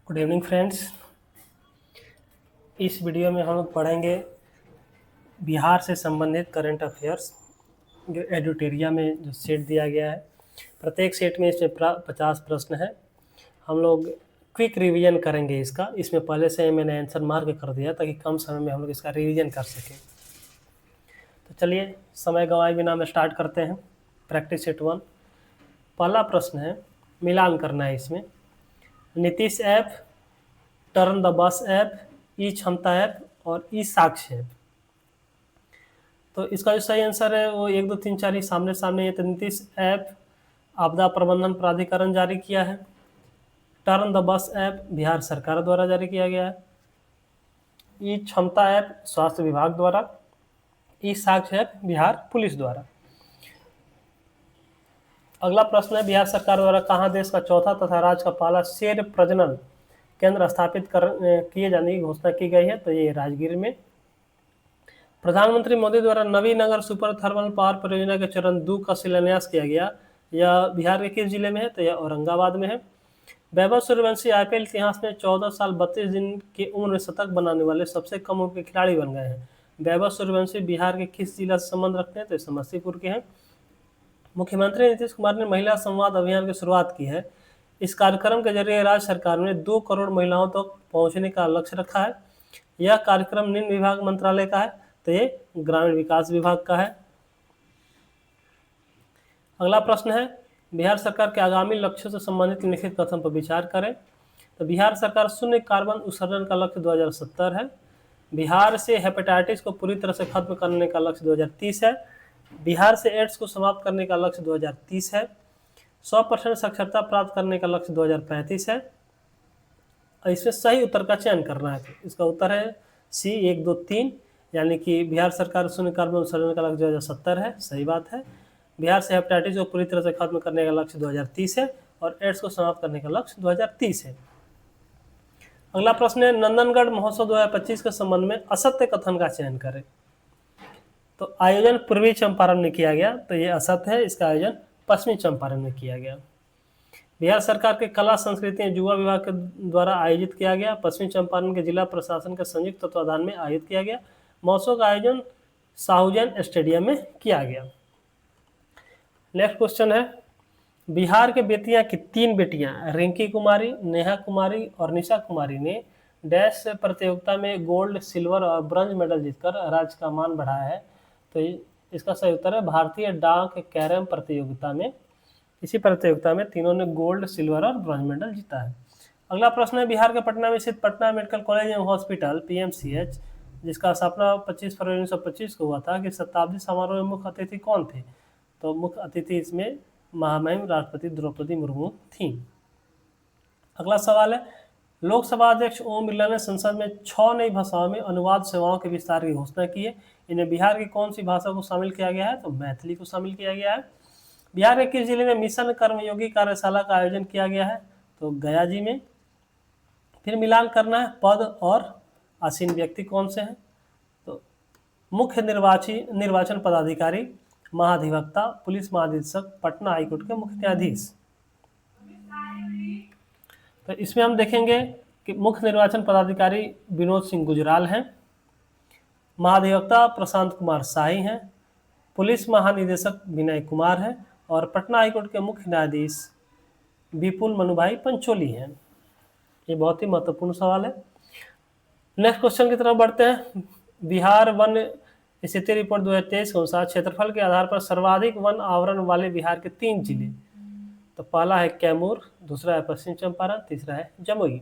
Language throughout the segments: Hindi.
Good evening friends. इस वीडियो में हम लोग पढ़ेंगे बिहार से संबंधित करंट अफेयर्स जो एडिटोरिया में जो सेट दिया गया है। प्रत्येक सेट में इसमें 50 प्रश्न है। हम लोग क्विक रिवीजन करेंगे इसका। इसमें पहले से मैंने आंसर मार्क कर दिया ताकि कम समय में हम लोग इसका रिवीजन कर सकें। तो चलिए समय गंवाए बिना हम स्टार्ट करते हैं। Practice set 1। पहला प्रश्न है, मिलान करना है इसमें। Nitish app, turn the bus app, E Kshamta app और ई साक्ष्य ऐप। तो इसका जो सही आंसर है वो 1 2 3 4 ही सामने सामने है। तो नीतीश ऐप आपदा प्रबंधन प्राधिकरण जारी किया है। Turn the bus app Bihar सरकार द्वारा जारी किया गया है। ई क्षमता ऐप स्वास्थ्य विभाग द्वारा। ई साक्ष्य ऐप बिहार पुलिस द्वारा। अगला प्रश्न है, बिहार सरकार द्वारा कहाँ देश का चौथा तथा राज्य का पहला शेर प्रजनन केंद्र स्थापित किए जाने की घोषणा की गई है? तो ये राजगीर में। प्रधानमंत्री मोदी द्वारा नवीनगर सुपर थर्मल पावर परियोजना के चरण 2 का शिलान्यास किया गया। यह बिहार के किस जिले में है? तो यह औरंगाबाद में है। वैभव सूर्यवंशी आईपीएल इतिहास में 14 साल 32 दिन की उम्र में शतक बनाने वाले सबसे कम उम्र के खिलाड़ी बन गए हैं। वैभव सूर्यवंशी बिहार के किस जिला से संबंध रखते हैं? तो समस्तीपुर के हैं। मुख्यमंत्री नीतीश कुमार ने महिला संवाद अभियान की शुरुआत की है। इस कार्यक्रम के जरिए राज्य सरकार ने 2 करोड़ महिलाओं तक पहुंचने का लक्ष्य रखा है। यह कार्यक्रम निम्न विभाग मंत्रालय का है? तो ये ग्रामीण विकास विभाग का है। अगला प्रश्न है, बिहार सरकार के आगामी लक्ष्यों से संबंधित लिखित कथन पर विचार करें। तो बिहार सरकार शून्य कार्बन उत्सर्जन का लक्ष्य 2070 है। बिहार से हेपेटाइटिस को पूरी तरह से खत्म करने का लक्ष्य 2030 है। बिहार से एड्स को समाप्त करने का लक्ष्य 2030 है। 100% साक्षरता प्राप्त करने का लक्ष्य 2035 है। और इसमें सही उत्तर का चयन करना है। इसका उत्तर है सी 1 2 3, यानी कि बिहार सरकार शून्य कार्बन उत्सर्जन का लक्ष्य 2070 है। सही बात है। बिहार से हेपेटाइटिस को पूरी तरह से खत्म करने का लक्ष्य 2030 है और एड्स को समाप्त करने का लक्ष्य 2030 है। अगला प्रश्न है, नंदनगढ़ महोत्सव 2025 के संबंध में असत्य कथन का चयन करें। तो आयोजन पूर्वी चंपारण में किया गया, तो ये असत्य है। इसका आयोजन पश्चिमी चंपारण में किया गया। बिहार सरकार के कला संस्कृति एवं युवा विभाग के द्वारा आयोजित किया गया। पश्चिमी चंपारण के जिला प्रशासन के संयुक्त तत्वाधान में आयोजित किया गया। महोत्सव का आयोजन साहूजन स्टेडियम में किया गया। नेक्स्ट क्वेश्चन है, बिहार के बेतिया की 3 बेटियां रिंकी कुमारी, नेहा कुमारी और निशा कुमारी ने डैश प्रतियोगिता में गोल्ड, सिल्वर और ब्रॉन्ज मेडल जीतकर राज्य का मान बढ़ाया है। तो इसका सही उत्तर है भारतीय डाक कैरम प्रतियोगिता में। इसी प्रतियोगिता में तीनों ने गोल्ड, सिल्वर और ब्रॉन्ज मेडल जीता है। अगला प्रश्न है, बिहार के पटना में स्थित पटना मेडिकल कॉलेज एवं हॉस्पिटल पीएमसीएच, जिसका स्थापना 25 फरवरी 1925 को हुआ था, कि शताब्दी समारोह में मुख्य अतिथि कौन थे? तो मुख्य अतिथि इसमें महामहिम राष्ट्रपति द्रौपदी मुर्मू थी। अगला सवाल है, लोकसभा अध्यक्ष ओम बिरला ने संसद में 6 नई भाषाओं में अनुवाद सेवाओं के विस्तार की घोषणा की है। इन्हें बिहार की कौन सी भाषा को शामिल किया गया है? तो मैथिली को शामिल किया गया है। बिहार के किस जिले में मिशन कर्मयोगी कार्यशाला का आयोजन किया गया है? तो गया जी में। फिर मिलान करना है, पद और आसीन व्यक्ति कौन से हैं? तो मुख्य निर्वाचन पदाधिकारी, महाधिवक्ता, पुलिस महानिदेशक, पटना हाईकोर्ट के मुख्य न्यायाधीश। तो इसमें हम देखेंगे कि मुख्य निर्वाचन पदाधिकारी विनोद सिंह गुजराल हैं, महाधिवक्ता प्रशांत कुमार शाही हैं, पुलिस महानिदेशक विनय कुमार हैं और पटना हाईकोर्ट के मुख्य न्यायाधीश विपुल मनुभाई पंचोली हैं। ये बहुत ही महत्वपूर्ण सवाल है। नेक्स्ट क्वेश्चन की तरफ बढ़ते हैं। बिहार वन स्थिति रिपोर्ट 2023 के अनुसार क्षेत्रफल के आधार पर सर्वाधिक वन आवरण वाले बिहार के 3 जिले। तो पहला है कैमूर, दूसरा है पश्चिम चंपारण, तीसरा है जमुई।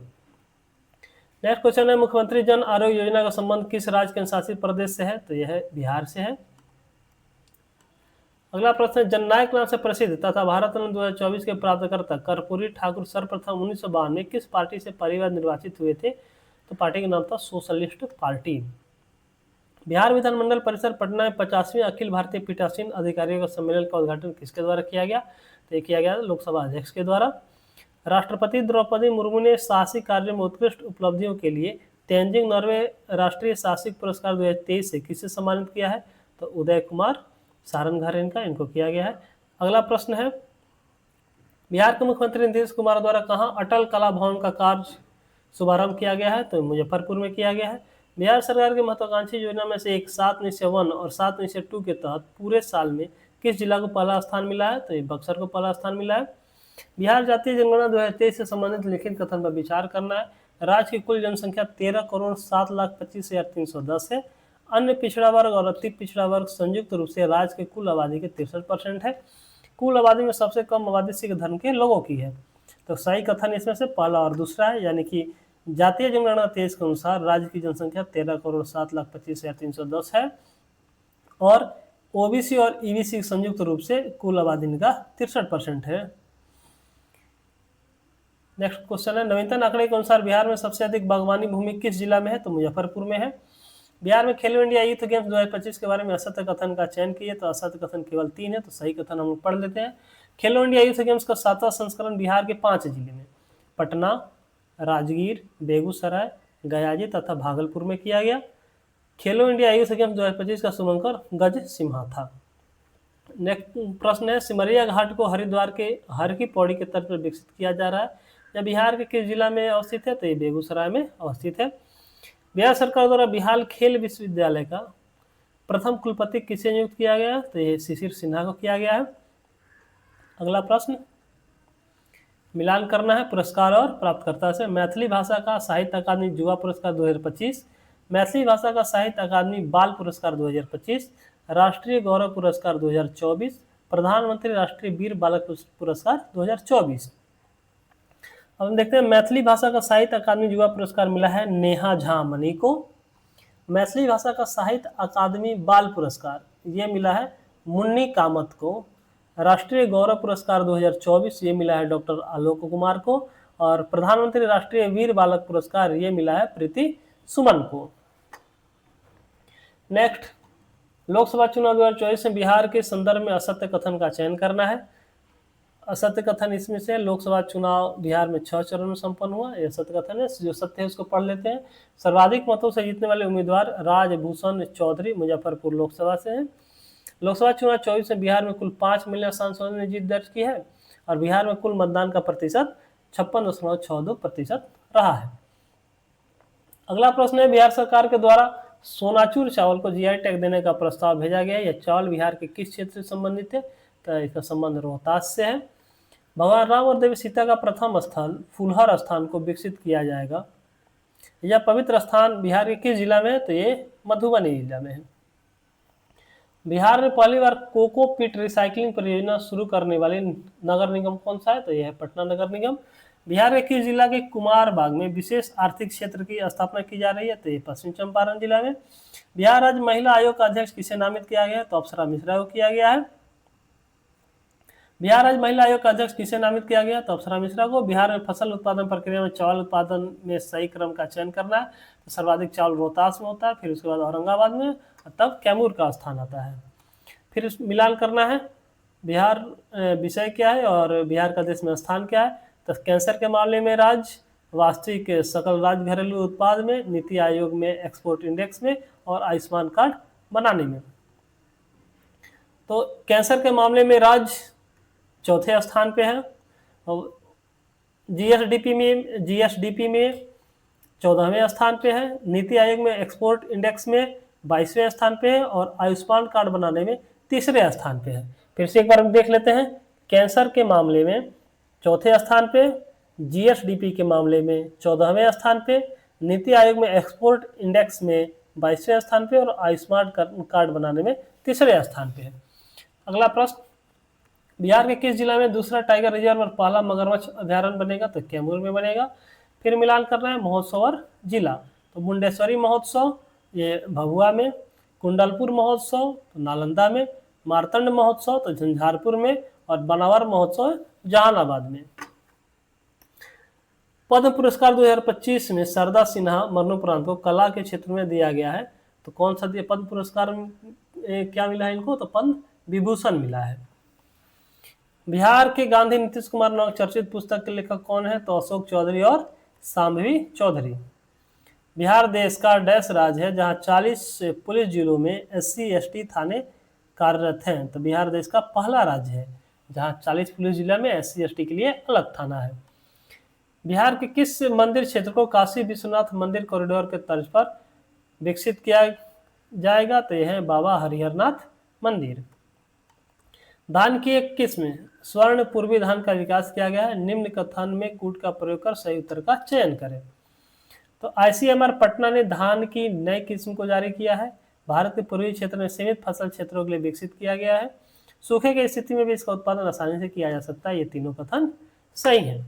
नेक्स्ट क्वेश्चन है, मुख्यमंत्री जन आरोग्य योजना का संबंध किस राज्य के शासित प्रदेश से है? तो यह है बिहार से है। अगला प्रश्न है, जननायक नाम से प्रसिद्ध तथा भारत रत्न 2024 के प्राप्तकर्ता कर्पूरी ठाकुर सर्वप्रथम 1952 में किस पार्टी से पहली बार निर्वाचित हुए थे? तो पार्टी का नाम था सोशलिस्ट पार्टी। बिहार विधानमंडल परिसर पटना में 50वीं अखिल भारतीय पीठासीन अधिकारियों का सम्मेलन का उद्घाटन किसके द्वारा किया गया? तो ये किया गया लोकसभा अध्यक्ष के द्वारा। राष्ट्रपति द्रौपदी मुर्मू ने साहसिक कार्यों में उत्कृष्ट उपलब्धियों के लिए तेंजिंग नॉर्वे राष्ट्रीय साहसिक पुरस्कार 2023 से किसे सम्मानित किया है? तो उदय कुमार सारंगधर इनको किया गया है। अगला प्रश्न है, बिहार के मुख्यमंत्री नीतीश कुमार द्वारा कहाँ अटल कला भवन का कार्य शुभारंभ किया गया है? तो मुजफ्फरपुर में किया गया है। बिहार सरकार की महत्वाकांक्षी योजना में से एक 7/1 और 7/2 के तहत पूरे साल में किस जिला को पहला स्थान मिला है? तो ये बक्सर को पहला स्थान मिला है। बिहार जातीय जनगणना 2023 से संबंधित लिखित कथन पर विचार करना है। राज्य की कुल जनसंख्या 13,07,25,310 है। अन्य पिछड़ा वर्ग और अति पिछड़ा वर्ग संयुक्त रूप से राज्य के कुल आबादी के 63% है। कुल आबादी में सबसे कम आबादी सिख धर्म के लोगों की है। तो सही कथन इसमें से पहला और दूसरा है, यानी कि जातीय जनगणना 23 के अनुसार राज्य की जनसंख्या 13,07,25,310 है और ओबीसी और ईबीसी संयुक्त रूप से कुल आबादी का 63% है। नेक्स्ट क्वेश्चन है, नवीनतम आंकड़े के अनुसार बिहार में सबसे अधिक बागवानी भूमि किस जिला में है? तो मुजफ्फरपुर में है। बिहार में खेलो इंडिया यूथ गेम्स 2025 के बारे में असत्य कथन का चयन किए, तो असत्य कथन केवल 3 है, तो सही कथन हम लोग पढ़ लेते हैं। खेलो इंडिया यूथ गेम्स का 7वां संस्करण बिहार के 5 जिले में पटना, राजगीर, बेगूसराय, गयाजी तथा भागलपुर में किया गया। खेलो इंडिया यूथ गेम्स 2025 का शुभंकर गज सिम्हा था। नेक्स्ट प्रश्न है, सिमरिया घाट को हरिद्वार के हर की पौड़ी के तट पर विकसित किया जा रहा है। यह बिहार के किस जिला में अवस्थित है? तो ये बेगूसराय में अवस्थित है। बिहार सरकार द्वारा बिहार खेल विश्वविद्यालय का प्रथम कुलपति किसे नियुक्त किया गया? तो ये शिशिर सिन्हा को किया गया है। अगला प्रश्न, मिलान करना है पुरस्कार और प्राप्तकर्ता से। मैथिली भाषा का साहित्य अकादमी युवा पुरस्कार 2025, मैथिली भाषा का साहित्य अकादमी बाल पुरस्कार 2025, राष्ट्रीय गौरव पुरस्कार 2024, प्रधानमंत्री राष्ट्रीय वीर बालक पुरस्कार 2024। अब हम देखते हैं, मैथिली भाषा का साहित्य अकादमी युवा पुरस्कार मिला है नेहा झा मनी को। मैथिली भाषा का साहित्य अकादमी बाल पुरस्कार ये मिला है मुन्नी कामत को। राष्ट्रीय गौरव पुरस्कार 2024 ये मिला है डॉक्टर आलोक कुमार को। और प्रधानमंत्री राष्ट्रीय वीर बालक पुरस्कार ये मिला है प्रीति सुमन को। नेक्स्ट, लोकसभा चुनाव 2024 में बिहार के संदर्भ में असत्य कथन का चयन करना है। असत्य कथन इसमें से, लोकसभा चुनाव बिहार में 6 चरण में संपन्न हुआ, यह सत्य कथन है। जो सत्य है उसको पढ़ लेते हैं। सर्वाधिक मतों से जीतने वाले उम्मीदवार राजभूषण चौधरी मुजफ्फरपुर लोकसभा से हैं। लोकसभा चुनाव 24 में बिहार में कुल 5 महिला सांसदों ने जीत दर्ज की है और बिहार में कुल मतदान का प्रतिशत 56.62% रहा है। अगला प्रश्न है, बिहार सरकार के द्वारा सोनाचूर चावल को जीआई टैग देने का प्रस्ताव भेजा गया है। यह चावल बिहार के किस क्षेत्र से संबंधित है? तो इसका संबंध रोहतास से है। भगवान राम और देवी सीता का प्रथम स्थल फुलहर स्थान को विकसित किया जाएगा। यह पवित्र स्थान बिहार के किस जिला में है? तो ये मधुबनी जिला में है। बिहार में पहली बार कोकोपीट रिसाइकलिंग परियोजना शुरू करने वाले नगर निगम कौन सा है? तो यह है पटना नगर निगम। बिहार के किस जिला के कुमारबाग में विशेष आर्थिक क्षेत्र की स्थापना की जा रही है? तो ये पश्चिम चंपारण जिला में। बिहार राज्य महिला आयोग का अध्यक्ष किसे नामित किया गया है? तो अप्सरा मिश्रा को किया गया है। बिहार राज्य महिला आयोग का अध्यक्ष किसे नामित किया गया? तो अप्सरा मिश्रा को। बिहार में फसल उत्पादन प्रक्रिया में चावल उत्पादन में सही क्रम का चयन करना है। तो सर्वाधिक चावल रोहतास में होता है, फिर उसके बाद औरंगाबाद में, तब कैमूर का स्थान आता है। फिर मिलान करना है, बिहार विषय क्या है और बिहार का देश में स्थान क्या है। तो कैंसर के मामले में राज्य, वास्तविक सकल राज्य घरेलू उत्पाद में, नीति आयोग में, एक्सपोर्ट इंडेक्स में और आयुष्मान कार्ड बनाने में। तो कैंसर के मामले में राज्य चौथे स्थान पे है और जीएसडीपी में 14वें स्थान पे है। नीति आयोग में एक्सपोर्ट इंडेक्स में 22वें स्थान पे है और आयुष्मान कार्ड बनाने में 3रे स्थान पे है। फिर से एक बार हम देख लेते हैं, कैंसर के मामले में चौथे स्थान पे, जीएसडीपी के मामले में 14वें स्थान पे, नीति आयोग में एक्सपोर्ट इंडेक्स में 22वें स्थान पे और आयुष्मान कार्ड बनाने में 3रे स्थान पे है। अगला प्रश्न, बिहार के किस जिला में दूसरा टाइगर रिजर्व और पहला मगरमच्छ अभ्यारण्य बनेगा? तो कैमूर में बनेगा। फिर मिलान करना है महोत्सव और जिला। तो मुंडेश्वरी महोत्सव ये भभुआ में, कुंडलपुर महोत्सव तो नालंदा में, मारतंड महोत्सव तो झंझारपुर में और बनावर महोत्सव जहानाबाद में। पद्म पुरस्कार 2025 में शारदा सिन्हा मरणोपरांत को कला के क्षेत्र में दिया गया है। तो कौन सा दिया पद्म पुरस्कार क्या मिला है इनको? तो पद्म विभूषण मिला है। बिहार के गांधी नीतीश कुमार नामक चर्चित पुस्तक के लेखक कौन है? तो अशोक चौधरी और शांभवी चौधरी। बिहार देश का डैश राज्य है जहां 40 पुलिस जिलों में SC/ST थाने कार्यरत हैं। तो बिहार देश का पहला राज्य है जहां 40 पुलिस जिला में SC/ST के लिए अलग थाना है। बिहार के किस मंदिर क्षेत्र को काशी विश्वनाथ मंदिर कॉरिडोर के तर्ज पर विकसित किया जाएगा? तो यह है बाबा हरिहरनाथ मंदिर। धान की एक किस्म स्वर्ण पूर्वी धान का विकास किया गया है। निम्न कथन में कूट का प्रयोग कर सही उत्तर का चयन करें। तो आईसीएमआर पटना ने धान की नई किस्म को जारी किया है। भारत के पूर्वी क्षेत्र में सीमित फसल क्षेत्रों के लिए विकसित किया गया है। सूखे की स्थिति में भी इसका उत्पादन आसानी से किया जा सकता है। ये तीनों कथन सही है।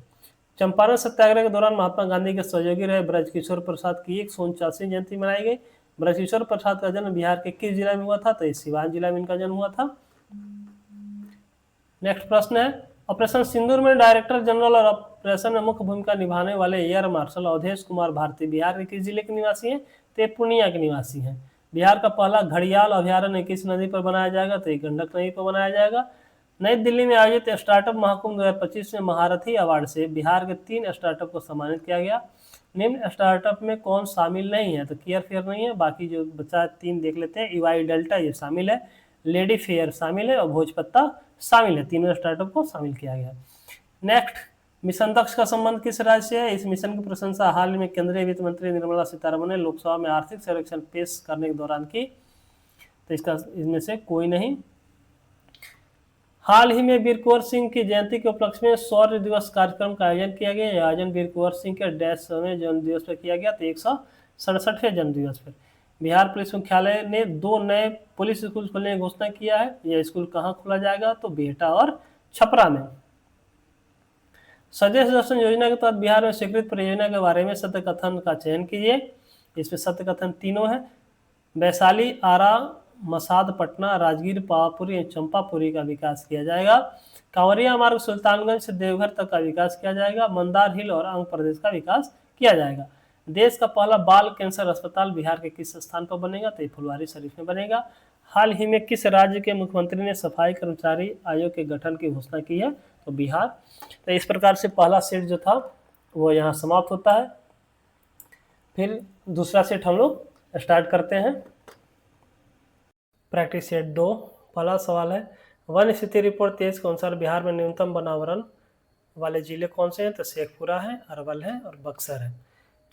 चंपारण सत्याग्रह के दौरान महात्मा गांधी के सहयोगी रहे ब्रजकिशोर प्रसाद की 149वीं जयंती मनाई गई। ब्रजकिशोर प्रसाद का जन्म बिहार के किस जिला में हुआ था? तो ये सिवान जिला में इनका जन्म हुआ था। नेक्स्ट प्रश्न है, ऑपरेशन सिंदूर में डायरेक्टर जनरल और ऑपरेशन में मुख्य भूमिका निभाने वाले एयर मार्शल अवधेश कुमार भारती बिहार के किस जिले के निवासी हैं? तो ये पूर्णिया के निवासी हैं। बिहार का पहला घड़ियाल अभ्यारण्य किस नदी पर बनाया जाएगा? तो ये गंडक नदी पर बनाया जाएगा। नई दिल्ली में आयोजित स्टार्टअप महाकुंभ 2025 में महारथी अवार्ड से बिहार के 3 स्टार्टअप को सम्मानित किया गया। निम्न स्टार्टअप में कौन शामिल नहीं है? तो केयर फेयर नहीं है। बाकी जो बचा 3 देख लेते हैं। इवाई डेल्टा ये शामिल है, लेडी फेयर शामिल है और भोजपत्ता शामिल है। तीनों स्टार्टअप को शामिल किया गया। नेक्स्ट, मिशन दक्ष का संबंध किस राज्य से है? इस मिशन की प्रशंसा हाल में केंद्रीय वित्त मंत्री निर्मला सीतारमण ने लोकसभा में आर्थिक सर्वेक्षण पेश करने के दौरान की। तो इसका इनमें से कोई नहीं। हाल ही में वीर कुंवर सिंह की जयंती के उपलक्ष्य में शौर्य दिवस कार्यक्रम का आयोजन किया गया। यह आयोजन वीर कुंवर सिंह के 150वें जन्म दिवस पर किया गया। तो 167वें जन्म दिवस पर बिहार पुलिस मुख्यालय ने 2 नए पुलिस स्कूल खोलने की घोषणा किया है। यह स्कूल कहाँ खोला जाएगा? तो बिहटा और छपरा में। स्वदेश दर्शन योजना के तहत बिहार में स्वीकृत परियोजना के बारे में सत्य कथन का चयन कीजिए। इसमें सत्य कथन तीनों है। वैशाली, आरा, मसाद, पटना, राजगीर, पावापुरी एवं चंपापुरी का विकास किया जाएगा। कांवरिया मार्ग सुल्तानगंज से देवघर तक का विकास किया जाएगा। मंदार हिल और आंध्र प्रदेश का विकास किया जाएगा। देश का पहला बाल कैंसर अस्पताल बिहार के किस स्थान पर बनेगा? तो फुलवारी शरीफ में बनेगा। हाल ही में किस राज्य के मुख्यमंत्री ने सफाई कर्मचारी आयोग के गठन की घोषणा की है? तो बिहार। तो इस प्रकार से पहला सेट जो था वो यहाँ समाप्त होता है। फिर दूसरा सेट हम लोग स्टार्ट करते हैं। Practice set 2। पहला सवाल है, वन स्थिति रिपोर्ट 23 के अनुसार बिहार में न्यूनतम वनावरण वाले जिले कौन से हैं? तो शेखपुरा है, अरवल है और बक्सर है।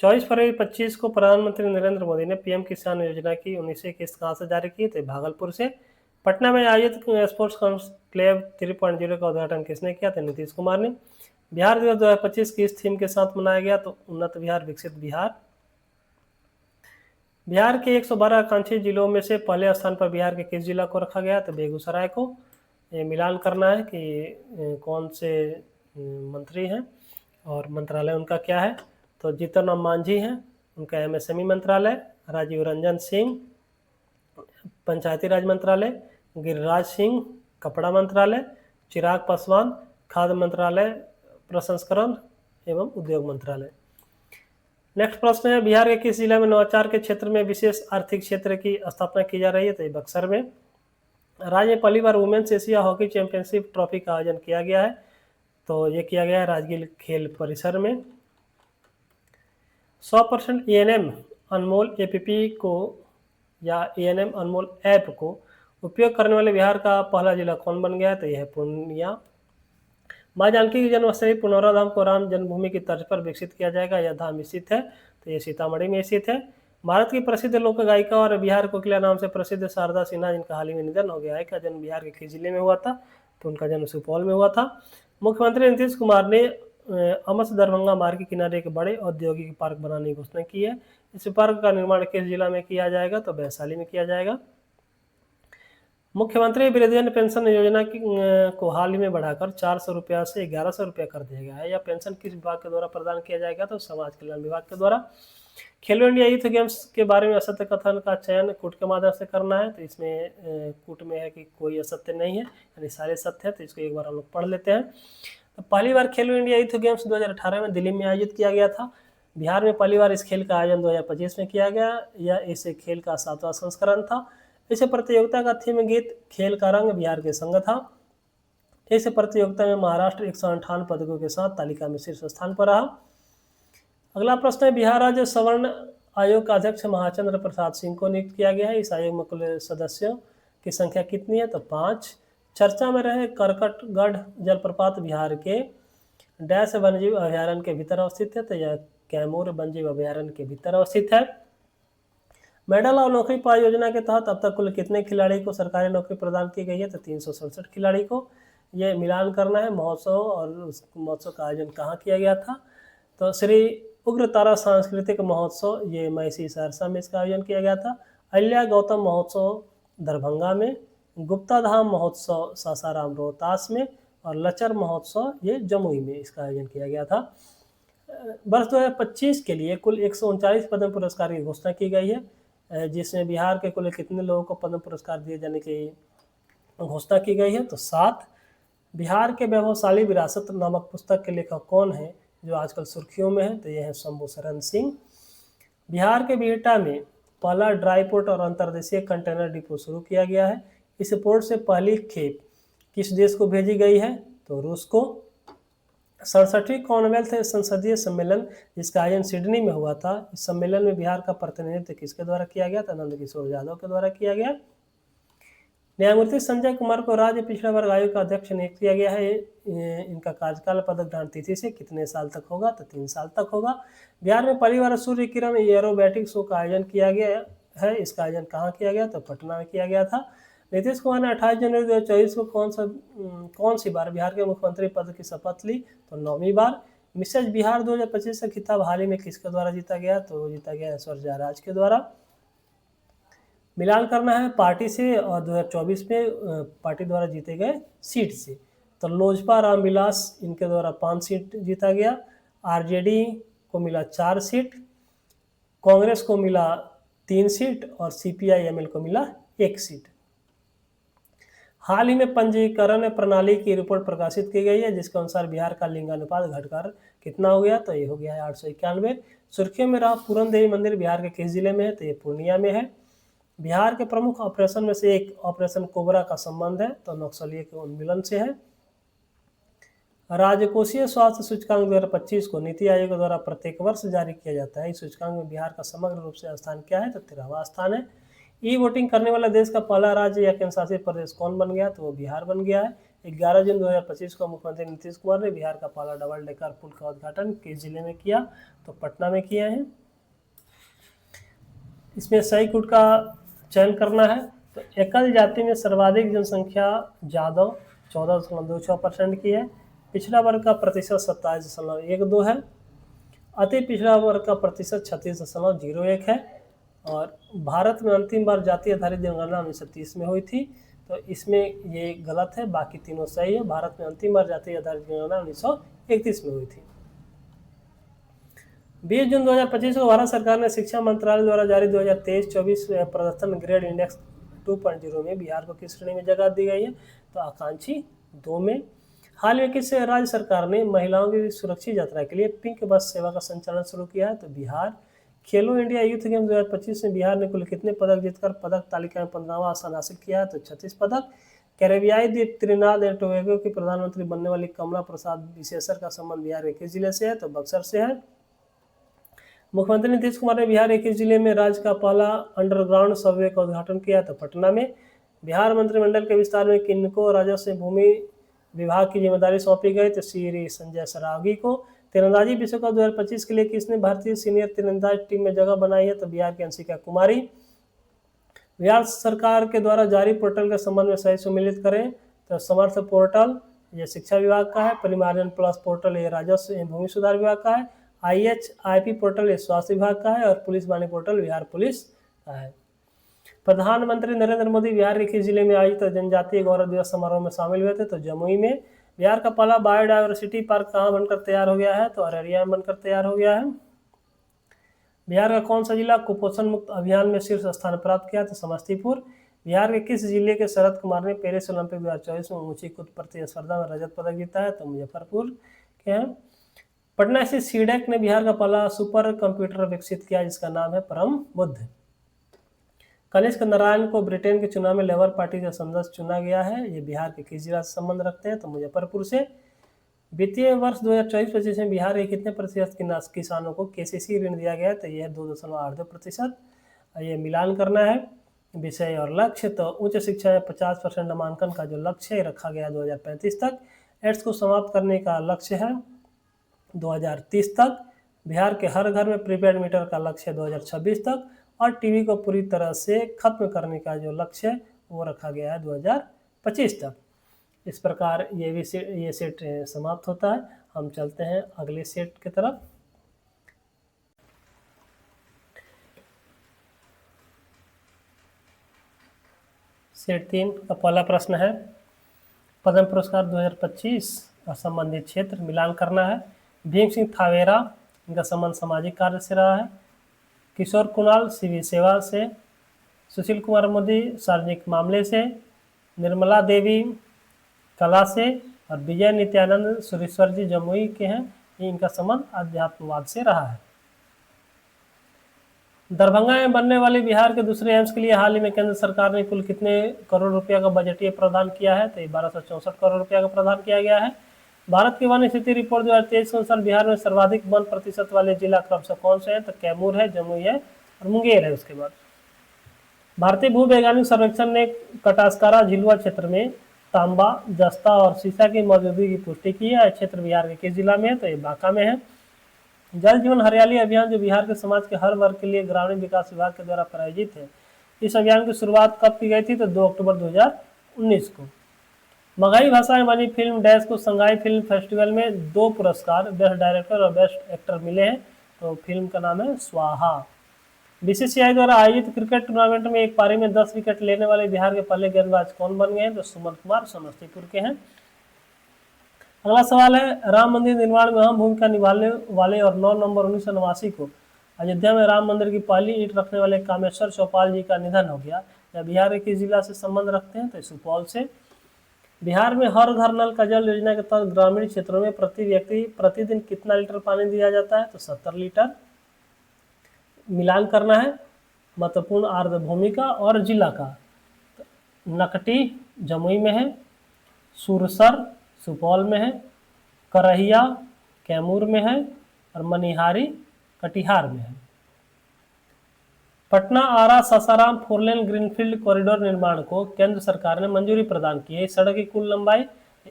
24 फरवरी 25 को प्रधानमंत्री नरेंद्र मोदी ने पीएम किसान योजना की 19वीं किस्त कहाँ से जारी की? तो भागलपुर से। पटना में आयोजित स्पोर्ट्स कॉन्क्लेव 3.0 का उद्घाटन किसने किया? तो नीतीश कुमार ने। बिहार दिवस 2025 किस थीम के साथ मनाया गया? तो उन्नत बिहार, विकसित बिहार। बिहार के 112 आकांक्षी जिलों में से पहले स्थान पर बिहार के किस जिला को रखा गया? तो बेगूसराय को। मिलान करना है कि कौन से मंत्री हैं और मंत्रालय उनका क्या है। तो जीतन राम मांझी हैं, उनका एमएसएमई मंत्रालय। राजीव रंजन सिंह पंचायती राज मंत्रालय। गिरिराज सिंह कपड़ा मंत्रालय। चिराग पासवान खाद्य मंत्रालय प्रसंस्करण एवं उद्योग मंत्रालय। नेक्स्ट प्रश्न है, बिहार के किस जिला में नवाचार के क्षेत्र में विशेष आर्थिक क्षेत्र की स्थापना की जा रही है? तो बक्सर में। राज्य में पहली बार women's Asia hockey championship trophy का आयोजन किया गया है। तो ये किया गया है राजगीर खेल परिसर में। 100% एएनएम अनमोल एपीपी को या एएनएम अनमोल ऐप को उपयोग करने वाले बिहार का पहला जिला कौन बन गया है? तो यह है पूर्णिया। माँ जानकी की जन्मस्थली पुनौरा धाम को राम जन्मभूमि की तर्ज पर विकसित किया जाएगा। यह धाम स्थित है, तो ये सीतामढ़ी में स्थित है। भारत की प्रसिद्ध लोक गायिका और बिहार कोकिला नाम से प्रसिद्ध शारदा सिन्हा, जिनका हाल ही में निधन हो गया है, का जन्म बिहार के किस जिले में हुआ था? तो उनका जन्म सुपौल में हुआ था। मुख्यमंत्री नीतीश कुमार ने अमस दरभंगा मार्ग के किनारे एक बड़े औद्योगिक पार्क बनाने की घोषणा की है। इस पार्क का निर्माण किस जिला में किया जाएगा? तो वैशाली में किया जाएगा। मुख्यमंत्री वृद्धजन पेंशन योजना को हाल ही में बढ़ाकर 400 रुपया से 1100 रुपया कर दिया गया है। यह पेंशन किस विभाग के द्वारा प्रदान किया जाएगा? तो समाज कल्याण विभाग के द्वारा। खेलो इंडिया यूथ गेम्स के बारे में असत्य कथन का चयन कूट के माध्यम से करना है। तो इसमें कूट में है कि कोई असत्य नहीं है, यानी सारे सत्य है। तो इसको एक बार हम लोग पढ़ लेते हैं। तो पहली बार खेलो इंडिया यूथ गेम्स 2018 में दिल्ली में आयोजित किया गया था। बिहार में पहली बार इस खेल का आयोजन 2025 में किया गया। यह इस खेल का 7वां संस्करण था। इस प्रतियोगिता का थीम गीत खेल का रंग बिहार के संग था। इस प्रतियोगिता में महाराष्ट्र 158 पदकों के साथ तालिका में शीर्ष स्थान पर रहा। अगला प्रश्न है, बिहार राज्य सवर्ण आयोग का अध्यक्ष महाचंद्र प्रसाद सिंह को नियुक्त किया गया है। इस आयोग में कुल सदस्यों की संख्या कितनी है? तो 5। चर्चा में रहे करकटगढ़ जलप्रपात बिहार के डैश वन्यजीव अभयारण्य के भीतर अवस्थित है, तो यह कैमूर वन्यजीव अभयारण्य के भीतर अवस्थित है। मेडल ऑफ नौकरी पाने योजना के तहत अब तक कुल कितने खिलाड़ी को सरकारी नौकरी प्रदान की गई है, तो 367 खिलाड़ी को। ये मिलान करना है महोत्सव, और उस महोत्सव का आयोजन कहाँ किया गया था, तो श्री उग्रतारा सांस्कृतिक महोत्सव, ये मैसी सहरसा में इसका आयोजन किया गया था। अहिल्या गौतम महोत्सव दरभंगा में, गुप्ता धाम महोत्सव सासाराम रोहतास में, और लचर महोत्सव ये जमुई में इसका आयोजन किया गया था। वर्ष 2025 के लिए कुल 139 पद्म पुरस्कार की घोषणा की गई है, जिसमें बिहार के कुल कितने लोगों को पद्म पुरस्कार दिए जाने की घोषणा की गई है, तो 7। बिहार के वैभवशाली विरासत नामक पुस्तक के लेखक कौन है जो आजकल सुर्खियों में है, तो ये है शंभू शरण सिंह। बिहार के बिहटा में पहला ड्राई पोर्ट और अंतर्देशीय कंटेनर डिपो शुरू किया गया है। इस पोर्ट से पहली खेप किस देश को भेजी गई है, तो रूस को। 67वीं कॉमनवेल्थ संसदीय सम्मेलन जिसका आयोजन सिडनी में हुआ था, इस सम्मेलन में बिहार का प्रतिनिधित्व किसके द्वारा किया गया, तो नंद किशोर यादव के द्वारा किया गया। न्यायमूर्ति संजय कुमार को राज्य पिछड़ा वर्ग आयोग का अध्यक्ष नियुक्त किया गया है। इनका कार्यकाल पदक ग्रहण तिथि से कितने साल तक होगा, तो 3 साल तक होगा। बिहार में पहली बार सूर्य किरण एरोबैटिक शो का आयोजन किया गया है। इसका आयोजन कहाँ किया गया, तो पटना में किया गया था। नीतीश कुमार ने 28 जनवरी 2024 को कौन सी बार बिहार के मुख्यमंत्री पद की शपथ ली, तो 9वीं बार। मिसेज बिहार 2025 का खिताब हाल ही में किसके द्वारा जीता गया, तो जीता गया ऐश्वर्या जयराज के द्वारा। मिलान करना है पार्टी से और 2024 में पार्टी द्वारा जीते गए सीट से, तो लोजपा रामविलास इनके द्वारा 5 सीट जीता गया। आरजेडी को मिला 4 सीट, कांग्रेस को मिला 3 सीट और सीपीआई-एमएल को मिला 1 सीट। हाल ही में पंजीकरण प्रणाली की रिपोर्ट प्रकाशित की गई है, जिसके अनुसार बिहार का लिंगानुपात घटकर कितना हो गया, तो ये हो गया है 891। सुर्खियों में रहा पूरन देवी मंदिर बिहार के किस जिले में है, तो ये पूर्णिया में है। बिहार के प्रमुख ऑपरेशन में से एक ऑपरेशन कोबरा का संबंध है, तो नक्सलियों के उन्मूलन से है। राजकोषीय स्वास्थ्य सूचकांक 2025 को नीति आयोग द्वारा प्रत्येक वर्ष जारी किया जाता है। इस सूचकांक में बिहार का समग्र रूप से स्थान क्या है, तो 13वां स्थान है। ई वोटिंग करने वाला देश का पहला राज्य या केंद्र शासित प्रदेश कौन बन गया, तो वो बिहार बन गया है। 11 जून 2025 को मुख्यमंत्री नीतीश कुमार ने बिहार का पहला डबल डेकर पुल का उद्घाटन किस जिले में किया, तो पटना में किया है। इसमें सही कूट का चयन करना है, तो एकल जाति में सर्वाधिक जनसंख्या यादव 14.26% की है। पिछड़ा वर्ग का प्रतिशत 27.12 है। अति पिछड़ा वर्ग का प्रतिशत 36.01 है। और भारत में अंतिम बार जाति आधारित जनगणना 1930 में हुई थी, तो इसमें ये गलत है, बाकी तीनों सही है। भारत में अंतिम बार जाति आधारित जनगणना 1931 में हुई थी। 20 जून 2025 को भारत सरकार ने शिक्षा मंत्रालय द्वारा जारी 2023-24 प्रदर्शन ग्रेड इंडेक्स 2.0 में बिहार को किस श्रेणी में जगह दी गई है, तो आकांक्षी 2 में। हाल में किस राज्य सरकार ने महिलाओं की सुरक्षित यात्रा के लिए पिंक बस सेवा का संचालन शुरू किया है, तो बिहार। खेलो इंडिया यूथ गेम 2025 में बिहार ने कुल कितने पदक जीतकर पदक तालिका में 15वां स्थान हासिल किया है, तो 36 पदक। कैरेबियाई द्वीप त्रिनाद एंड टोबैगो की प्रधानमंत्री बनने वाली कमला प्रसाद विशेषर का संबंध बिहार के किस जिले से है, तो बक्सर से है। मुख्यमंत्री नीतीश कुमार ने बिहार के किस जिले में राज्य का पहला अंडरग्राउंड सबवे का उद्घाटन किया, तो पटना में। बिहार मंत्रिमंडल के विस्तार में किनको राजस्व भूमि विभाग की जिम्मेदारी सौंपी गई, तो श्री संजय सरावगी को। तीरंदाजी विश्व कप 2025 के लिए किसने भारतीय सीनियर तीरंदाज टीम में जगह बनाई है, तो बिहार की अंशिका कुमारी। बिहार सरकार के द्वारा जारी पोर्टल के संबंध में सही सुमिलित करें, तो समर्थ पोर्टल ये शिक्षा विभाग का है, परिमार्जन प्लस पोर्टल ये राजस्व एवं भूमि सुधार विभाग का है, IHIP पोर्टल ये स्वास्थ्य विभाग का है, और पुलिस वाणी पोर्टल बिहार पुलिस का है। प्रधानमंत्री नरेंद्र मोदी बिहार के किस जिले में आयोजित जनजातीय गौरव दिवस समारोह में शामिल हुए थे, तो जमुई में। बिहार का पहला बायोडायवर्सिटी पार्क कहाँ बनकर तैयार हो गया है, तो अररिया में बनकर तैयार हो गया है। बिहार का कौन सा जिला कुपोषण मुक्त अभियान में शीर्ष स्थान प्राप्त किया, तो समस्तीपुर। बिहार के किस जिले के शरद कुमार ने पेरिस ओलंपिक 2024 में ऊंची कूद प्रतिस्पर्धा में रजत पदक जीता है, तो मुजफ्फरपुर के हैं। पटना स्थित सीडेक ने बिहार का पहला सुपर कंप्यूटर विकसित किया, जिसका नाम है परम बुद्ध। कनिष्क नारायण को ब्रिटेन के चुनाव में लेबर पार्टी का सदस्य चुना गया है। ये बिहार के किस जिला से संबंध रखते हैं, तो मुजफ्फरपुर से। वित्तीय वर्ष 2024-25 में बिहार के कितने प्रतिशत किसानों को KCC ऋण दिया गया है, तो यह 2.82%। ये मिलान करना है विषय और लक्ष्य, तो उच्च शिक्षा में 50% नामांकन का जो लक्ष्य है रखा गया 2035 तक। एड्स को समाप्त करने का लक्ष्य है 2030 तक, बिहार के हर घर में प्रीपेड मीटर का लक्ष्य 2026 तक, और टीवी को पूरी तरह से खत्म करने का जो लक्ष्य है वो रखा गया है 2025 तक। इस प्रकार ये सेट समाप्त होता है। हम चलते हैं अगले सेट की तरफ। सेट 3 का पहला प्रश्न है, पद्म पुरस्कार 2025 का संबंधित क्षेत्र मिलान करना है। भीम सिंह थावेरा, इनका संबंध सामाजिक कार्य से रहा है। किशोर कुणाल सिविल सेवा से, सुशील कुमार मोदी सार्वजनिक मामले से, निर्मला देवी कला से, और विजय नित्यानंद सुरेश्वर जी जमुई के हैं, इनका संबंध अध्यात्मवाद से रहा है। दरभंगा में बनने वाले बिहार के दूसरे एम्स के लिए हाल ही में केंद्र सरकार ने कुल कितने करोड़ रुपया का बजटीय प्रावधान किया है? तो 1264 करोड़ रुपया का प्रावधान किया गया है। भारत की वन स्थिति रिपोर्ट 2023 के अनुसार बिहार में सर्वाधिक वन प्रतिशत वाले जिला क्रमशः कौन से हैं? तो कैमूर है, जमुई है और मुंगेर है। उसके बाद भारतीय भूवैज्ञानिक सर्वेक्षण ने कटासकारा झिलुआ क्षेत्र में तांबा, जस्ता और सीसा की मौजूदगी की पुष्टि की है। क्षेत्र बिहार के किस जिला में है? तो ये बांका में है। जल जीवन हरियाली अभियान जो बिहार के समाज के हर वर्ग के लिए ग्रामीण विकास विभाग के द्वारा प्रायोजित है, इस अभियान की शुरुआत कब की गई थी? तो 2 अक्टूबर 2019 को। मगही भाषा में बनी फिल्म डैश को संघाई फिल्म फेस्टिवल में 2 पुरस्कार, बेस्ट डायरेक्टर और बेस्ट एक्टर मिले हैं। तो फिल्म का नाम है स्वाहा। बीसीसीआई द्वारा आयोजित क्रिकेट टूर्नामेंट में एक पारी में 10 विकेट लेने वाले बिहार के पहले गेंदबाज कौन बन गए हैं? तो सुमन कुमार समस्तीपुर के हैं। अगला सवाल है, राम मंदिर निर्माण में अहम भूमिका निभाने वाले और 9 नवंबर 1989 को अयोध्या में राम मंदिर की पहली ईंट रखने वाले कामेश्वर चौपाल जी का निधन हो गया। यह बिहार के किस जिला से संबंध रखते हैं? तो सुपौल से। बिहार में हर घर नल का जल योजना के तहत ग्रामीण क्षेत्रों में प्रति व्यक्ति प्रतिदिन कितना लीटर पानी दिया जाता है? तो 70 लीटर। मिलान करना है महत्वपूर्ण आर्द्र भूमि का और जिला का। नकटी जमुई में है, सुरसर सुपौल में है, करहिया कैमूर में है और मनिहारी कटिहार में है। पटना आरा सासाराम 4 लेन ग्रीनफील्ड कॉरिडोर निर्माण को केंद्र सरकार ने मंजूरी प्रदान की है। इस सड़क की कुल लंबाई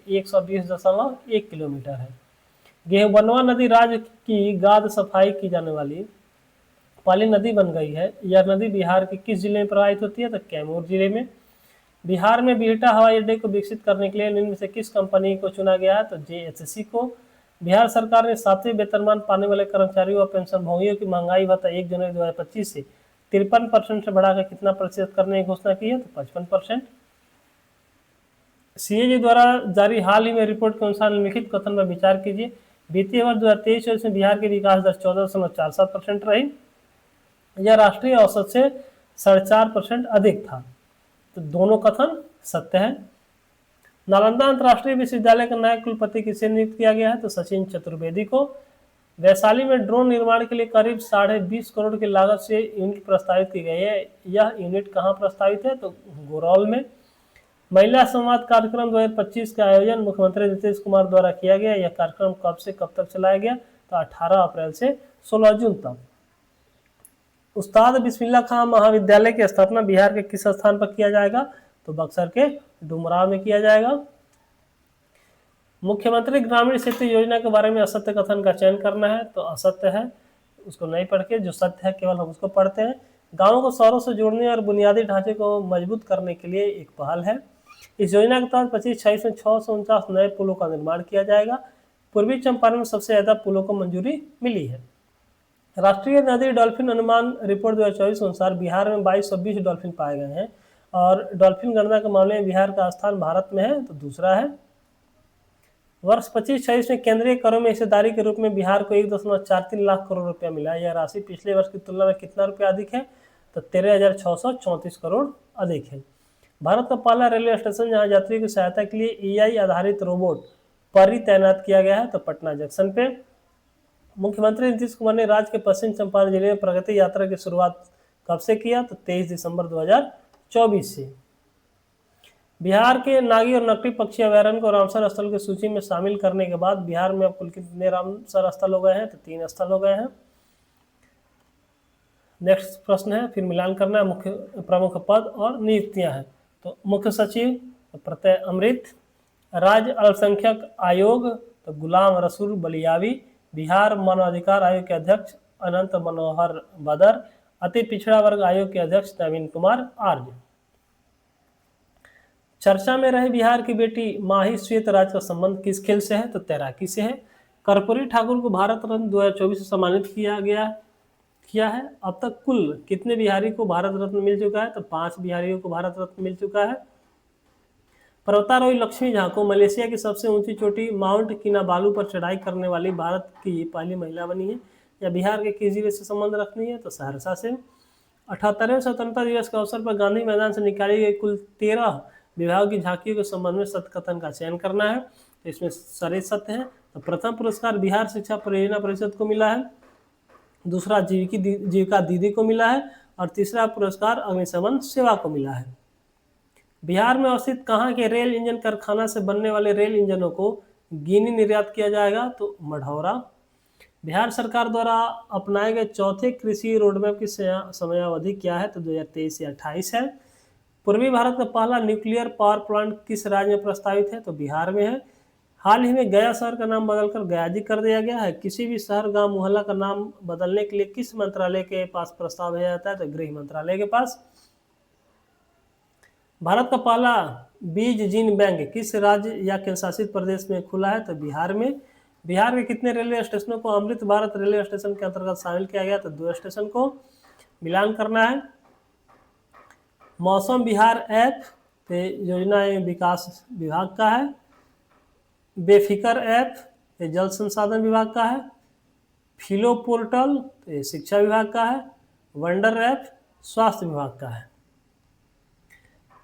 120.1 किलोमीटर है। गेहूंबनवा नदी राज्य की गाद सफाई की जाने वाली पहली नदी बन गई है। यह नदी बिहार के किस जिले में प्रवाहित होती है? तो कैमूर जिले में। बिहार में बिहटा हवाई अड्डे को विकसित करने के लिए निम्न में से किस कंपनी को चुना गया है? तो जेएचसी को। बिहार सरकार ने 7वें वेतनमान पाने वाले कर्मचारियों और पेंशनभोगियों की महंगाई भत्ता 1 जनवरी 2025 से 53% से बढ़ाकर कितना प्रतिशत करने की घोषणा की है? तो 55%। सीएजी द्वारा जारी हाल ही में रिपोर्ट के अनुसार निम्नलिखित कथन पर विचार कीजिए। वित्तीय वर्ष 2023 में बिहार की विकास दर 14.47% रही। यह राष्ट्रीय औसत से 4.5% अधिक था। तो दोनों कथन सत्य है। नालंदा अंतर्राष्ट्रीय विश्वविद्यालय का नया कुलपति किसे नियुक्त किया गया है? तो सचिन चतुर्वेदी को। वैशाली में ड्रोन निर्माण के लिए करीब 20.5 करोड़ की लागत से यूनिट प्रस्तावित की गई है। यह यूनिट कहाँ प्रस्तावित है? तो गोरौल में। महिला संवाद कार्यक्रम 2025 का आयोजन मुख्यमंत्री नीतीश कुमार द्वारा किया गया। यह कार्यक्रम कब से कब तक चलाया गया? तो 18 अप्रैल से 16 जून तक। उस्ताद बिस्मिल्लाह खां महाविद्यालय की स्थापना बिहार के किस स्थान पर किया जाएगा? तो बक्सर के डुमराव में किया जाएगा। मुख्यमंत्री ग्रामीण क्षेत्र योजना के बारे में असत्य कथन का चयन करना है। तो असत्य है, उसको नहीं पढ़ के, जो सत्य है केवल हम उसको पढ़ते हैं। गाँवों को शहरों से जोड़ने और बुनियादी ढांचे को मजबूत करने के लिए एक पहल है। इस योजना के तहत 25-26 में 649 नए पुलों का निर्माण किया जाएगा। पूर्वी चंपारण में सबसे ज्यादा पुलों को मंजूरी मिली है। राष्ट्रीय नदी डॉल्फिन अनुमान रिपोर्ट 2024 के अनुसार बिहार में 2220 डॉल्फिन पाए गए हैं और डॉल्फिन गणना के मामले में बिहार का स्थान भारत में है तो दूसरा है। वर्ष 25-26 में केंद्रीय करों में हिस्सेदारी के रूप में बिहार को 1.43 लाख करोड़ रुपया मिला। यह राशि पिछले वर्ष की तुलना में कितना रुपया अधिक है? तो 13,634 करोड़ अधिक है। भारत का पहला रेलवे स्टेशन जहां यात्रियों की सहायता के लिए एआई आधारित रोबोट परी तैनात किया गया है तो पटना जंक्शन पे। मुख्यमंत्री नीतीश कुमार ने राज्य के पश्चिम चंपारण जिले में प्रगति यात्रा की शुरुआत कब से किया? तो 23 दिसंबर 2024 से। बिहार के नागी और नकटी पक्षी अभयारण्य को रामसर स्थल की सूची में शामिल करने के बाद बिहार में अब कुल कितने रामसर स्थल हो गए हैं? तो 3 स्थल हो गए हैं। नेक्स्ट प्रश्न है, फिर मिलान करना है। मुख्य प्रमुख पद और नियुक्तियां हैं। तो मुख्य सचिव प्रत्यय अमृत, राज्य अल्पसंख्यक आयोग तो गुलाम रसूल बलियावी, बिहार मानवाधिकार आयोग के अध्यक्ष अनंत मनोहर बदर, अति पिछड़ा वर्ग आयोग के अध्यक्ष नवीन कुमार आर्य। चर्चा में रहे बिहार की बेटी माही श्वेत राज का संबंध किस खेल से है? तो तैराकी से है। कर्पूरी ठाकुर को भारत रत्न 2024 से सम्मानित किया है। अब तक कुल कितने बिहारी को भारत रत्न मिल चुका है? तो 5 बिहारियों को भारत रत्न मिल चुका है। पर्वतारोही लक्ष्मी झा को मलेशिया की सबसे ऊंची चोटी माउंट किनाबालू पर चढ़ाई करने वाली भारत की पहली महिला बनी है। या बिहार के किस जिले से संबंध रखनी है? तो सहरसा से। 78वें स्वतंत्रता दिवस के अवसर पर गांधी मैदान से निकाली गई कुल 13 विभाग की झांकियों के संबंध में सत्य कथन का चयन करना है। तो इसमें सारे सत्य है। तो प्रथम पुरस्कार बिहार शिक्षा परियोजना परिषद को मिला है, दूसरा जीविका दीदी को मिला है और तीसरा पुरस्कार अग्निशमन सेवा को मिला है। बिहार में अवस्थित कहाँ के रेल इंजन कारखाना से बनने वाले रेल इंजनों को गिनी निर्यात किया जाएगा? तो मढ़ौरा। बिहार सरकार द्वारा अपनाए गए चौथे कृषि रोडमैप की समयावधि क्या है? तो 2023 से 28 है। पूर्वी भारत का पहला न्यूक्लियर पावर प्लांट किस राज्य में प्रस्तावित है? तो बिहार में है। हाल ही में गया शहर का नाम बदलकर गयाजी कर दिया गया है। किसी भी शहर, गांव, मोहल्ला का नाम बदलने के लिए किस मंत्रालय के पास प्रस्ताव भेजा जाता है? तो गृह मंत्रालय के पास। भारत का पहला बीज जीन बैंक किस राज्य या केंद्र शासित प्रदेश में खुला है? तो बिहार में। बिहार के कितने रेलवे स्टेशनों को अमृत भारत रेलवे स्टेशन के अंतर्गत शामिल किया गया? तो 2 स्टेशन को मिलान करना है। मौसम बिहार ऐप योजना एवं विकास विभाग का है। बेफिकर ऐप ये जल संसाधन विभाग का है। फिलो पोर्टल ये शिक्षा विभाग का है। वंडर ऐप स्वास्थ्य विभाग का है।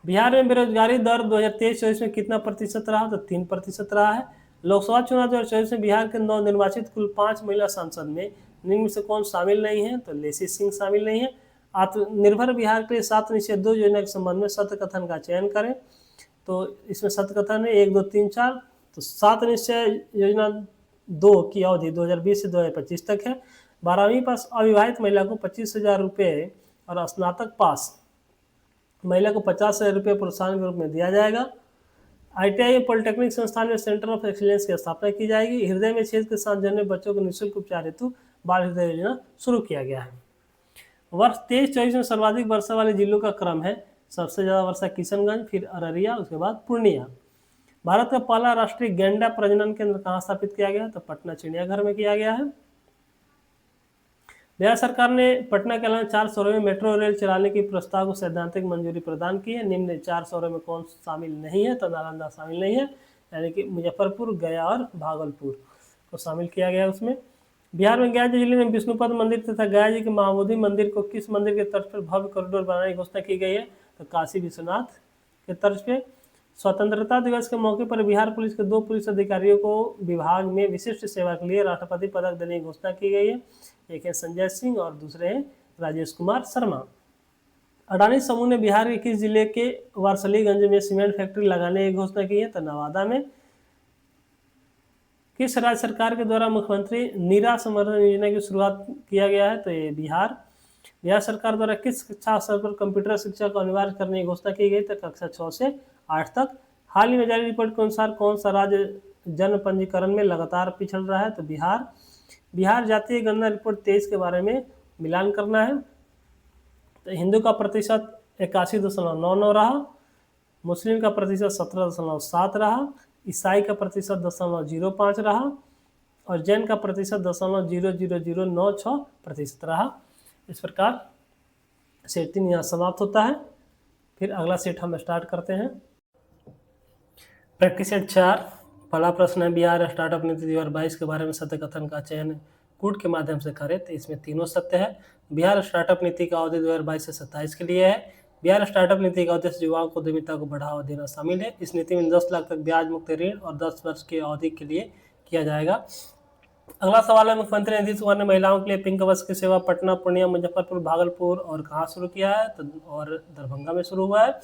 बिहार में बेरोजगारी दर 2023-24 में कितना प्रतिशत रहा? तो 3% रहा है। लोकसभा चुनाव 2024 में बिहार के नवनिर्वाचित कुल 5 महिला सांसद में निम्न में से कौन शामिल नहीं है? तो लेसी सिंह शामिल नहीं है। आत्मनिर्भर बिहार के लिए 7 निश्चय 2 योजना के संबंध में सत्य कथन का चयन करें। तो इसमें सत्य कथन है 1, 2, 3, 4। तो 7 निश्चय योजना 2 की अवधि 2020 से 2025 तक है। 12वीं पास अविवाहित महिला को 25,000 रुपये और स्नातक पास महिला को 50,000 रुपये प्रोत्साहन के रूप में दिया जाएगा। ITI और पॉलिटेक्निक संस्थान में सेंटर ऑफ एक्सीलेंस की स्थापना की जाएगी। हृदय में छेद के साथ जन्मे बच्चों को निःशुल्क उपचार हेतु बाल हृदय योजना शुरू किया गया है। वर्ष 23-24 में सर्वाधिक वर्षा वाले जिलों का क्रम है। सबसे ज्यादा वर्षा किशनगंज, फिर अररिया, उसके बाद पूर्णिया। भारत का पहला राष्ट्रीय गैंडा प्रजनन केंद्र कहाँ स्थापित किया गया? तो पटना चिड़ियाघर में किया गया है। बिहार सरकार ने पटना के अलावा 4 शहरों में मेट्रो रेल चलाने की प्रस्ताव को सैद्धांतिक मंजूरी प्रदान की है। निम्न 4 शहरों में कौन शामिल नहीं है? तो नालंदा शामिल नहीं है, यानी कि मुजफ्फरपुर, गया और भागलपुर को शामिल किया गया उसमें। बिहार में गया जिले में विष्णुपद मंदिर तथा गया जी के महाबोधि मंदिर को किस मंदिर के तर्ज पर भव्य कॉरिडोर बनाने की घोषणा की गई है? तो काशी विश्वनाथ के तर्ज पे। स्वतंत्रता दिवस के मौके पर बिहार पुलिस के 2 पुलिस अधिकारियों को विभाग में विशिष्ट सेवा के लिए राष्ट्रपति पदक देने की घोषणा की गई है। एक है संजय सिंह और दूसरे हैं राजेश कुमार शर्मा। अडानी समूह ने बिहार के किस जिले के वारसलीगंज में सीमेंट फैक्ट्री लगाने की घोषणा की है? तो नवादा में। किस राज्य सरकार के द्वारा मुख्यमंत्री नीरा समर्थन योजना की शुरुआत किया गया है? तो ये बिहार। बिहार सरकार द्वारा किस कक्षा स्तर पर कंप्यूटर शिक्षा को अनिवार्य करने की घोषणा की गई? तो कक्षा 6 से 8 तक। हाल ही में जारी रिपोर्ट के अनुसार कौन सा राज्य जन्म पंजीकरण में लगातार पिछड़ रहा है? तो बिहार। बिहार जातीय गणना रिपोर्ट 23 के बारे में मिलान करना है। तो हिंदू का प्रतिशत 81.99 रहा, मुस्लिम का प्रतिशत 17.7 रहा, ईसाई का प्रतिशत 0.05 रहा और जैन का प्रतिशत 0.00096% रहा। इस प्रकार सेट 3 यहाँ समाप्त होता है। फिर अगला सेट हम स्टार्ट करते हैं। प्रैक्टिस सेट 4 पहला प्रश्न है बिहार स्टार्टअप नीति 2022 के बारे में सत्य कथन का चयन कूट के माध्यम से करें। तो इसमें तीनों सत्य है। बिहार स्टार्टअप नीति का अवधि 2022 से 27 के लिए है। बिहार स्टार्टअप नीति का उद्देश्य युवाओं को उद्यमिता को बढ़ावा देना शामिल है। इस नीति में 10 लाख तक ब्याज मुक्त ऋण और 10 वर्ष की अवधि के लिए किया जाएगा। अगला सवाल है मुख्यमंत्री नीतीश कुमार ने महिलाओं के लिए पिंक बस की सेवा पटना, पूर्णिया, मुजफ्फरपुर, भागलपुर और कहाँ शुरू किया है? तो और दरभंगा में शुरू हुआ है।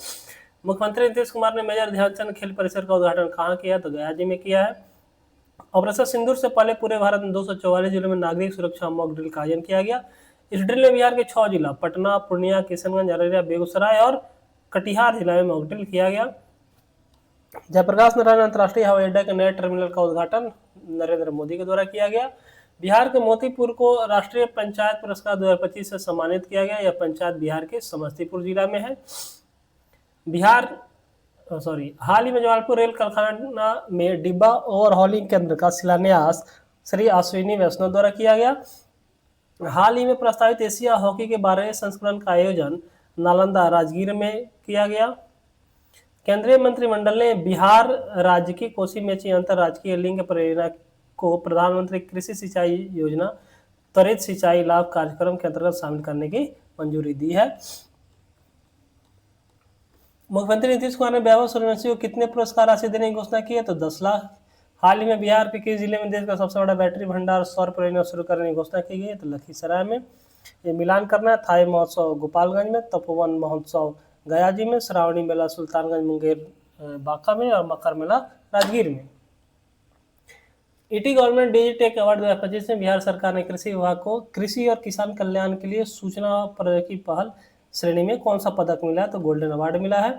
मुख्यमंत्री नीतीश कुमार ने मेजर ध्यानचंद खेल परिसर का उद्घाटन कहाँ किया? तो गया जी में किया है। ऑपरेशन सिंदूर से पहले पूरे भारत में 244 जिलों में नागरिक सुरक्षा मॉक ड्रिल का आयोजन किया गया। इस ड्रिल में बिहार के 6 जिला पटना, पूर्णिया, किशनगंज, अररिया, बेगूसराय और कटिहार जिला में मॉक ड्रिल किया गया। जयप्रकाश नारायण अंतर्राष्ट्रीय हवाई अड्डा के नए टर्मिनल का उद्घाटन नरेंद्र मोदी के द्वारा किया गया। बिहार के मोतीपुर को राष्ट्रीय पंचायत पुरस्कार 2025 से सम्मानित किया गया। यह पंचायत बिहार के समस्तीपुर जिला में है। हाल ही में जमालपुर रेल कारखाना में डिब्बा ओवरहॉलिंग केंद्र का शिलान्यास श्री अश्विनी वैष्णव द्वारा किया गया। हाल ही में प्रस्तावित एशिया हॉकी के 12वें संस्करण का आयोजन नालंदा राजगीर में किया गया। केंद्रीय मंत्रिमंडल ने बिहार राज्य की कोसी मेची अंतर राजकीय लिंग परियोजना को प्रधानमंत्री कृषि सिंचाई योजना त्वरित सिंचाई लाभ कार्यक्रम के अंतर्गत शामिल करने की मंजूरी दी है। मुख्यमंत्री नीतीश कुमार ने वैभव सूर्यवंशी को कितने पुरस्कार राशि देने की घोषणा की है? तो 10 लाख। हाल ही में बिहार के किस जिले में देश का सबसे बड़ा बैटरी भंडार सौर परियोजना शुरू करने की घोषणा की गई है? तो लखीसराय में। ये मिलान करना है। थाई महोत्सव गोपालगंज में, तपोवन महोत्सव गया जी में, श्रावणी मेला सुल्तानगंज मुंगेर बांका में और मकर मेला राजगीर में। ईटी गवर्नमेंट डिजिटेक अवार्ड 2025 में बिहार सरकार ने कृषि विभाग को कृषि और किसान कल्याण के लिए सूचना प्रौद्योगिकी पहल श्रेणी में कौन सा पदक मिला है? तो गोल्डन अवार्ड मिला है।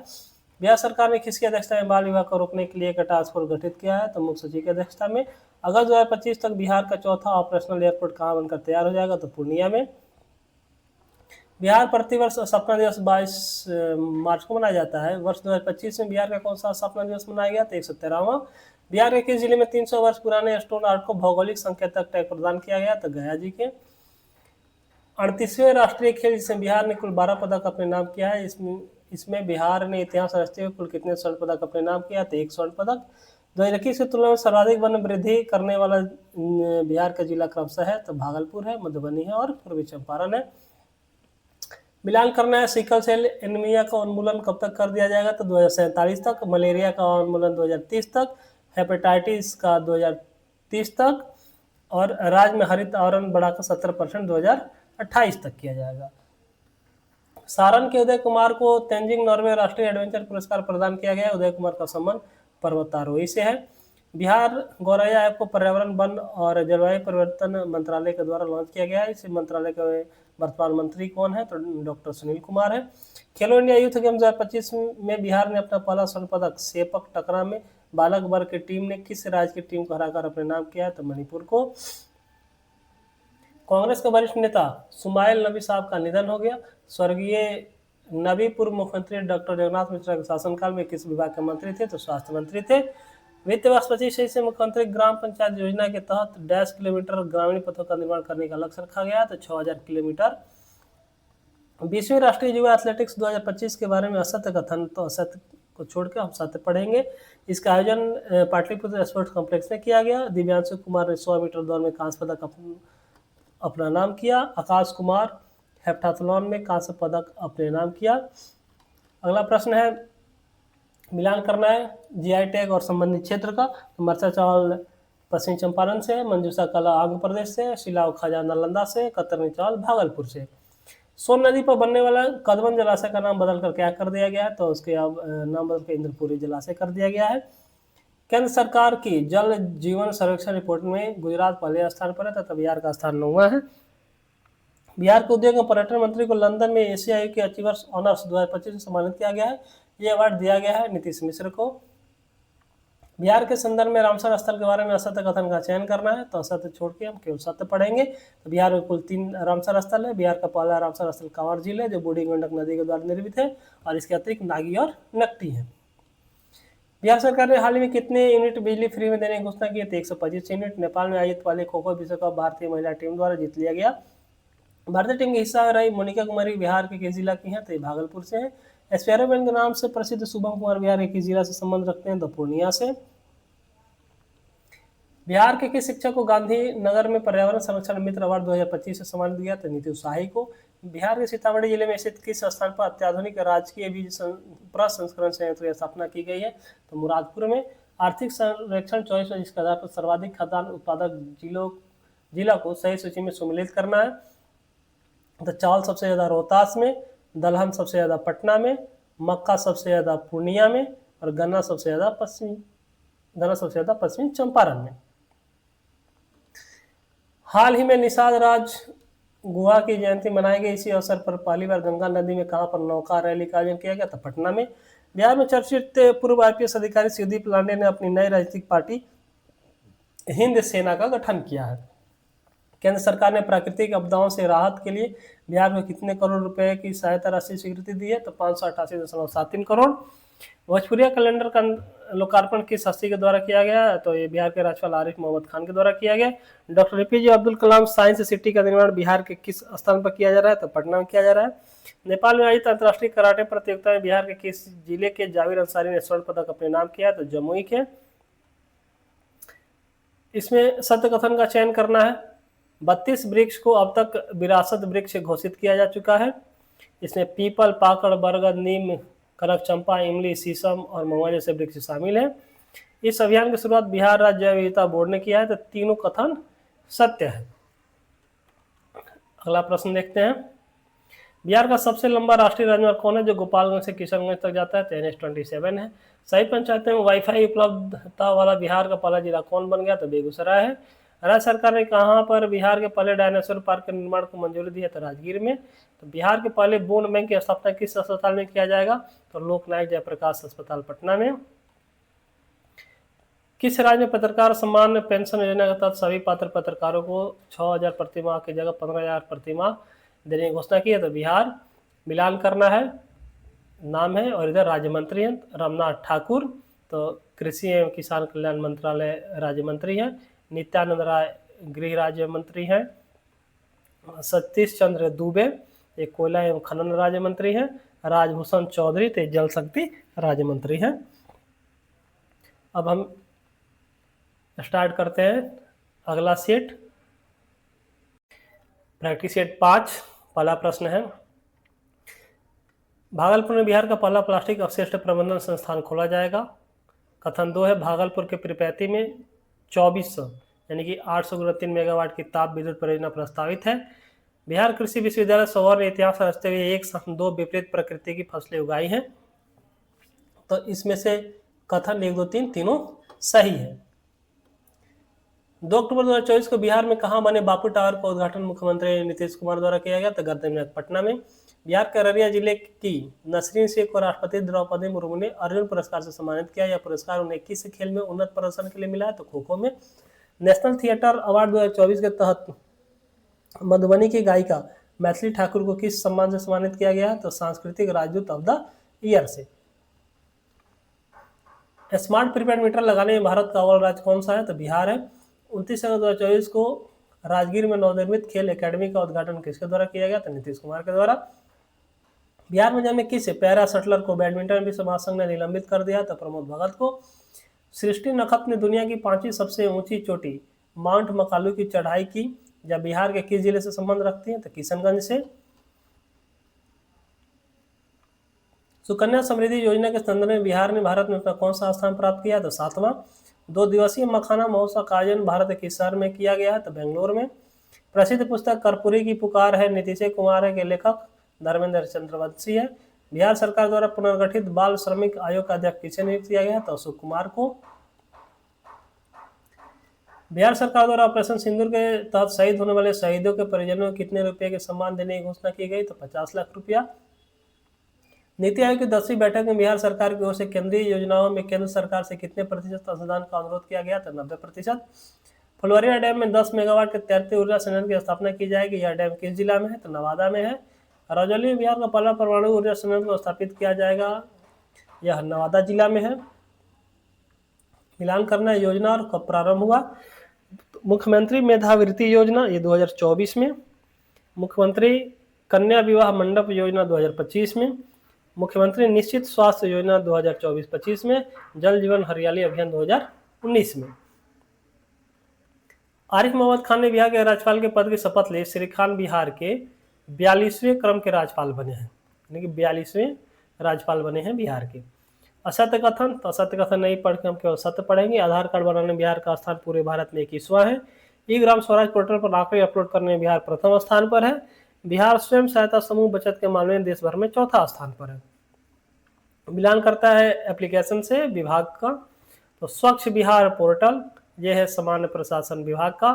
बिहार सरकार ने किसकी अध्यक्षता में बाल विवाह को रोकने के लिए एक टास्क फोर्स गठित किया है? तो मुख्य सचिव की अध्यक्षता में। अगस्त 2025 तक बिहार का चौथा ऑपरेशनल एयरपोर्ट कहाँ बनकर तैयार हो जाएगा? तो पूर्णिया में। बिहार प्रतिवर्ष स्थापना दिवस 22 मार्च को मनाया जाता है। वर्ष 2025 में बिहार का कौन सा स्थापना दिवस मनाया गया? तो 113वां। बिहार के किस जिले में 300 वर्ष पुराने स्टोन आर्ट को भौगोलिक संकेतक टैग प्रदान किया गया? तो गया जी के। 38वें राष्ट्रीय खेल जिसमें बिहार ने कुल 12 पदक अपने नाम किया है, इसमें बिहार ने इतिहास रचते हुए कुल कितने स्वर्ण पदक अपने नाम किया? तो 1 स्वर्ण पदक। 2021 की तुलना में सर्वाधिक वन वृद्धि करने वाला बिहार का जिला क्रमशः है? तो भागलपुर है, मधुबनी है और पूर्वी चंपारण है। मिलान करना है। सिकल सेल एनीमिया का उन्मूलन कब तक कर दिया जाएगा? तो 2047 तक। मलेरिया का उन्मूलन 2030 तक। हेपेटाइटिस का 2030 तक। और राज्य में हरित आवरण बढ़ाकर 70% 2028 तक किया जाएगा। सारण के उदय कुमार को तेंजिंग नॉर्वे राष्ट्रीय एडवेंचर पुरस्कार प्रदान किया गया। उदय कुमार का संबंध पर्वतारोही से है। बिहार गौरैया ऐप को पर्यावरण वन और जलवायु परिवर्तन मंत्रालय के द्वारा लॉन्च किया गया है। इस मंत्रालय के वर्तमान मंत्री कौन है? तो डॉक्टर सुनील कुमार है। खेलो इंडिया यूथ गेम्स 2025 में बिहार ने अपना पहला स्वर्ण पदक सेपक टकरा में बालक वर्ग की टीम ने किस राज्य की टीम को हराकर अपने नाम किया है? तो मणिपुर को। कांग्रेस के वरिष्ठ नेता सुमाइल नबी साहब का निधन हो गया। स्वर्गीय नबी पूर्व मुख्यमंत्री डॉक्टर जगन्नाथ मिश्रा के शासनकाल में किस विभाग के मंत्री थे? तो स्वास्थ्य मंत्री थे। वित्त वर्ष 25 से मुख्यमंत्री ग्राम पंचायत योजना के तहत 10 किलोमीटर ग्रामीण पथों का निर्माण करने का लक्ष्य रखा गया। तो 6000 किलोमीटर। 20वीं राष्ट्रीय युवा एथलेटिक्स 2025 के बारे में असत्य कथन, तो असत्य को छोड़कर हम सत्य पढ़ेंगे। इसका आयोजन पाटलिपुत्र स्पोर्ट्स कॉम्प्लेक्स में किया गया। दिव्यांशु कुमार ने 100 मीटर दौड़ में कांस्य पदक अपना नाम किया। आकाश कुमार हेप्टाथलॉन में कांस्य पदक अपने नाम किया। अगला प्रश्न है, मिलान करना है जीआई टैग और संबंधित क्षेत्र का। तो मरचा चावल पश्चिम चंपारण से, मंजूषा कला आंध्र प्रदेश से, शिलाव खाजा नालंदा से, कतरनी चावल भागलपुर से। सोन नदी पर बनने वाला कदमन जलाशय का नाम बदलकर क्या कर दिया गया है? तो उसके अब नाम बदलकर इंद्रपुरी जलाशय कर दिया गया है। केंद्र सरकार की जल जीवन सर्वेक्षण रिपोर्ट में गुजरात पहले स्थान पर है तथा बिहार का स्थान 9वां है। बिहार के उद्योग एवं पर्यटन मंत्री को लंदन में एशिया के अचीवर्स ऑनर्स 2025 से सम्मानित किया गया है। ये अवार्ड दिया गया है नीतीश मिश्र को। बिहार के संदर्भ में रामसर स्थल के बारे में असत्य कथन का चयन करना है। तो असत्य छोड़ के हम केवल सत्य पढ़ेंगे। तो बिहार में कुल 3 रामसर स्थल है। बिहार का पहला रामसर स्थल कांवर झील है जो बूढ़ी गंडक नदी के द्वारा निर्मित है और इसके अतिरिक्त नागी और नकटी है। बिहार सरकार ने हाल ही में कितने यूनिट बिजली फ्री में देने की घोषणा की है? तो 125 यूनिट। नेपाल में आयोजित पहले खो खो विश्व कप भारतीय महिला टीम द्वारा जीत लिया गया। भारतीय टीम के हिस्सा रही मोनिका कुमारी बिहार के किस जिला की हैं? तो भागलपुर से है। स्पैरोमैन के नाम से प्रसिद्ध शुभम कुमार बिहार के किस जिला से संबंध रखते हैं? तो पूर्णिया से। बिहार के किस शिक्षक को गांधीनगर में पर्यावरण संरक्षण मित्र अवार्ड 2025 से सम्मानित किया? तो नीति शाही को। बिहार के सीतामढ़ी जिले में स्थित किस स्थान पर अत्याधुनिक राजकीय बीज प्रसंस्करण संयंत्र की स्थापना की गई है? तो मुरादपुर में। आर्थिक सर्वेक्षण 24 में जिसके आधार पर सर्वाधिक खाद्यान्न उत्पादक जिला को सही सूची में सम्मिलित करना है। तो चावल सबसे ज्यादा रोहतास में, दलहन सबसे ज्यादा पटना में, मक्का सबसे ज्यादा पूर्णिया में और गन्ना सबसे ज्यादा पश्चिमी चंपारण में। हाल ही में निषाद राज गुहा की जयंती मनाई गई। इसी अवसर पर पहली बार गंगा नदी में कहां पर नौका रैली का आयोजन किया गया? था पटना में। बिहार में चर्चित पूर्व आईपीएस अधिकारी शिवदीप लांडे ने अपनी नई राजनीतिक पार्टी हिंद सेना का गठन किया है। केंद्र सरकार ने प्राकृतिक आपदाओं से राहत के लिए बिहार को कितने करोड़ रुपए की सहायता राशि स्वीकृति दी है? तो 588.73 करोड़। भोजपुरिया कैलेंडर का लोकार्पण किस हस्ती के द्वारा किया गया? तो ये बिहार के राज्यपाल आरिफ मोहम्मद खान के द्वारा किया गया। Doctor APJ Abdul Kalam science city का निर्माण बिहार के किस स्थान पर किया जा रहा है? तो पटना में किया जा रहा है। नेपाल में आयोजित अंतर्राष्ट्रीय कराटे प्रतियोगिता में बिहार के किस जिले के जावेद अंसारी ने स्वर्ण पदक अपने नाम किया? तो जमुई के। इसमें सत्य कथन का चयन करना है। 32 वृक्ष को अब तक विरासत वृक्ष घोषित किया जा चुका है। इसमें पीपल, पाकड़, बरगद, नीम, कनक चंपा, इमली, शीशम और महुआ जैसे वृक्ष शामिल हैं। इस अभियान की शुरुआत बिहार राज्य जैव विविधता बोर्ड ने किया है। तो तीनों कथन सत्य है। अगला प्रश्न देखते हैं। बिहार का सबसे लंबा राष्ट्रीय राजमार्ग कौन है जो गोपालगंज से किशनगंज तक जाता है? तो NH-27 है। सही पंचायतों में वाईफाई उपलब्धता वाला बिहार का पहला जिला कौन बन गया? तो बेगूसराय है। राज्य सरकार ने कहां पर बिहार के पहले डायनासोर पार्क के निर्माण को मंजूरी दी है? तो राजगीर में। तो बिहार के पहले बोन बैंक की स्थापना किस अस्पताल में किया जाएगा? तो लोकनायक जयप्रकाश अस्पताल पटना में। किस राज्य में पत्रकार सम्मान पेंशन योजना के तहत सभी पात्र पत्रकारों को 6,000 प्रतिमाह की जगह 15,000 प्रतिमाह देने की घोषणा की है? तो बिहार। मिलान करना है, नाम है, और इधर राज्य मंत्री हैं रमनाथ ठाकुर, तो कृषि एवं किसान कल्याण मंत्रालय राज्य मंत्री हैं। नित्यानंद राय गृह राज्य मंत्री हैं। सतीश चंद्र दुबे ये कोयला एवं खनन राज्य मंत्री हैं। राजभूषण चौधरी ते जल शक्ति राज्य मंत्री हैं। अब हम स्टार्ट करते हैं अगला सेट, प्रैक्टिस सेट 5। पहला प्रश्न है, भागलपुर में बिहार का पहला प्लास्टिक अपशिष्ट प्रबंधन संस्थान खोला जाएगा। कथन 2 है, भागलपुर के पिरपैती में 2400 यानी कि 800 मेगावाट की ताप विद्युत परियोजना प्रस्तावित है। बिहार कृषि विश्वविद्यालय सौर इतिहास रचते हुए एक साथ 2 विपरीत प्रकृति की फसलें उगाई हैं। तो इसमें से कथन 1, 2, 3 तीनों सही है। 2 अक्टूबर 2024 को बिहार में कहां बने बापू टावर का उद्घाटन मुख्यमंत्री नीतीश कुमार द्वारा किया गया? तो गर्दनीबाग पटना में। बिहार के अररिया जिले की नसरीन शेख को राष्ट्रपति द्रौपदी मुर्मू ने अर्जुन पुरस्कार से सम्मानित किया। यह पुरस्कार उन्हें किस खेल में उन्नत प्रदर्शन के लिए मिला है? तो खो खो में। नेशनल थिएटर अवार्ड 2024 के तहत मधुबनी की गायिका मैथिली ठाकुर को किस सम्मान से सम्मानित किया गया? तो सांस्कृतिक राजदूत ऑफ द ईयर से। स्मार्ट प्रीपेड मीटर लगाने में भारत का अव्वल राज्य कौन सा है? तो बिहार है। 29 अगस्त 2024 को राजगीर में नवनिर्मित खेल एकेडमी का उद्घाटन किसके द्वारा किया गया? तो नीतीश कुमार के द्वारा। बिहार में जन्मे किस पैरा शटलर को बैडमिंटन विश्व महासंघ ने निलंबित कर दिया? तो प्रमोद भगत को। सृष्टि नखत ने दुनिया की 5वीं सबसे ऊंची चोटी माउंट मकालू की चढ़ाई की, जब बिहार के किस जिले से संबंध रखती है? तो किशनगंज से। सुकन्या समृद्धि योजना के संदर्भ में बिहार ने भारत में अपना कौन सा स्थान प्राप्त किया? तो 7वां। 2 दिवसीय मखाना महोत्सव का आयोजन भारत के किस शहर में किया गया है? तो बेंगलोर में। प्रसिद्ध पुस्तक कर्पूरी की पुकार है नीतीश कुमार है के लेखक धर्मेंद्र चंद्रवंशी है। बिहार सरकार द्वारा पुनर्गठित बाल श्रमिक आयोग का अध्यक्ष किसे नियुक्त किया गया? तो अशोक कुमार को। बिहार सरकार द्वारा ऑपरेशन सिंदूर के तहत शहीद होने वाले शहीदों के परिजनों को कितने रुपए के सम्मान देने की घोषणा की गई? तो 50 लाख रुपया। नीति आयोग की 10वीं बैठक में बिहार सरकार की ओर से केंद्रीय योजनाओं में केंद्र सरकार से कितने प्रतिशत अनुदान का अनुरोध किया गया? तो 90%। फुलवारिया डैम में 10 मेगावाट के तैरते ऊर्जा संयंत्र की स्थापना की जाएगी। यह डैम किस जिला में है? तो नवादा में है। रजौली में बिहार का पहला परमाणु ऊर्जा संयंत्र को स्थापित किया जाएगा। यह नवादा जिला में है। मिलान करना है योजना और कब प्रारंभ हुआ? मुख्यमंत्री मेधावृत्ति योजना ये 2024 में। मुख्यमंत्री कन्या विवाह मंडप योजना 2025 में। मुख्यमंत्री निश्चित स्वास्थ्य योजना 2024-25 में। जल जीवन हरियाली अभियान 2019 में। आरिफ मोहम्मद खान ने बिहार के राज्यपाल के पद की शपथ ली। श्री खान बिहार के 42वें क्रम के राज्यपाल बने हैं, यानी कि 42वें राज्यपाल बने हैं बिहार के। असत्य कथन, तो असत्य कथन नहीं पढ़ के हम केवल सत्य पढ़ेंगे। आधार कार्ड बनाने में बिहार का स्थान पूरे भारत में 21वां है। ई ग्राम स्वराज पोर्टल पर आंकड़े अपलोड करने में बिहार प्रथम स्थान पर है। बिहार स्वयं सहायता समूह बचत के मामले में देश भर में 4था स्थान पर है। मिलान करता है एप्लीकेशन से विभाग का, तो स्वच्छ बिहार पोर्टल यह है सामान्य प्रशासन विभाग का।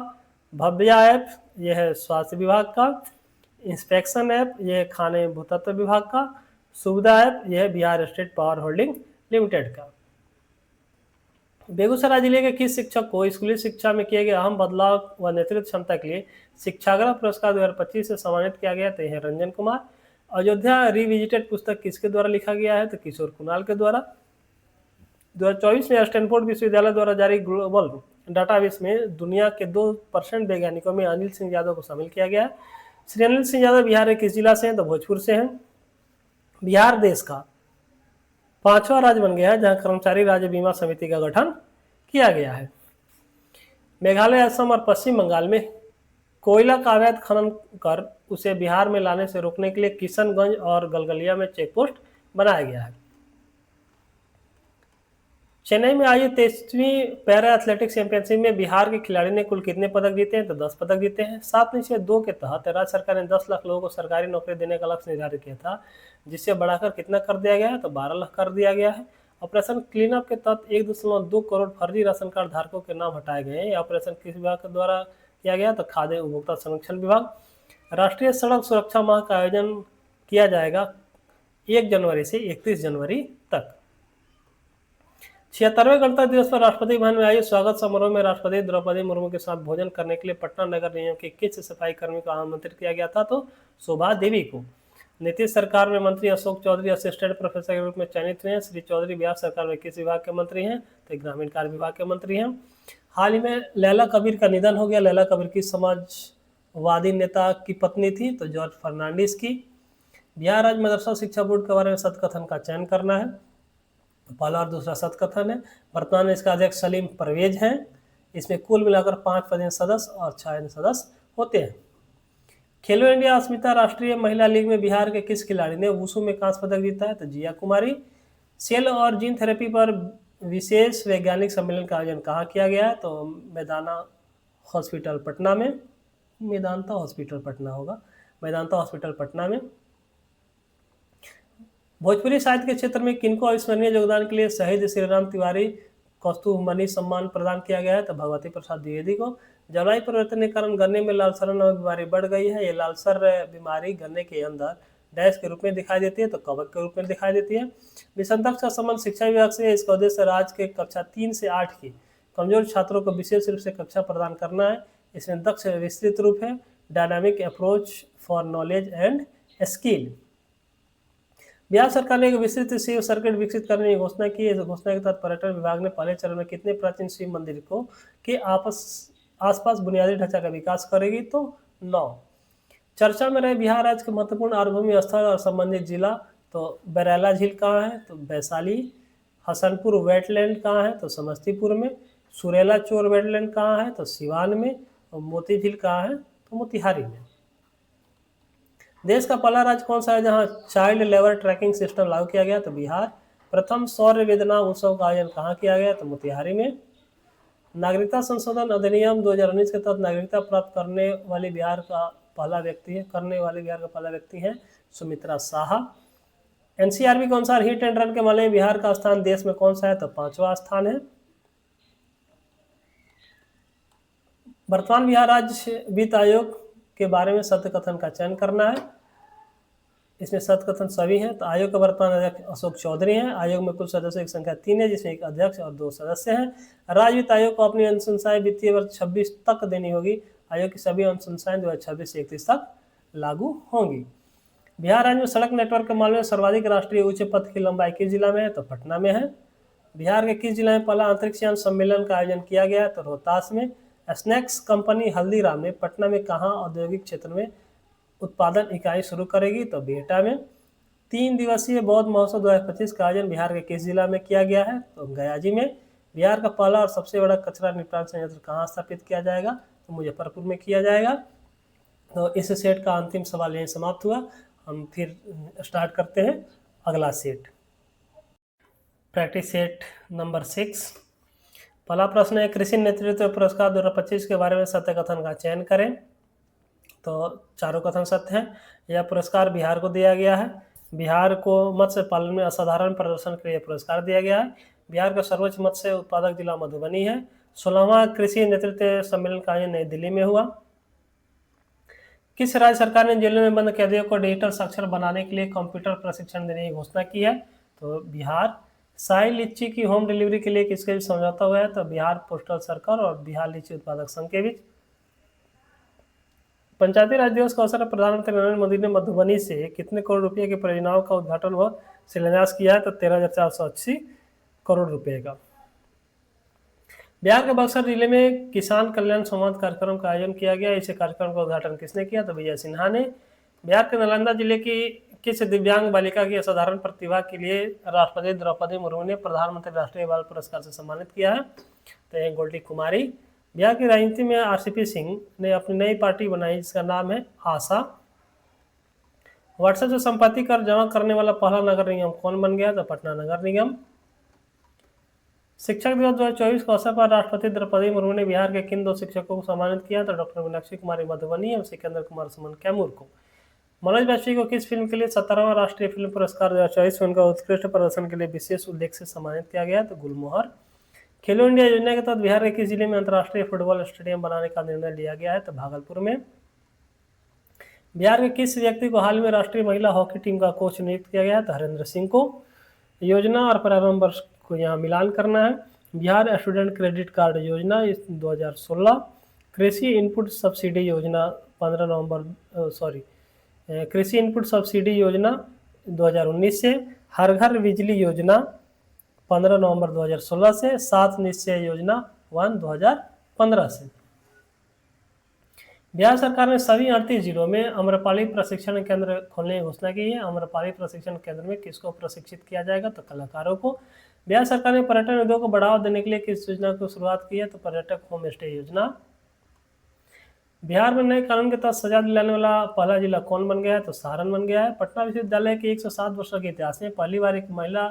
भव्या ऐप यह है स्वास्थ्य विभाग का। इंस्पेक्शन ऐप यह है खाने भूतत्व विभाग का। सुविधा ऐप यह है Bihar state power holding limited का। बेगूसराय जिले के किस शिक्षक को स्कूली शिक्षा में किए गए अहम बदलाव व नेतृत्व क्षमता के लिए शिक्षाग्रह पुरस्कार 2025 से सम्मानित किया गया? तो यह रंजन कुमार। अयोध्या रिविजिटेड पुस्तक किसके द्वारा लिखा गया है? तो किशोर कुणाल के द्वारा। 2024 में स्टैनफोर्ड विश्वविद्यालय द्वारा जारी ग्लोबल डाटाबेस में दुनिया के 2% वैज्ञानिकों में अनिल सिंह यादव को शामिल किया गया है। श्री अनिल सिंह यादव बिहार के किस जिला से हैं? तो भोजपुर से हैं। बिहार देश का 5वां राज्य बन गया है जहां कर्मचारी राज्य बीमा समिति का गठन किया गया है। मेघालय, असम और पश्चिम बंगाल में कोयला का अवैध खनन कर उसे बिहार में लाने से रोकने के लिए किशनगंज और गलगलिया में चेकपोस्ट बनाया गया है। चेन्नई में आयोजित 23वीं पैरा एथलेटिक्स चैंपियनशिप में बिहार के खिलाड़ी ने कुल कितने पदक जीते हैं? तो 10 पदक जीते हैं। 7/2 के तहत राज्य सरकार ने 10 लाख लोगों को सरकारी नौकरी देने का लक्ष्य निर्धारित किया था, जिससे बढ़ाकर कितना कर दिया गया है? तो 12 लाख कर दिया गया है। ऑपरेशन क्लीन अप के तहत 1.2 करोड़ फर्जी राशन कार्ड धारकों के नाम हटाए गए हैं। यह ऑपरेशन किस विभाग के द्वारा किया गया? तो खाद्य उपभोक्ता संरक्षण विभाग। राष्ट्रीय सड़क सुरक्षा माह का आयोजन किया जाएगा 1 जनवरी से 31 जनवरी तक। 76वें गणतंत्र दिवस पर राष्ट्रपति भवन में आयोजित स्वागत समारोह में राष्ट्रपति द्रौपदी मुर्मू के साथ भोजन करने के लिए पटना नगर निगम के किस सफाई कर्मी को आमंत्रित किया गया था? तो शोभा देवी को। नीतीश सरकार में मंत्री अशोक चौधरी असिस्टेंट प्रोफेसर के रूप में चयनित हुए हैं। श्री चौधरी बिहार सरकार में किस विभाग के मंत्री हैं? तो ग्रामीण कार्य विभाग के मंत्री हैं। हाल ही में लैला कबीर का निधन हो गया। लैला कबीर की समाजवादी नेता की पत्नी थी, तो जॉर्ज फर्नांडिस की। बिहार राज्य मदरसा शिक्षा बोर्ड के बारे में सत्कथन का चयन करना है। पहला और दूसरा सत्कथन है। वर्तमान में इसका अध्यक्ष सलीम परवेज हैं। इसमें कुल मिलाकर 5 पदेन सदस्य और 6 सदस्य होते हैं। खेलो इंडिया अस्मिता राष्ट्रीय महिला लीग में बिहार के किस खिलाड़ी ने वुशु में कांस्य पदक जीता है? तो जिया कुमारी। सेल और जीन थेरेपी पर विशेष वैज्ञानिक सम्मेलन का आयोजन कहाँ किया गया है? तो मेदाना हॉस्पिटल पटना में। मेदांता हॉस्पिटल पटना होगा, मेदांता हॉस्पिटल पटना में। भोजपुरी साहित्य के क्षेत्र में किनको अविस्मरणीय योगदान के लिए शहीद श्रीराम तिवारी कौस्तुभमणि सम्मान प्रदान किया गया है? तो भगवती प्रसाद द्विवेदी को। जलवायु परिवर्तन के कारण गन्ने में लालसर नामक बीमारी बढ़ गई है। ये लालसर बीमारी गन्ने के अंदर डैश के रूप में दिखाई देती है, तो कवक के रूप में दिखाई देती है। विषमता का संबंध शिक्षा विभाग से है। इसका उद्देश्य राज्य के कक्षा 3 से 8 के कमजोर छात्रों को विशेष रूप से कक्षा प्रदान करना है। इसमें दक्ष विस्तृत रूप है, dynamic approach for knowledge and skill. Bihar सरकार ने एक विस्तृत शिव सर्किट विकसित करने की घोषणा की। इस घोषणा के तहत पर्यटन विभाग ने पहले चरण में कितने प्राचीन शिव मंदिर को के आसपास बुनियादी ढांचा का विकास करेगी? तो 9। चर्चा में रहे बिहार राज्य के महत्वपूर्ण आर्द्रभूमि स्थल और संबंधित जिला। तो बैरैला झील कहाँ है? तो वैशाली। हसनपुर वेटलैंड कहाँ है? तो समस्तीपुर में। सुरेला चोर वेटलैंड कहाँ है? तो सिवान में। और मोती झील कहाँ है? तो मोतिहारी में। देश का पहला राज्य कौन सा है जहां चाइल्ड लेबर ट्रैकिंग सिस्टम लागू किया गया? तो बिहार। प्रथम सौर वेदना उत्सव का आयोजन कहाँ किया गया? तो मोतिहारी में। नागरिकता संशोधन अधिनियम 2019 के तहत नागरिकता प्राप्त करने वाले बिहार का पहला व्यक्ति है सुमित्रा शाह। एनसीआरबी के अनुसार हिट एंड रन के मामले में बिहार का स्थान देश में कौन सा है? तो 5वां स्थान है। वर्तमान बिहार राज्य वित्त आयोग के बारे में सत्य-कथन का चयन करना है। इसमें सत्य-कथन सभी हैं। तो आयोग के वर्तमान अध्यक्ष अशोक चौधरी हैं। आयोग में कुल सदस्यों की संख्या 3 है, जिसमें एक अध्यक्ष और 2 सदस्य हैं। राज्य वित्त आयोग को अपनी अनुशंसाएं वित्तीय वर्ष 26 तक देनी होगी। आयोग की सभी अनुशंसाएं 2026 से 31 तक लागू होंगी। बिहार राज्य में सड़क नेटवर्क के मामले में सर्वाधिक राष्ट्रीय उच्च पथ की लंबाई किस जिला में है? तो पटना में है। बिहार के किस जिला में पहला अंतरिक्ष यान सम्मेलन का आयोजन किया गया? तो रोहतास में। स्नैक्स कंपनी हल्दीराम ने पटना में कहाँ औद्योगिक क्षेत्र में उत्पादन इकाई शुरू करेगी? तो बिहटा में। 3 दिवसीय बौद्ध महोत्सव 2025 का आयोजन बिहार के किस जिला में किया गया है? तो गया जी में। बिहार का पहला और सबसे बड़ा कचरा निपटान संयंत्र कहाँ स्थापित किया जाएगा? तो मुजफ्फरपुर में किया जाएगा। तो इस सेट का अंतिम सवाल यहीं समाप्त हुआ। हम फिर स्टार्ट करते हैं अगला सेट। Practice set number 6। पहला प्रश्न है, कृषि नेतृत्व पुरस्कार 2025 के बारे में सत्य कथन का चयन करें। तो चारों कथन सत्य हैं। यह पुरस्कार बिहार को दिया गया है। बिहार को मत्स्य पालन में असाधारण प्रदर्शन के लिए पुरस्कार दिया गया है। बिहार का सर्वोच्च मत्स्य उत्पादक जिला मधुबनी है। 16वां कृषि नेतृत्व सम्मेलन का आयोजन नई दिल्ली में हुआ। किस राज्य सरकार ने जेलों में बंद कैदियों को डिजिटल साक्षर बनाने के लिए कंप्यूटर प्रशिक्षण देने की घोषणा की है? तो बिहार। शाही लीची की होम डिलीवरी के लिए किसके बीच समझौता हुआ है? तो बिहार पोस्टल सर्कल और बिहार लीची उत्पादक संघ के बीच। पंचायती राज दिवस के अवसर पर प्रधानमंत्री नरेंद्र मोदी ने मधुबनी से कितने करोड़ रुपए की परियोजनाओं का उद्घाटन व शिलान्यास किया है? तो 13,480 करोड़ रुपए का। बिहार के बक्सर जिले में किसान कल्याण संवाद कार्यक्रम का आयोजन किया गया। इस कार्यक्रम का उद्घाटन किसने किया? तो विजय सिन्हा ने। बिहार के नालंदा जिले की किस दिव्यांग बालिका की असाधारण प्रतिभा के लिए राष्ट्रपति द्रौपदी मुर्मू ने प्रधानमंत्री राष्ट्रीय बाल पुरस्कार से सम्मानित किया है? तो ये गोल्डी कुमारी। बिहार की राजनीति में आरसीपी सिंह ने अपनी नई पार्टी बनाई जिसका नाम है आशा। व्हाट्सएप से संपत्ति कर जमा करने वाला पहला नगर निगम कौन बन गया? तो पटना नगर निगम। शिक्षक दिवस 2024 के अवसर पर राष्ट्रपति द्रौपदी मुर्मू ने बिहार के किन 2 शिक्षकों को सम्मानित किया? तो डॉक्टर मीनाक्षी कुमारी मधुबनी और सिकंदर कुमार सुमन कैमूर को। मनोज बाजपेयी को किस फिल्म के लिए 17वां राष्ट्रीय फिल्म पुरस्कार 2024 में उनका उत्कृष्ट प्रदर्शन के लिए विशेष उल्लेख से सम्मानित किया गया? तो गुलमोहर। खेलो इंडिया योजना के तहत बिहार के किस जिले में अंतर्राष्ट्रीय फुटबॉल स्टेडियम बनाने का निर्णय लिया गया है? तो भागलपुर में। बिहार के किस व्यक्ति को हाल में राष्ट्रीय महिला हॉकी टीम का कोच नियुक्त किया गया है? तो हरेंद्र सिंह को। योजना और प्रारंभ वर्ष को यहाँ मिलान करना है। बिहार स्टूडेंट क्रेडिट कार्ड योजना 2016। कृषि इनपुट सब्सिडी योजना 15 नवंबर कृषि इनपुट सब्सिडी योजना 2019 से। हर घर बिजली योजना 15 नवंबर 2016 से। 7 निश्चय योजना 2015 से। बिहार सरकार ने सभी 38 जिलों में आम्रपाली प्रशिक्षण केंद्र खोलने की घोषणा की है। आम्रपाली प्रशिक्षण केंद्र में किसको प्रशिक्षित किया जाएगा? तो कलाकारों को। बिहार सरकार ने पर्यटन उद्योग को बढ़ावा देने के लिए किस योजना की शुरुआत की है? तो पर्यटक होम स्टे योजना। बिहार में नए कानून के तहत सजा दिलाने वाला पहला जिला कौन बन गया है? तो सारण बन गया है। पटना विश्वविद्यालय के 107 वर्षों के इतिहास में पहली बार एक महिला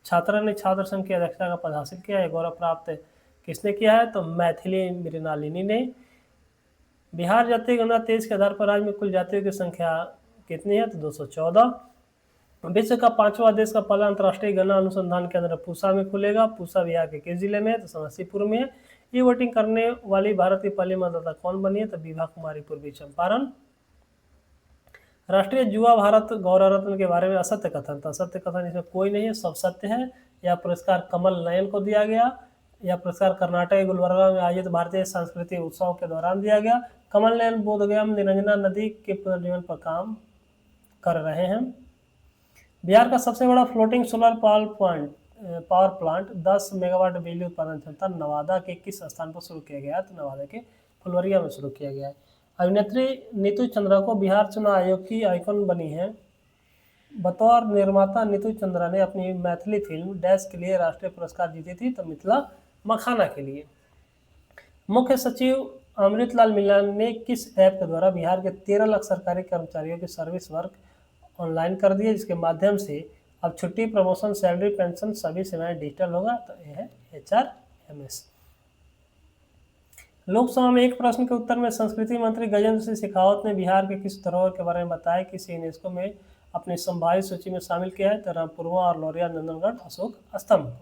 छात्रा ने छात्र संघ की अध्यक्षता का पद हासिल किया है। गौरव प्राप्त किसने किया है? तो मैथिली मृणालिनी ने। बिहार जातीय गणना 23 के आधार पर राज्य में कुल जातियों की संख्या कितनी है? तो 214। विश्व का 5वां देश का पहला अंतर्राष्ट्रीय गणना अनुसंधान केंद्र पूसा में खुलेगा। पूसा बिहार के किस जिले में है? तो समस्तीपुर में है। ई वोटिंग करने वाली भारत की पहली मतदाता कौन बनी है? तो विभा कुमारी पूर्वी चंपारण। राष्ट्रीय युवा भारत गौरव रत्न के बारे में असत्य कथन। तो असत्य कथन इसमें कोई नहीं है, सब सत्य है। यह पुरस्कार कमल नयन को दिया गया। यह पुरस्कार कर्नाटक के गुलबर्गा में आयोजित भारतीय सांस्कृतिक उत्सव के दौरान दिया गया। कमल नयन बोधगया में निरंजना नदी के पुनर्जीवन पर काम कर रहे हैं। बिहार का सबसे बड़ा floating solar power plant 10 megawatt बिजली उत्पादन क्षमता नवादा के किस स्थान पर शुरू किया गया है? तो नवादा के फुलवरिया में शुरू किया गया है। अभिनेत्री नीतू चंद्रा को बिहार चुनाव आयोग की आइकॉन बनी है। बतौर निर्माता नीतू चंद्रा ने अपनी मैथिली फिल्म डैश के लिए राष्ट्रीय पुरस्कार जीती थी। तो मिथिला मखाना के लिए। मुख्य सचिव अमृतलाल मीणा ने किस ऐप के द्वारा बिहार के 13 लाख सरकारी कर्मचारियों की सर्विस वर्क ऑनलाइन कर दी है, जिसके माध्यम से अब छुट्टी, प्रमोशन, सैलरी, पेंशन सभी सेवाएं डिजिटल होगा? तो यह है HRMS। लोकसभा में एक प्रश्न के उत्तर में संस्कृति मंत्री गजेंद्र सिंह शेखावत ने बिहार के किस धरोहर के बारे में बताया कि इसे यूनेस्को में अपनी संभावित सूची में शामिल किया है? तो रामपुरवा और लौरिया नंदनगढ़ अशोक स्तंभ।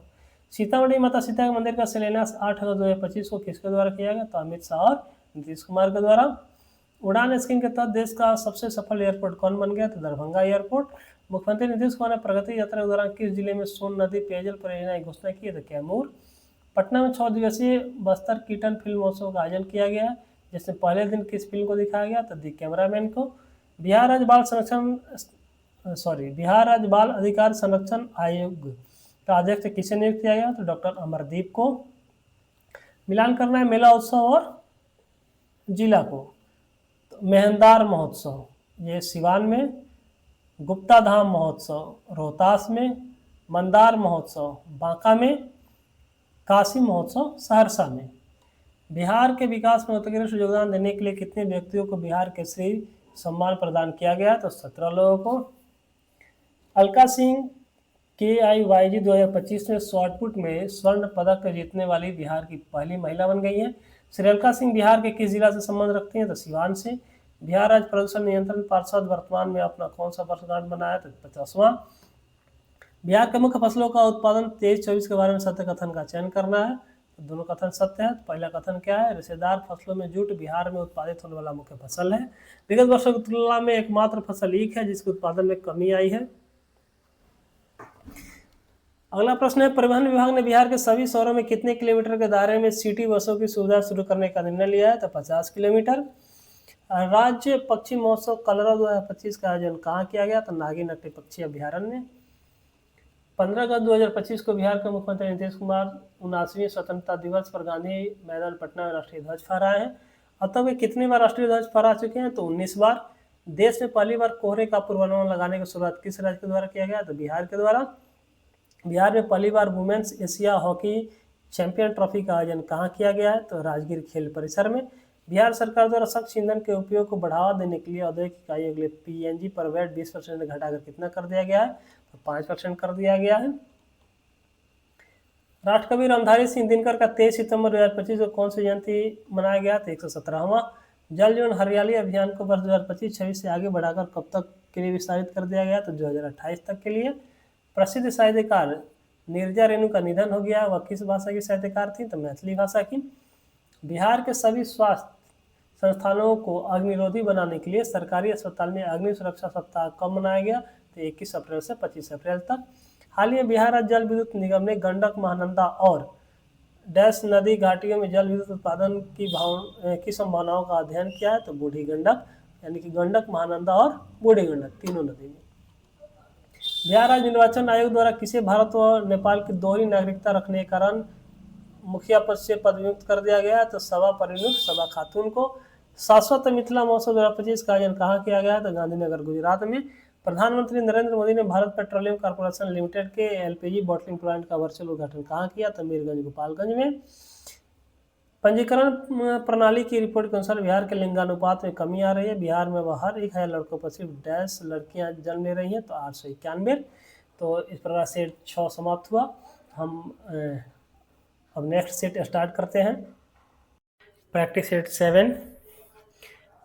सीतामढ़ी माता सीता के मंदिर का शिलान्यास 8 अगस्त 2025 को किसके द्वारा किया गया? तो अमित शाह और नीतीश कुमार के द्वारा। उड़ान स्कीम के तहत देश का सबसे सफल एयरपोर्ट कौन बन गया? तो दरभंगा एयरपोर्ट। मुख्यमंत्री नीतीश कुमार ने प्रगति यात्रा के दौरान किस जिले में सोन नदी पेयजल परियोजना की घोषणा की है? तो कैमूर। पटना में 6 दिवसीय बस्तर कीर्तन फिल्म महोत्सव का आयोजन किया गया, जिसमें पहले दिन किस फिल्म को दिखाया गया? तो दी कैमरामैन को। बिहार राज्य बाल अधिकार संरक्षण आयोग का अध्यक्ष किसे नियुक्त किया गया? तो डॉक्टर अमरदीप को। मिलान करना है मेला उत्सव और जिला को। तो मेहंदार महोत्सव ये सिवान में, गुप्ता धाम महोत्सव रोहतास में, मंदार महोत्सव बांका में, काशी महोत्सव सहरसा में। बिहार के विकास में उत्कृष्ट योगदान देने के लिए कितने व्यक्तियों को बिहार केसरी सम्मान प्रदान किया गया? तो 17 लोगों को। अलका सिंह KIYG 2025 में शॉटपुट में स्वर्ण पदक जीतने वाली बिहार की पहली महिला बन गई है। श्री अलका सिंह बिहार के किस जिला से संबंध रखती हैं? तो सिवान से। बिहार राज्य प्रदूषण नियंत्रण पार्षद वर्तमान में अपना कौन सा वर्षगांठ बनाया? तो 50वां। बिहार के मुख्य फसलों का उत्पादन 23-24 के बारे में सत्य कथन का चयन करना है। तो दोनों कथन सत्य है। पहला कथन क्या है? रेशेदार फसलों में जूट बिहार में उत्पादित होने वाला मुख्य फसल है। विगत वर्षों की तुलना में एकमात्र फसल ईख है जिसके उत्पादन में कमी आई है। अगला प्रश्न है, परिवहन विभाग ने बिहार के सभी शहरों में कितने किलोमीटर के दायरे में सिटी बसों की सुविधा शुरू करने का निर्णय लिया है? तो 50 किलोमीटर। राज्य पक्षी महोत्सव कलरव 2025 का आयोजन कहाँ किया गया? तो नागी पक्षी अभ्यारण्य में। 15 अगस्त 2025 को बिहार के मुख्यमंत्री नीतीश कुमार 79वें स्वतंत्रता दिवस पर गांधी मैदान पटना में राष्ट्रीय ध्वज फहराए हैं। अब तक वे कितनी बार राष्ट्रीय ध्वज फहरा चुके हैं? तो 19 बार। देश में पहली बार कोहरे का पूर्वानुमान लगाने की शुरुआत किस राज्य के द्वारा किया गया? तो बिहार के द्वारा। बिहार में पहली बार women's Asia hockey champion trophy का आयोजन कहाँ किया गया है? तो राजगीर खेल परिसर में। बिहार सरकार द्वारा स्वच्छ ईंधन के उपयोग को बढ़ावा देने के लिए औद्योगिक इकाइयों के लिए पीएनजी पर वैट 20% घटाकर कितना कर दिया गया है? तो 5% कर दिया गया है। राष्ट्रकवि रामधारी सिंह दिनकर का 23 सितंबर 2025 को कौन सी जयंती मनाया गया? तो 117वां। जल जीवन हरियाली अभियान को वर्ष 2025-26 से आगे बढ़ाकर कब तक के लिए विस्तारित कर दिया गया? तो 2028 तक के लिए। प्रसिद्ध साहित्यकार नीरजा रेणु का निधन हो गया। वह किस भाषा की साहित्यकार थी? तो मैथिली भाषा की। बिहार के सभी स्वास्थ्य संस्थानों को अग्निरोधी बनाने के लिए सरकारी अस्पताल में अग्नि सुरक्षा सप्ताह कब मनाया गया? तो 21 अप्रैल से 25 अप्रैल तक। हाल ही में बिहार राज्य जल विद्युत निगम ने गंडक, महानंदा और डैश नदी घाटियों में जल विद्युत उत्पादन की संभावनाओं का अध्ययन किया है। तो बूढ़ी गंडक, यानी कि गंडक, महानंदा और बूढ़ी गंडक तीनों नदी में। बिहार राज्य निर्वाचन आयोग द्वारा किसे भारत व नेपाल की दोहरी नागरिकता रखने के कारण मुखिया पद से पदमुक्त कर दिया गया? तो सभा परिनियुक्त सभा खातून को। शाश्वत मिथिला महोत्सव 2025 का आयोजन कहाँ किया गया? तो गांधीनगर गुजरात में। प्रधानमंत्री नरेंद्र मोदी ने भारत पेट्रोलियम कॉर्पोरेशन लिमिटेड के एलपीजी बॉटलिंग प्लांट का वर्चुअल उद्घाटन कहाँ किया? तो मीरगंज गोपालगंज में। पंजीकरण प्रणाली की रिपोर्ट के अनुसार बिहार के लिंगानुपात में कमी आ रही है। बिहार में वह हर 1000 लड़कों पर सिर्फ डैश लड़कियां जन्म ले रही हैं, तो 891। तो इस प्रकार सेट 6 समाप्त हुआ। हम अब नेक्स्ट सेट स्टार्ट करते हैं। Practice set 7।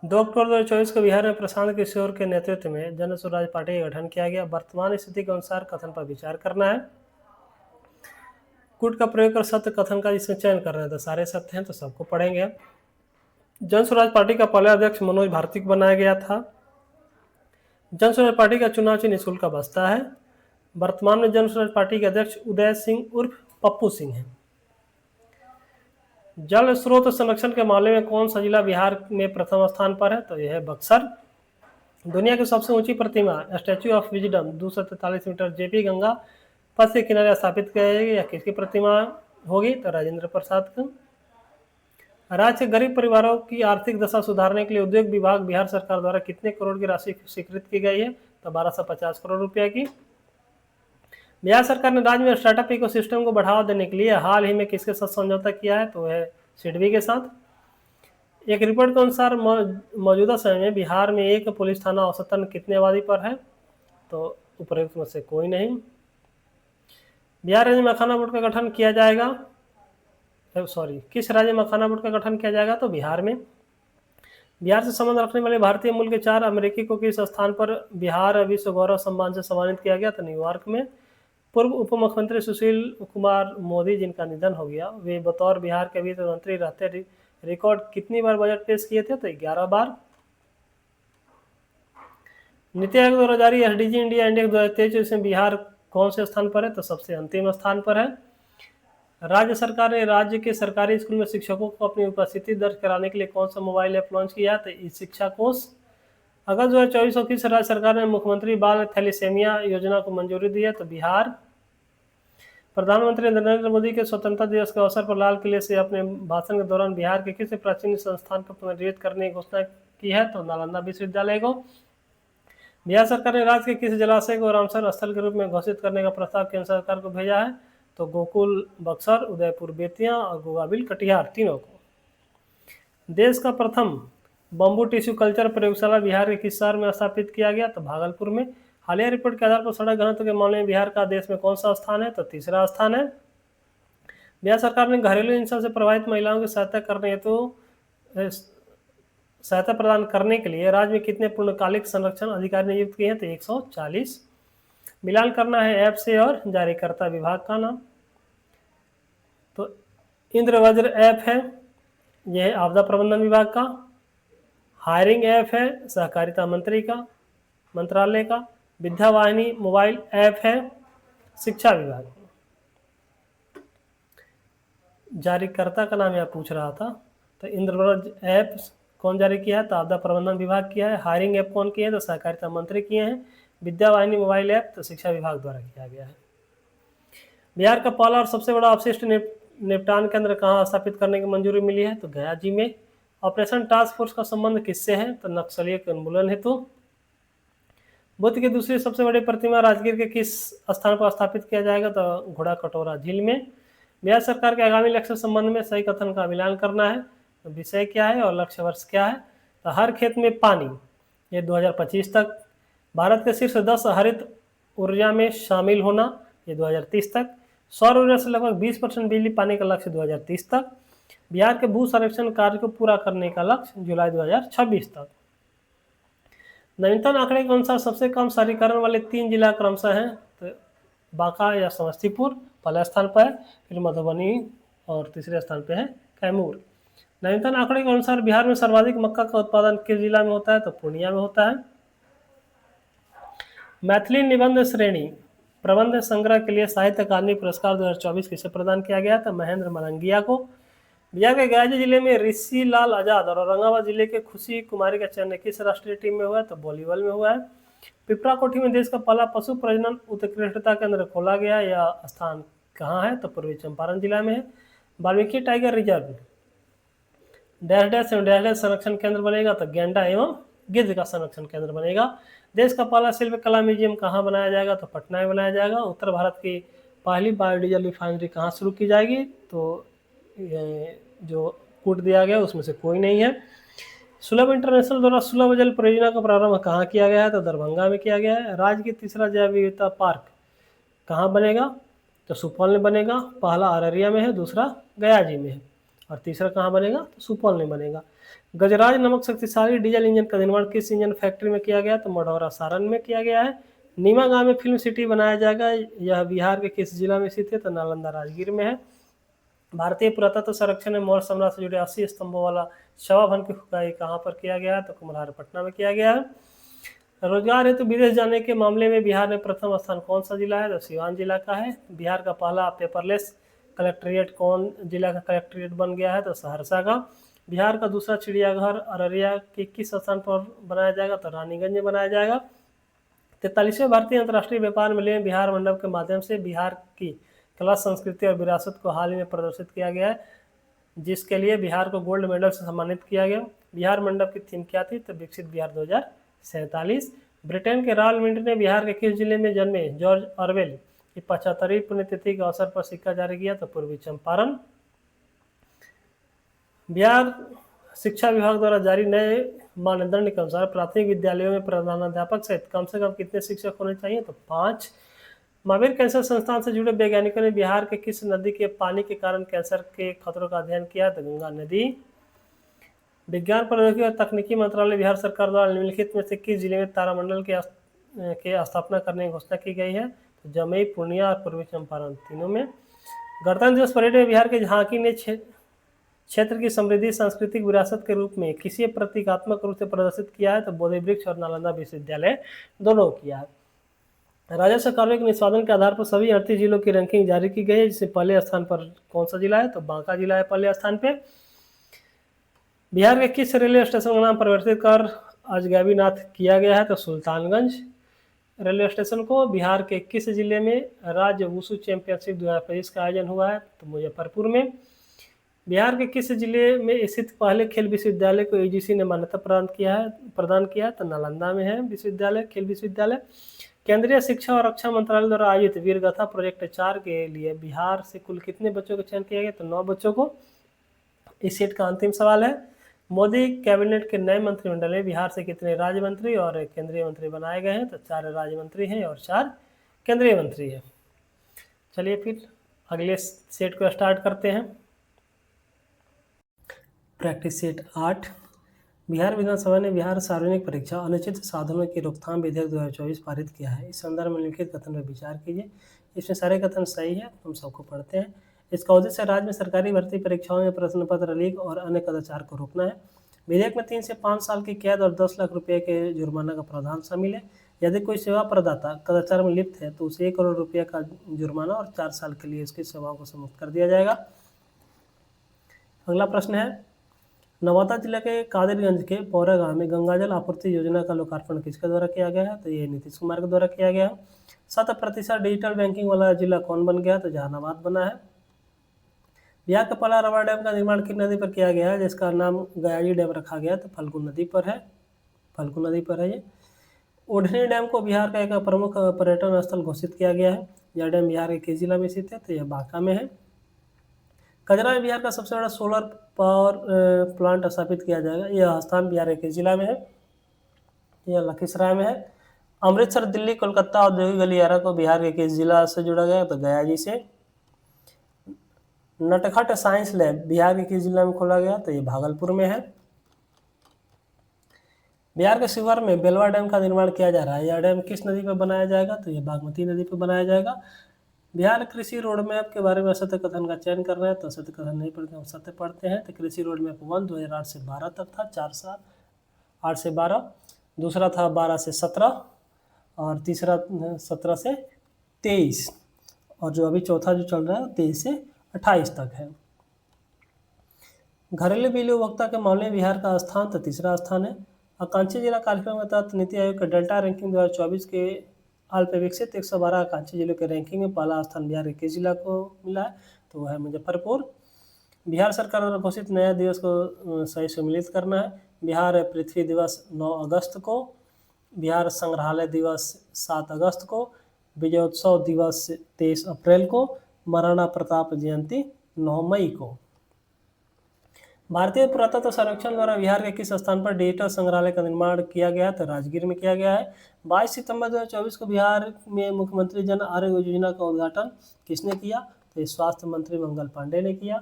2 अक्टूबर 2024 को बिहार में प्रशांत किशोर के नेतृत्व में जन स्वराज पार्टी का गठन किया गया। वर्तमान स्थिति के अनुसार कथन पर विचार करना है। कूट का प्रयोग कर सत्य कथन का जिसमें चयन कर रहे हैं, तो सारे सत्य हैं, तो सबको पढ़ेंगे। जन स्वराज पार्टी का पहला अध्यक्ष मनोज भारती को बनाया गया था। जन स्वराज पार्टी का चुनाव निःशुल्क का बसता है। वर्तमान में जन स्वराज पार्टी के अध्यक्ष उदय सिंह उर्फ पप्पू सिंह हैं। जल स्रोत संरक्षण के मामले में कौन सा जिला बिहार में प्रथम स्थान पर है? तो यह है बक्सर। दुनिया की सबसे ऊंची प्रतिमा statue of wisdom 243 metre JP Ganga Path के किनारे स्थापित किया जाएगी। यह किसकी प्रतिमा होगी? तो राजेंद्र प्रसाद का। राज्य के गरीब परिवारों की आर्थिक दशा सुधारने के लिए उद्योग विभाग बिहार सरकार द्वारा कितने करोड़ की राशि स्वीकृत की गई है? तो 1250 करोड़ रुपया की। बिहार सरकार ने राज्य में स्टार्टअप इकोसिस्टम को बढ़ावा देने के लिए हाल ही में किसके साथ समझौता किया है? तो है सिडबी के साथ। एक रिपोर्ट के अनुसार मौजूदा समय में बिहार में एक पुलिस थाना औसतन कितने आबादी पर है? तो उपरोक्त में से कोई नहीं। बिहार राज्य मखाना बोर्ड का गठन किया जाएगा, किस राज्य में मखाना बोर्ड का गठन किया जाएगा? तो बिहार में। बिहार से संबंध रखने वाले भारतीय मूल के 4 अमेरिकी को किस स्थान पर बिहार विश्व गौरव सम्मान से सम्मानित किया गया? तो न्यूयॉर्क में। पूर्व उप मुख्यमंत्री सुशील कुमार मोदी जिनका निधन हो गया, वे बतौर बिहार के वित्त मंत्री रहते रिकॉर्ड कितनी बार बजट पेश किए थे? तो 11 बार। नीति आयोग द्वारा जारी एसडीजी इंडिया इंडेक्स 2023 इसमें बिहार कौन से स्थान पर है? तो सबसे अंतिम स्थान पर है। राज्य सरकार ने राज्य के सरकारी स्कूल में शिक्षकों को अपनी उपस्थिति दर्ज कराने के लिए कौन सा मोबाइल ऐप लॉन्च किया? तो ई शिक्षा कोष। अगस्त 2024 को किस राज्य सरकार ने मुख्यमंत्री बाल थैलेसेमिया योजना को मंजूरी दी है? तो बिहार। प्रधानमंत्री नरेंद्र मोदी के स्वतंत्रता दिवस के अवसर पर लाल किले से अपने भाषण के दौरान बिहार के किसी प्राचीन संस्थान को पुनर्जीवित करने की घोषणा की है? तो नालंदा विश्वविद्यालय को। बिहार सरकार ने राज्य के किस जलाशय को रामसर स्थल के रूप में घोषित करने का प्रस्ताव केंद्र सरकार को भेजा है? तो गोकुल बक्सर, उदयपुर बेतिया और गोगाबिल कटिहार तीनों को। देश का प्रथम बम्बू टिश्यू कल्चर प्रयोगशाला बिहार के किस शहर में स्थापित किया गया? तो भागलपुर में। हालिया रिपोर्ट के आधार पर सड़क घनत्व के मामले में बिहार का देश में कौन सा स्थान है? तो तीसरा स्थान है। बिहार सरकार ने घरेलू हिंसा से प्रभावित महिलाओं की सहायता प्रदान करने के लिए राज्य में कितने पूर्णकालिक संरक्षण अधिकारी नियुक्त किए हैं? तो 140। मिलान करना है ऐप से और जारीकर्ता विभाग का नाम। तो इंद्रवज्र ऐप है, यह आपदा प्रबंधन विभाग का। हायरिंग ऐप है सहकारिता मंत्रालय का। विद्यावाहिनी मोबाइल ऐप है शिक्षा विभाग। जारीकर्ता का नाम यहाँ पूछ रहा था, तो इंद्रव्रज ऐप कौन जारी किया है? तो आपदा प्रबंधन विभाग किया है। हायरिंग ऐप कौन किए हैं? तो सहकारिता मंत्री किए हैं। विद्यावाहिनी मोबाइल ऐप तो शिक्षा विभाग द्वारा किया गया है। बिहार का पहला और सबसे बड़ा अपशिष्ट निपटान केंद्र कहाँ स्थापित करने की मंजूरी मिली है? तो गया जी में। ऑपरेशन टास्क फोर्स का संबंध किससे है? तो नक्सलियों के उन्मूलन हेतु। बुद्ध की दूसरी सबसे बड़ी प्रतिमा राजगीर के किस स्थान पर स्थापित किया जाएगा? तो घोड़ा कटोरा झील में। बिहार सरकार के आगामी लक्ष्य संबंध में सही कथन का मिलान करना है। तो विषय क्या है और लक्ष्य वर्ष क्या है? तो हर खेत में पानी, ये 2025 तक। भारत के शीर्ष 10 हरित ऊर्जा में शामिल होना, ये 2030 तक। सौर ऊर्जा से लगभग 20% बिजली पाने का लक्ष्य 2030 तक। बिहार के भू सर्वेक्षण कार्य को पूरा करने का लक्ष्य जुलाई 2026 तक। नवीनतम आंकड़े के अनुसार सबसे कम शहरीकरण वाले 3 जिला क्रमशः हैं। तो बांका या समस्तीपुर पहले स्थान पर है, फिर मधुबनी और तीसरे स्थान पर है कैमूर। नवीनतम आंकड़े के अनुसार बिहार में सर्वाधिक मक्का का उत्पादन किस जिला में होता है? तो पूर्णिया में होता है। मैथिली निबंध श्रेणी प्रबंध संग्रह के लिए साहित्य अकादमी पुरस्कार 2024 किसे प्रदान किया गया? तो महेंद्र मलंगिया को। बिहार के गया जिले में ऋषि लाल आजाद और औरंगाबाद जिले के खुशी कुमारी का चयन किस राष्ट्रीय टीम में हुआ है? तो वॉलीबॉल में हुआ है। पिपरा कोठी में देश का पहला पशु प्रजनन उत्कृष्टता केंद्र खोला गया, यह स्थान कहाँ है? तो पूर्वी चंपारण जिला में है। Valmiki tiger reserve dash dash एवं डैश डैश संरक्षण केंद्र बनेगा, तो गेंडा एवं गिद्ध का संरक्षण केंद्र बनेगा। देश का पहला शिल्प कला म्यूजियम कहाँ बनाया जाएगा? तो पटना में बनाया जाएगा। उत्तर भारत की पहली बायोडीजल रिफाइनरी कहाँ शुरू की जाएगी? तो जो कूट दिया गया उसमें से कोई नहीं है। सुलभ इंटरनेशनल द्वारा सुलभ जल परियोजना का प्रारंभ कहाँ किया गया है? तो दरभंगा में किया गया है। राज्य की तीसरा जैव विविधता पार्क कहाँ बनेगा? तो सुपौल में बनेगा। पहला अररिया में है, दूसरा गया जी में है, और तीसरा कहाँ बनेगा? तो सुपौल में बनेगा। गजराज नामक शक्तिशाली डीजल इंजन का निर्माण किस इंजन फैक्ट्री में किया गया? तो मढ़ौरा सारण में किया गया है। नीमा गांव में फिल्म सिटी बनाया जाएगा, यह बिहार के किस जिला में स्थित है? तो नालंदा राजगीर में है। भारतीय पुरातत्व संरक्षण में मौर्य साम्राज्य से जुड़े 80 स्तंभों वाला शवा भवन की खुदाई कहाँ पर किया गया है? तो कुम्हार पटना में किया गया है। रोजगार हेतु विदेश जाने के मामले में बिहार में प्रथम स्थान कौन सा जिला है? तो सिवान जिला का है। बिहार का पहला पेपरलेस कलेक्ट्रेट कौन जिला का कलेक्ट्रेट बन गया है? तो सहरसा का। बिहार का दूसरा चिड़ियाघर अररिया के किस स्थान पर बनाया जाएगा? तो रानीगंज में बनाया जाएगा। 43वें भारतीय अंतर्राष्ट्रीय व्यापार मेले में बिहार मंडप के माध्यम से बिहार की कला संस्कृति और विरासत को हाल ही में प्रदर्शित किया गया है, जिसके लिए बिहार को गोल्ड मेडल से सम्मानित किया गया। बिहार मंडप की थीम क्या थी? तो विकसित बिहार 2047। ब्रिटेन के रॉयल मिंट ने बिहार के किस जिले में जन्मे जॉर्ज ऑरवेल की 75वीं पुण्यतिथि के अवसर पर सिक्का जारी किया? तो पूर्वी चंपारण। बिहार शिक्षा विभाग द्वारा जारी नए मानदंड के अनुसार प्राथमिक विद्यालयों में प्रधानाध्यापक सहित कम से कम कितने शिक्षक होने चाहिए? तो 5। महावीर कैंसर संस्थान से जुड़े वैज्ञानिकों ने बिहार के किस नदी के पानी के कारण कैंसर के खतरों का अध्ययन किया? तो गंगा नदी। विज्ञान प्रौद्योगिकी और तकनीकी मंत्रालय बिहार सरकार द्वारा निम्नलिखित में से किस जिले में तारामंडल के स्थापना करने की घोषणा की गई है? तो जमुई, पूर्णिया और पूर्वी चंपारण, तीनों में। गणतंत्र दिवस परेड में बिहार के झांकी ने क्षेत्र की समृद्धि सांस्कृतिक विरासत के रूप में किसी प्रतीकात्मक रूप से प्रदर्शित किया है? तो बोधि वृक्ष और नालंदा विश्वविद्यालय दोनों किया है। राजस्व कार्यों के निष्पादन के आधार पर सभी 38 जिलों की रैंकिंग जारी की गई है, जिसमें पहले स्थान पर कौन सा जिला है? तो बांका जिला है पहले स्थान पे। बिहार के किस रेलवे स्टेशन का नाम परिवर्तित कर अजगैबीनाथ किया गया है? तो सुल्तानगंज रेलवे स्टेशन को। बिहार के किस जिले में राज्य वुशु चैंपियनशिप 2025 का आयोजन हुआ है? तो मुजफ्फरपुर में। बिहार के किस जिले में स्थित पहले खेल विश्वविद्यालय को यूजीसी ने मान्यता प्रदान किया है? तो नालंदा में है विश्वविद्यालय, खेल विश्वविद्यालय। केंद्रीय शिक्षा और रक्षा मंत्रालय द्वारा आयोजित वीरगाथा प्रोजेक्ट 4 के लिए बिहार से कुल कितने बच्चों का चयन किया गया? तो 9 बच्चों को। इस सेट का अंतिम सवाल है, मोदी कैबिनेट के नए मंत्रिमंडल में बिहार से कितने राज्य मंत्री और केंद्रीय मंत्री बनाए गए हैं? तो 4 राज्य मंत्री हैं और 4 केंद्रीय मंत्री हैं। चलिए फिर अगले सेट को स्टार्ट करते हैं। Practice set 8। बिहार विधानसभा ने बिहार सार्वजनिक परीक्षा अनुचित साधनों की रोकथाम विधेयक 2024 पारित किया है। इस संदर्भ में लिखित कथन पर विचार कीजिए। इसमें सारे कथन सही है, हम सबको पढ़ते हैं। इसका उद्देश्य राज्य में सरकारी भर्ती परीक्षाओं में प्रश्न पत्र लीक और अन्य कदाचार को रोकना है। विधेयक में 3 से 5 साल की कैद और 10 लाख रुपये के जुर्माना का प्रावधान शामिल है। यदि कोई सेवा प्रदाता कदाचार में लिप्त है तो उसे 1 करोड़ रुपये का जुर्माना और 4 साल के लिए इसकी सेवाओं को समाप्त कर दिया जाएगा। अगला प्रश्न है, नवादा जिले के कादिरगंज के पौरा गांव में गंगाजल आपूर्ति योजना का लोकार्पण किसके द्वारा किया गया है? तो ये नीतीश कुमार के द्वारा किया गया है। 100% डिजिटल बैंकिंग वाला जिला कौन बन गया? तो जहानाबाद बना है। बिहार का पहला रबर डैम का निर्माण किस नदी पर किया गया है, जिसका नाम गयाजी डैम रखा गया? तो फल्गु नदी पर है, फल्गु नदी पर है ये। ओढ़नी डैम को बिहार का एक प्रमुख पर्यटन स्थल घोषित किया गया है। यह डैम बिहार के किस जिला में स्थित है? तो यह बांका में है। कजरा में बिहार का सबसे बड़ा सोलर पावर प्लांट स्थापित किया जाएगा। यह स्थान बिहार के किस जिला में है? यह लखीसराय में है। अमृतसर दिल्ली कोलकाता औद्योगिक गलियारा को बिहार के किस जिला से जोड़ा गया? तो गया जी से। नटखट साइंस लैब बिहार के किस जिला में खोला गया? तो ये भागलपुर में है। बिहार के शिवहर में बेलवा डैम का निर्माण किया जा रहा है। यह डैम किस नदी पर बनाया जाएगा? तो ये बागमती नदी पर बनाया जाएगा। बिहार कृषि रोड मैप के बारे में सत्य कथन का चयन कर रहे हैं। तो सत्य कथन नहीं पढ़ते, हम सत्य पढ़ते हैं। तो कृषि रोड मैप 1 2008 से 12 तक था, 4 साल 8 से 12। दूसरा था 12 से 17 और तीसरा 17 से 23 और जो अभी चौथा जो चल रहा है 23 से 28 तक है। घरेलू बिजली उपभोक्ता के मामले में बिहार का स्थान तो तीसरा स्थान है। आकांक्षी जिला कार्यक्रम के तहत नीति आयोग के डेल्टा रैंकिंग 2024 के हाल पे विकसित 112 आकांक्षी जिलों के रैंकिंग में पहला स्थान बिहार के किस जिला को मिला है? तो वह है मुजफ्फरपुर। बिहार सरकार द्वारा घोषित नया दिवस को सही सम्मिलित करना है। बिहार पृथ्वी दिवस 9 अगस्त को, बिहार संग्रहालय दिवस 7 अगस्त को, विजयोत्सव दिवस 23 अप्रैल को, महाराणा प्रताप जयंती 9 मई को। भारतीय पुरातत्व सर्वेक्षण द्वारा बिहार के किस स्थान पर डिजिटल संग्रहालय का निर्माण किया गया? तो राजगीर में किया गया है। 22 सितंबर 2024 को बिहार में मुख्यमंत्री जन आरोग्य योजना का उद्घाटन किसने किया? तो ये स्वास्थ्य मंत्री मंगल पांडे ने किया।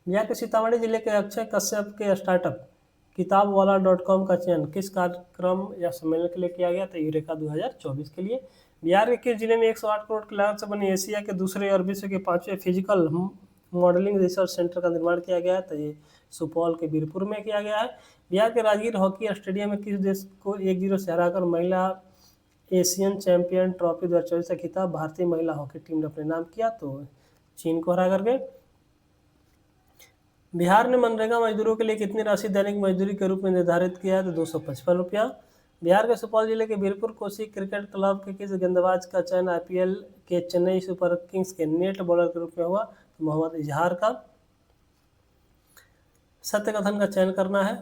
बिहार के सीतामढ़ी जिले के अक्षय कश्यप के स्टार्टअप किताबवाला.com का चयन किस कार्यक्रम या सम्मेलन के लिए किया गया? तो यूरेका 2024 के लिए। बिहार के किस जिले में 108 करोड़ की लागत से बने एशिया के दूसरे और विश्व के 5वें फिजिकल मॉडलिंग रिसर्च सेंटर का निर्माण किया गया है? तो ये सुपौल के बीरपुर में किया गया है। बिहार के राजगीर हॉकी स्टेडियम में किस देश को 1-0 से हराकर महिला एशियन चैंपियन ट्रॉफी 2024 का खिताब भारतीय महिला हॉकी टीम ने अपने नाम किया? तो चीन को हरा करके। बिहार ने मनरेगा मजदूरों के लिए कितनी राशि दैनिक मजदूरी के रूप में निर्धारित किया है? तो 255 रुपया। बिहार के सुपौल जिले के बीरपुर कोसी क्रिकेट क्लब के किस गेंदबाज का चयन आईपीएल के चेन्नई सुपर किंग्स के नेट बॉलर के रूप में हुआ? तो मोहम्मद इजहार का। सत्य कथन का चयन करना है।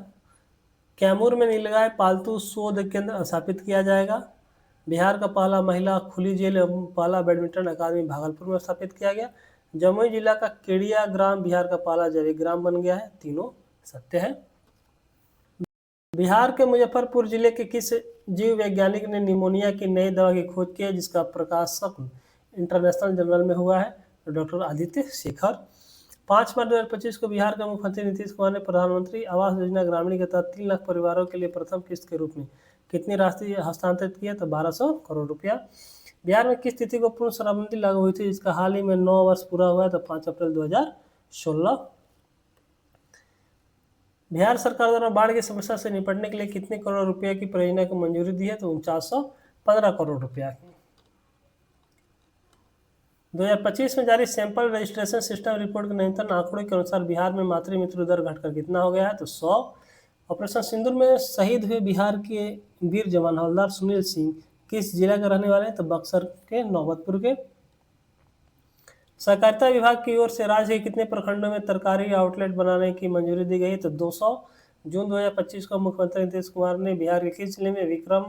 कैमूर में नीलगाय पालतू शोध केंद्र स्थापित किया जाएगा। बिहार का पहला महिला खुली जेल एवं पहला बैडमिंटन अकादमी भागलपुर में स्थापित किया गया। जमुई जिला का केडिया ग्राम बिहार का पहला जैविक ग्राम बन गया है। तीनों सत्य है। बिहार के मुजफ्फरपुर जिले के किस जीव वैज्ञानिक ने निमोनिया की नई दवा की खोज की है, जिसका प्रकाशन इंटरनेशनल जर्नल में हुआ है? तो डॉक्टर आदित्य शेखर। 5 मार्च 2025 को बिहार के मुख्यमंत्री नीतीश कुमार ने प्रधानमंत्री आवास योजना ग्रामीण के तहत 3 लाख परिवारों के लिए प्रथम किस्त के रूप में कितनी राशि हस्तांतरित की है? तो 1200 करोड़ रुपया। बिहार में किस तिथि को पूर्ण शराबबंदी लागू हुई थी, जिसका हाल ही में 9 वर्ष पूरा हुआ है? तो 5 अप्रैल 2016। बिहार सरकार द्वारा बाढ़ की समस्या से निपटने के लिए कितने करोड़ रुपए की परियोजना को मंजूरी दी है? तो 4915 करोड़ रुपया की। 2025 में जारी सैंपल रजिस्ट्रेशन सिस्टम रिपोर्ट के नवीनतम आंकड़ों के अनुसार बिहार में मातृ मृत्यु दर घटकर कितना हो गया है? तो 100। ऑपरेशन सिंदूर में शहीद हुए बिहार के वीर जवान हवलदार सुनील सिंह किस जिला के रहने वाले हैं? तो बक्सर के नौबतपुर के। सहकारिता विभाग की ओर से राज्य के कितने प्रखंडों में तरकारी आउटलेट बनाने की मंजूरी दी गई? तो 200। जून 2025 को मुख्यमंत्री नीतीश कुमार ने बिहार के किस जिले में विक्रम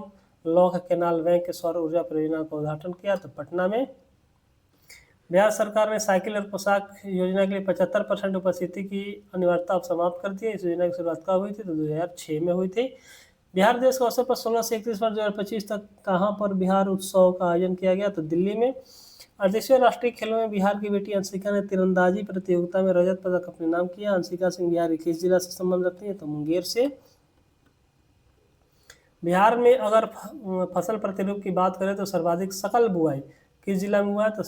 लौह कैनाल बैंक के सौर ऊर्जा परियोजना का उद्घाटन किया? तो पटना में। बिहार सरकार ने साइकिल और पोशाक योजना के लिए 75% उपस्थिति की अनिवार्यता अब समाप्त कर दी है। इस योजना की शुरुआत कब हुई थी? तो 2006 में हुई थी। बिहार देश के अवसर पर 16 से 31 मार्च 2025 तक कहाँ पर बिहार उत्सव का आयोजन किया गया? तो दिल्ली में। 38वें राष्ट्रीय खेलों में बिहार की बेटी अंशिका ने तीरंदाजी प्रतियोगिता में रजत पदक अपने नाम किया। अंशिका सिंह बिहार के किस जिला से संबंध रखती है? तो मुंगेर से। बिहार में अगर फसल प्रतिरूप की बात करें तो सर्वाधिक सकल बुआई किस जिला में हुआ है? तो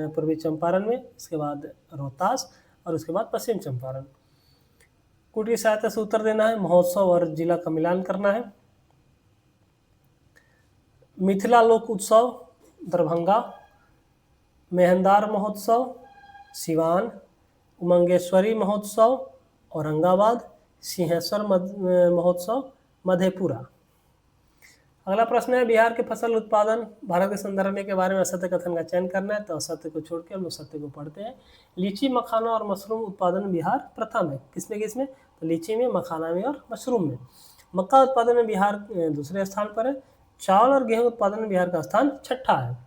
पूर्वी चंपारण में, इसके बाद रोहतास और उसके बाद पश्चिम चंपारण। कुटी सहायता से उत्तर देना है, महोत्सव और जिला का मिलान करना है। मिथिला लोक उत्सव दरभंगा, मेहंदार महोत्सव सिवान, उमंगेश्वरी महोत्सव औरंगाबाद, सिंहेश्वर महोत्सव मधेपुरा। अगला प्रश्न है, बिहार के फसल उत्पादन भारत के संदर्भ के बारे में असत्य कथन का चयन करना है। तो असत्य को छोड़ के हम लोग सत्य को पढ़ते हैं। लीची, मखाना और मशरूम उत्पादन बिहार प्रथम है। किसमें किसमें? तो लीची में, मखाना में और मशरूम में। मक्का उत्पादन में बिहार दूसरे स्थान पर है। चावल और गेहूं उत्पादन में बिहार का स्थान छठा है।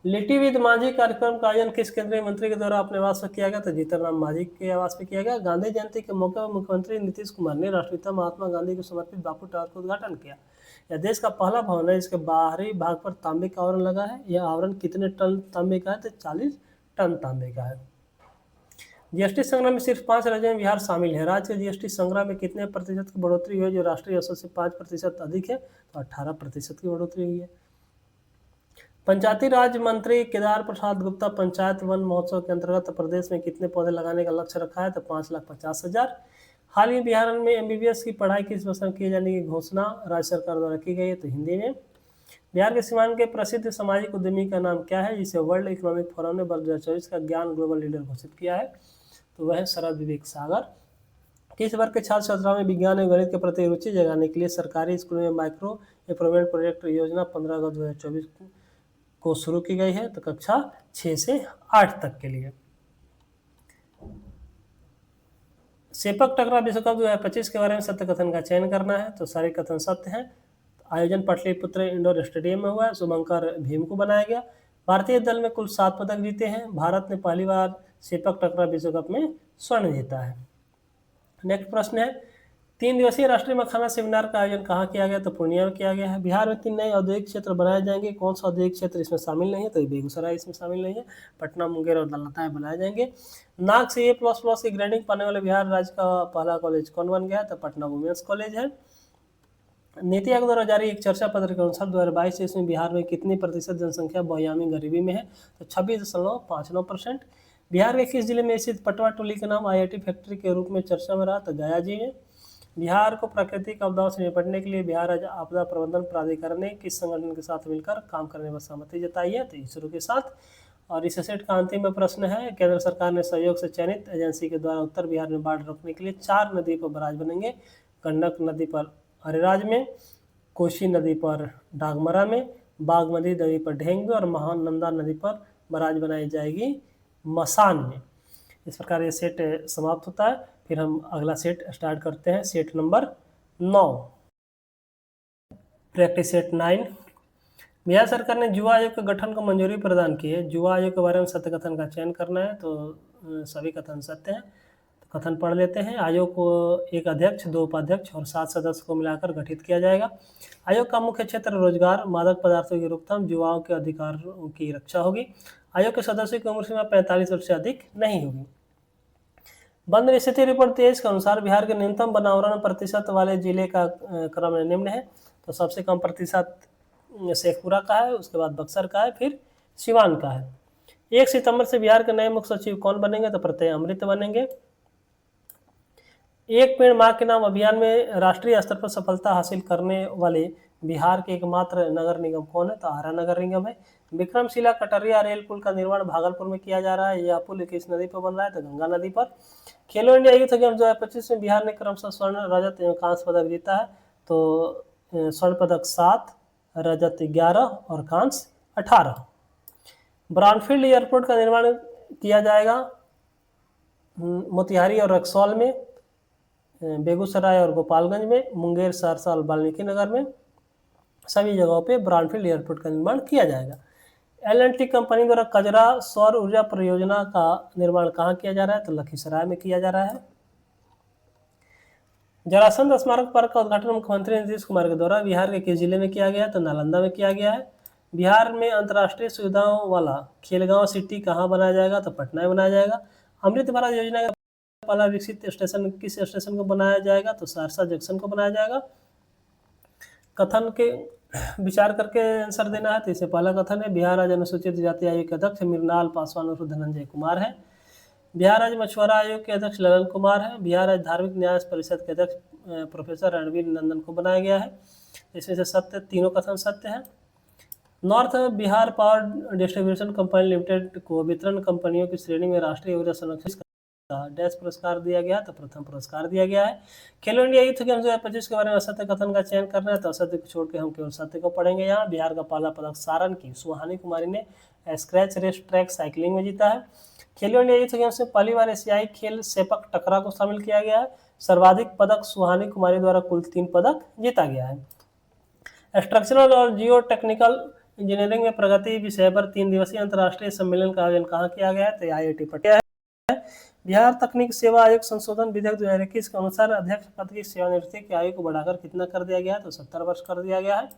लिट्टी विद माझी कार्यक्रम का आयोजन किस केंद्रीय मंत्री के द्वारा अपने आवास पर किया गया? तो जीतन राम माझी के आवास पर किया गया। गांधी जयंती के मौके पर मुख्यमंत्री नीतीश कुमार ने राष्ट्रपिता महात्मा गांधी को समर्पित बापू टावर का उद्घाटन किया। यह देश का पहला भवन है जिसके बाहरी भाग पर तांबे का आवरण लगा है। यह आवरण कितने टन तांबे का है? तो 40 टन तांबे का है। जीएसटी संग्रह में सिर्फ 5 राज्यों में बिहार शामिल है। राज्य के जीएसटी संग्रह में कितने प्रतिशत की बढ़ोतरी हुई है जो राष्ट्रीय औसत से 5% अधिक है? तो 18% की बढ़ोतरी हुई है। पंचायती राज मंत्री केदार प्रसाद गुप्ता पंचायत वन महोत्सव के अंतर्गत प्रदेश में कितने पौधे लगाने का लक्ष्य रखा है? तो 5,50,000। हाल ही बिहार में एमबीबीएस की पढ़ाई किस भाषा में किए जाने की घोषणा राज्य सरकार द्वारा की गई है? तो हिंदी में। बिहार के सीमांत के प्रसिद्ध सामाजिक उद्यमी का नाम क्या है जिसे वर्ल्ड इकोनॉमिक फोरम ने वर्ष 2024 का ज्ञान ग्लोबल लीडर घोषित किया है? तो वह है शरद विवेक सागर। किस वर्ग के छात्र छात्राओं में विज्ञान एवं गणित के प्रति रुचि जगाने के लिए सरकारी स्कूलों में माइक्रो इंप्रूवमेंट प्रोजेक्ट योजना 15 अगस्त 2024 को शुरू की गई है? तो कक्षा 6 से 8 तक के लिए। सेपक टकरा विश्व कप 2025 के बारे में सत्य कथन का चयन करना है। तो सारे कथन सत्य हैं। आयोजन पाटलिपुत्र इंडोर स्टेडियम में हुआ है। शुभंकर भीम को बनाया गया। भारतीय दल में कुल 7 पदक जीते हैं। भारत ने पहली बार सेपक टकरा विश्व कप में स्वर्ण जीता है। नेक्स्ट प्रश्न है, 3 दिवसीय राष्ट्रीय मखाना सेमिनार का आयोजन कहाँ किया गया? तो पूर्णिया में किया गया है। बिहार में 3 नए औद्योगिक क्षेत्र बनाए जाएंगे। कौन सा औद्योगिक क्षेत्र इसमें शामिल नहीं है? तो बेगूसराय इसमें शामिल नहीं है। पटना, मुंगेर और दलता बनाए जाएंगे। नाक से A++ की ग्रेडिंग पाने वाले बिहार राज्य का पहला कॉलेज कौन बन गया? तो पटना वुमेन्स कॉलेज है। नीति आयोग द्वारा जारी एक चर्चा पत्र के अनुसार 2022 में बिहार में कितनी प्रतिशत जनसंख्या बहुआयामी गरीबी में है? तो 26.59%। बिहार के किस जिले में स्थित पटवा टोली का नाम IIT फैक्ट्री के रूप में चर्चा में रहा? तो गया जी में। बिहार को प्राकृतिक आपदाओं से निपटने के लिए बिहार राज्य आपदा प्रबंधन प्राधिकरण ने किस संगठन के साथ मिलकर काम करने पर सहमति जताई है? तो इसरो के साथ। और इस सेट का अंतिम प्रश्न है, केंद्र सरकार ने सहयोग से चयनित एजेंसी के द्वारा उत्तर बिहार में बाढ़ रोकने के लिए 4 नदी पर बराज बनेंगे। गंडक नदी पर अरेराज में, कोसी नदी पर डागमरा में, बागमती नदी पर ढेंग में और महानंदा नदी पर बराज बनाई जाएगी मसान में। इस प्रकार ये सेट समाप्त होता है। फिर हम अगला सेट स्टार्ट करते हैं, set number 9, practice set 9। Bihar सरकार ने युवा आयोग के गठन को मंजूरी प्रदान की है। युवा आयोग के बारे में सत्य कथन का चयन करना है। तो सभी कथन सत्य हैं। तो कथन पढ़ लेते हैं। आयोग को एक अध्यक्ष, 2 उपाध्यक्ष और 7 सदस्य को मिलाकर गठित किया जाएगा। आयोग का मुख्य क्षेत्र रोजगार, मादक पदार्थों की रोकथाम, युवाओं के अधिकारों की रक्षा होगी। आयोग के सदस्यों की उम्र सीमा 45 वर्ष से अधिक नहीं होगी। बंद स्थिति रिपोर्ट 23 के अनुसार बिहार के न्यूनतम वनावरण प्रतिशत वाले जिले का क्रम निम्न है। तो सबसे कम प्रतिशत शेखपुरा का है, उसके बाद बक्सर का है, फिर सिवान का है। 1 सितंबर से बिहार के नए मुख्य सचिव कौन बनेंगे? तो प्रत्यय अमृत बनेंगे। एक पेड़ मां के नाम अभियान में राष्ट्रीय स्तर पर सफलता हासिल करने वाले बिहार के एकमात्र नगर निगम कौन है? तो आरा नगर निगम है। विक्रमशिला कटरिया रेल पुल का निर्माण भागलपुर में किया जा रहा है। यह पुल किस नदी पर बन रहा है? तो गंगा नदी पर। खेलो इंडिया यूथ गेम्स 2025 में बिहार ने क्रमशः स्वर्ण, रजत एवं कांस्य पदक जीता है। तो स्वर्ण पदक 7, रजत 11 और कांस्य 18। ब्राउनफील्ड एयरपोर्ट का निर्माण किया जाएगा मोतिहारी और रक्सौल में, बेगूसराय और गोपालगंज में, मुंगेर, सहरसा और वाल्मीकि नगर में। सभी जगहों पे ब्राउनफील्ड एयरपोर्ट का निर्माण किया जाएगा। L&T कंपनी द्वारा कजरा सौर ऊर्जा परियोजना का निर्माण कहाँ किया जा रहा है? तो लखीसराय में किया जा रहा है। जरासंध स्मारक पार्क का उद्घाटन मुख्यमंत्री नीतीश कुमार के द्वारा बिहार के किस जिले में किया गया? तो नालंदा में किया गया है। बिहार में अंतर्राष्ट्रीय सुविधाओं वाला खेलगांव सिटी कहाँ बनाया जाएगा? तो पटना में बनाया जाएगा। अमृत भारत योजना का पहला विकसित स्टेशन किस स्टेशन को बनाया जाएगा? तो सहरसा जंक्शन को बनाया जाएगा। कथन के विचार करके आंसर देना है। तो इससे पहला कथन है, बिहार राज्य अनुसूचित जाति आयोग के अध्यक्ष मृणाल पासवान और धनंजय कुमार है। बिहार राज्य मछुआरा आयोग के अध्यक्ष ललन कुमार है। बिहार राज्य धार्मिक न्याय परिषद के अध्यक्ष प्रोफेसर रणवीर नंदन को बनाया गया है। इसमें से सत्य, तीनों कथन सत्य है। North Bihar power distribution company limited को वितरण कंपनियों की श्रेणी में राष्ट्रीय ऊर्जा संरक्षण का डैश पुरस्कार दिया गया, तो प्रथम पुरस्कार दिया गया है। खेलो इंडिया यूथ गेम्स 2025 के बारे में असत्य कथन का चयन करना है, तो असत्य को छोड़ के हम केवल सत्य को पढ़ेंगे। यहाँ बिहार का पहला पदक सारण की सुहानी कुमारी ने स्क्रैच रेस ट्रैक साइकिलिंग में जीता है। खेलो इंडिया यूथ गेम्स में पहली बार एशियाई खेल सेपक टकरा को शामिल किया गया है। सर्वाधिक पदक सुहानी कुमारी द्वारा कुल 3 पदक जीता गया है। स्ट्रक्चरल और जियो टेक्निकल इंजीनियरिंग में प्रगति विषय पर 3 दिवसीय अंतर्राष्ट्रीय सम्मेलन का आयोजन कहाँ किया गया है, तो IIT पटिया है। बिहार तकनीक सेवा आयोग संशोधन विधेयक 2021 के अनुसार अध्यक्ष पद की सेवानिवृत्ति की आयु को बढ़ाकर कितना कर दिया गया है, तो 70 वर्ष कर दिया गया है।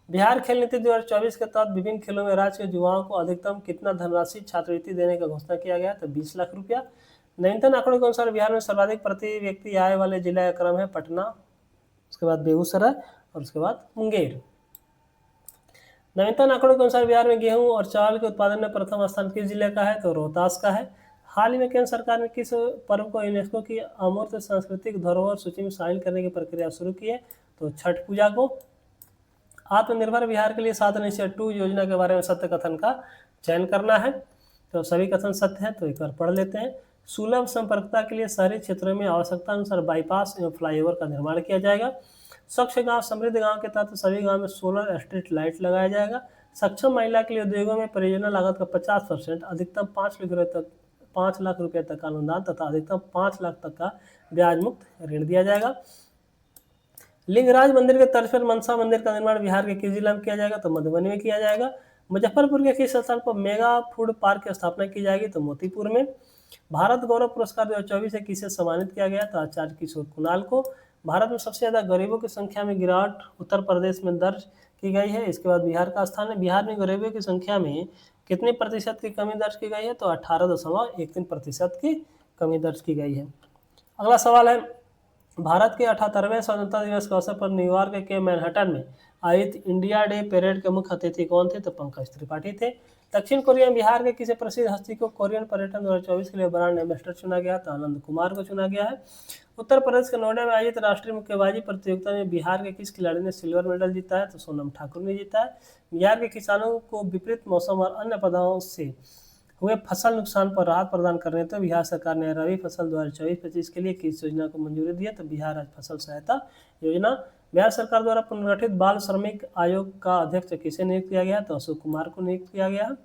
बिहार खेल नीति 2024 के तहत विभिन्न खेलों में राज्य के युवाओं को अधिकतम कितना धनराशि छात्रवृत्ति देने का घोषणा किया गया, तो 20 लाख रुपया। नवीनतम आंकड़ों के अनुसार बिहार में सर्वाधिक प्रति व्यक्ति आय वाले जिला का क्रम है पटना, उसके बाद बेगूसराय और उसके बाद मुंगेर। नवीनतम आंकड़ों के अनुसार बिहार में गेहूं और चावल के उत्पादन में प्रथम स्थान किस जिले का है, तो रोहतास का है। हाल ही में केंद्र सरकार ने किस पर्व को यूनेस्को की अमूर्त सांस्कृतिक धरोहर सूची में शामिल करने की प्रक्रिया शुरू की है, तो छठ पूजा को। आत्मनिर्भर बिहार के लिए 7 निश्चय 2 योजना के बारे में सत्य कथन का चयन करना है, तो सभी कथन सत्य है, तो एक बार पढ़ लेते हैं। सुलभ संपर्कता के लिए शहरी क्षेत्रों में आवश्यकता अनुसार बाईपास एवं फ्लाईओवर का निर्माण किया जाएगा। स्वच्छ गांव समृद्ध गांव के तहत सभी गांव में सोलर स्ट्रीट लाइट लगाया जाएगा। सक्षम महिला के लिए उद्योगों में परियोजना लागत का 50% अधिकतम 5 लाख रुपए तक का अनुदान तथा अधिकतम 5 लाख तक का ब्याज मुक्त ऋण दिया जाएगा। लिंगराज मंदिर के तर्ज पर मनसा मंदिर का निर्माण बिहार के किस जिला में किया जाएगा, तो मधुबनी में किया जाएगा। मुजफ्फरपुर के किस स्थान पर मेगा फूड पार्क की स्थापना की जाएगी, तो मोतीपुर में। भारत गौरव पुरस्कार 2024 से किसे सम्मानित किया गया, तो आचार्य किशोर कुणाल को। भारत में सबसे ज्यादा गरीबों की संख्या में गिरावट उत्तर प्रदेश में दर्ज की गई है। इसके बाद बिहार का स्थान है। बिहार में गरीबों की संख्या में कितने प्रतिशत की कमी दर्ज की गई है, तो 18.13% की कमी दर्ज की गई है। अगला सवाल है, भारत के 78वें स्वतंत्रता दिवस के अवसर पर न्यूयॉर्क के मैनहट्टन में आयोजित इंडिया डे परेड के मुख्य अतिथि कौन थे, तो पंकज त्रिपाठी थे। दक्षिण कोरिया में बिहार के किसी प्रसिद्ध हस्ती को कोरियन पर्यटन 2024 के लिए ब्रांड एम्बेसडर चुना गया, तो आनंद कुमार को चुना गया है। उत्तर प्रदेश के नोएडा में आयोजित राष्ट्रीय मुक्केबाजी प्रतियोगिता में बिहार के किस खिलाड़ी ने सिल्वर मेडल जीता है, तो सोनम ठाकुर ने जीता है। बिहार के किसानों को विपरीत मौसम और अन्य आपदाओं से हुए फसल नुकसान पर राहत प्रदान करने तो बिहार सरकार ने रबी फसल 2024-25 के लिए किस योजना को मंजूरी दी है, तो बिहार राज्य फसल सहायता योजना। बिहार सरकार द्वारा पुनर्गठित बाल श्रमिक आयोग का अध्यक्ष किसे नियुक्त किया गया, तो अशोक कुमार को नियुक्त किया गया।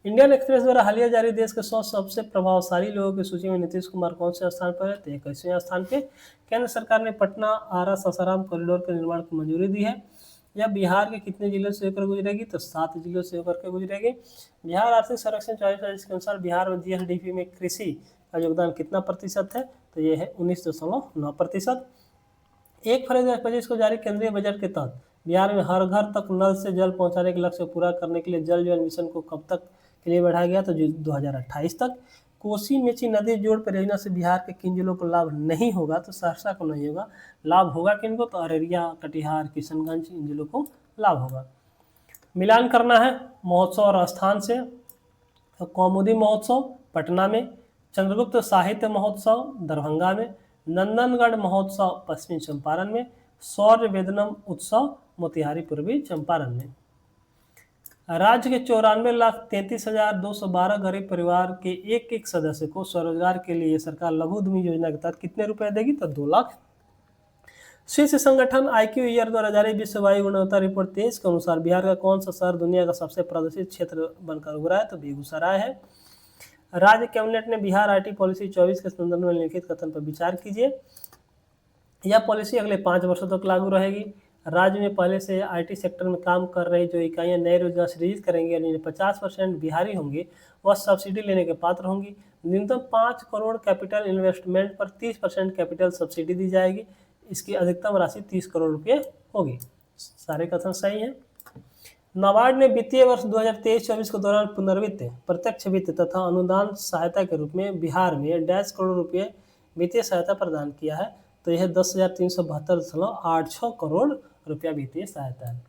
इंडियन एक्सप्रेस द्वारा हालिया जारी देश के 100 सबसे प्रभावशाली लोगों की सूची में नीतीश कुमार कौन से स्थान पर है, तो 21वें स्थान पे। केंद्र सरकार ने पटना आरा सासाराम कॉरिडोर के निर्माण को मंजूरी दी है। यह बिहार के कितने जिलों से होकर गुजरेगी, तो 7 जिलों से होकर के गुजरेगी। बिहार आर्थिक सर्वेक्षण 2024 के अनुसार बिहार में GSDP में कृषि का योगदान कितना प्रतिशत है, तो ये है 19.9%। 1 फरवरी 2025 को जारी केंद्रीय बजट के तहत बिहार में हर घर तक नल से जल पहुंचाने के लक्ष्य को पूरा करने के लिए जल जीवन मिशन को कब तक के लिए बढ़ाया गया, तो 2028 तक। कोसी मेची नदी जोड़ परियोजना से बिहार के किन जिलों को लाभ नहीं होगा, तो सहरसा को नहीं होगा। लाभ होगा किनको, तो अररिया, कटिहार, किशनगंज, इन जिलों को लाभ होगा। मिलान करना है महोत्सव और स्थान से, तो कौमुदी महोत्सव पटना में, चंद्रगुप्त साहित्य महोत्सव दरभंगा में, नंदनगढ़ महोत्सव पश्चिमी चंपारण में, सौर्य वेदनम उत्सव मोतिहारी पूर्वी चंपारण में। राज्य के 94,33,212 गरीब परिवार के एक सदस्य को स्वरोजगार के लिए सरकार लघु उद्यमी योजना के तहत कितने रुपए देगी, तो 2 लाख। शीर्ष संगठन IQ ईयर द्वारा जारी विश्व वायु गुणवत्ता रिपोर्ट 23 के अनुसार बिहार का कौन सा शहर दुनिया का सबसे प्रदूषित क्षेत्र बनकर उभरा है, तो बेगूसराय है। राज्य कैबिनेट ने बिहार IT पॉलिसी 24 के संदर्भ में लिखित कथन पर विचार कीजिए। यह पॉलिसी अगले 5 वर्षों तक लागू रहेगी। राज्य में पहले से IT सेक्टर में काम कर रही जो इकाइयां नए रोजगार सृजित करेंगी और जिनमें 50% बिहारी होंगे वह सब्सिडी लेने के पात्र होंगी। न्यूनतम 5 करोड़ कैपिटल इन्वेस्टमेंट पर 30% कैपिटल सब्सिडी दी जाएगी। इसकी अधिकतम राशि 30 करोड़ रुपये होगी। सारे कथन सही हैं। नाबार्ड ने वित्तीय वर्ष 2023-24 के दौरान पुनर्वित्त, प्रत्यक्ष वित्त तथा अनुदान सहायता के रूप में बिहार में 1.5 करोड़ रुपये वित्तीय सहायता प्रदान किया है, तो यह 10,372.86 करोड़ रुपया वित्तीय सहायता है।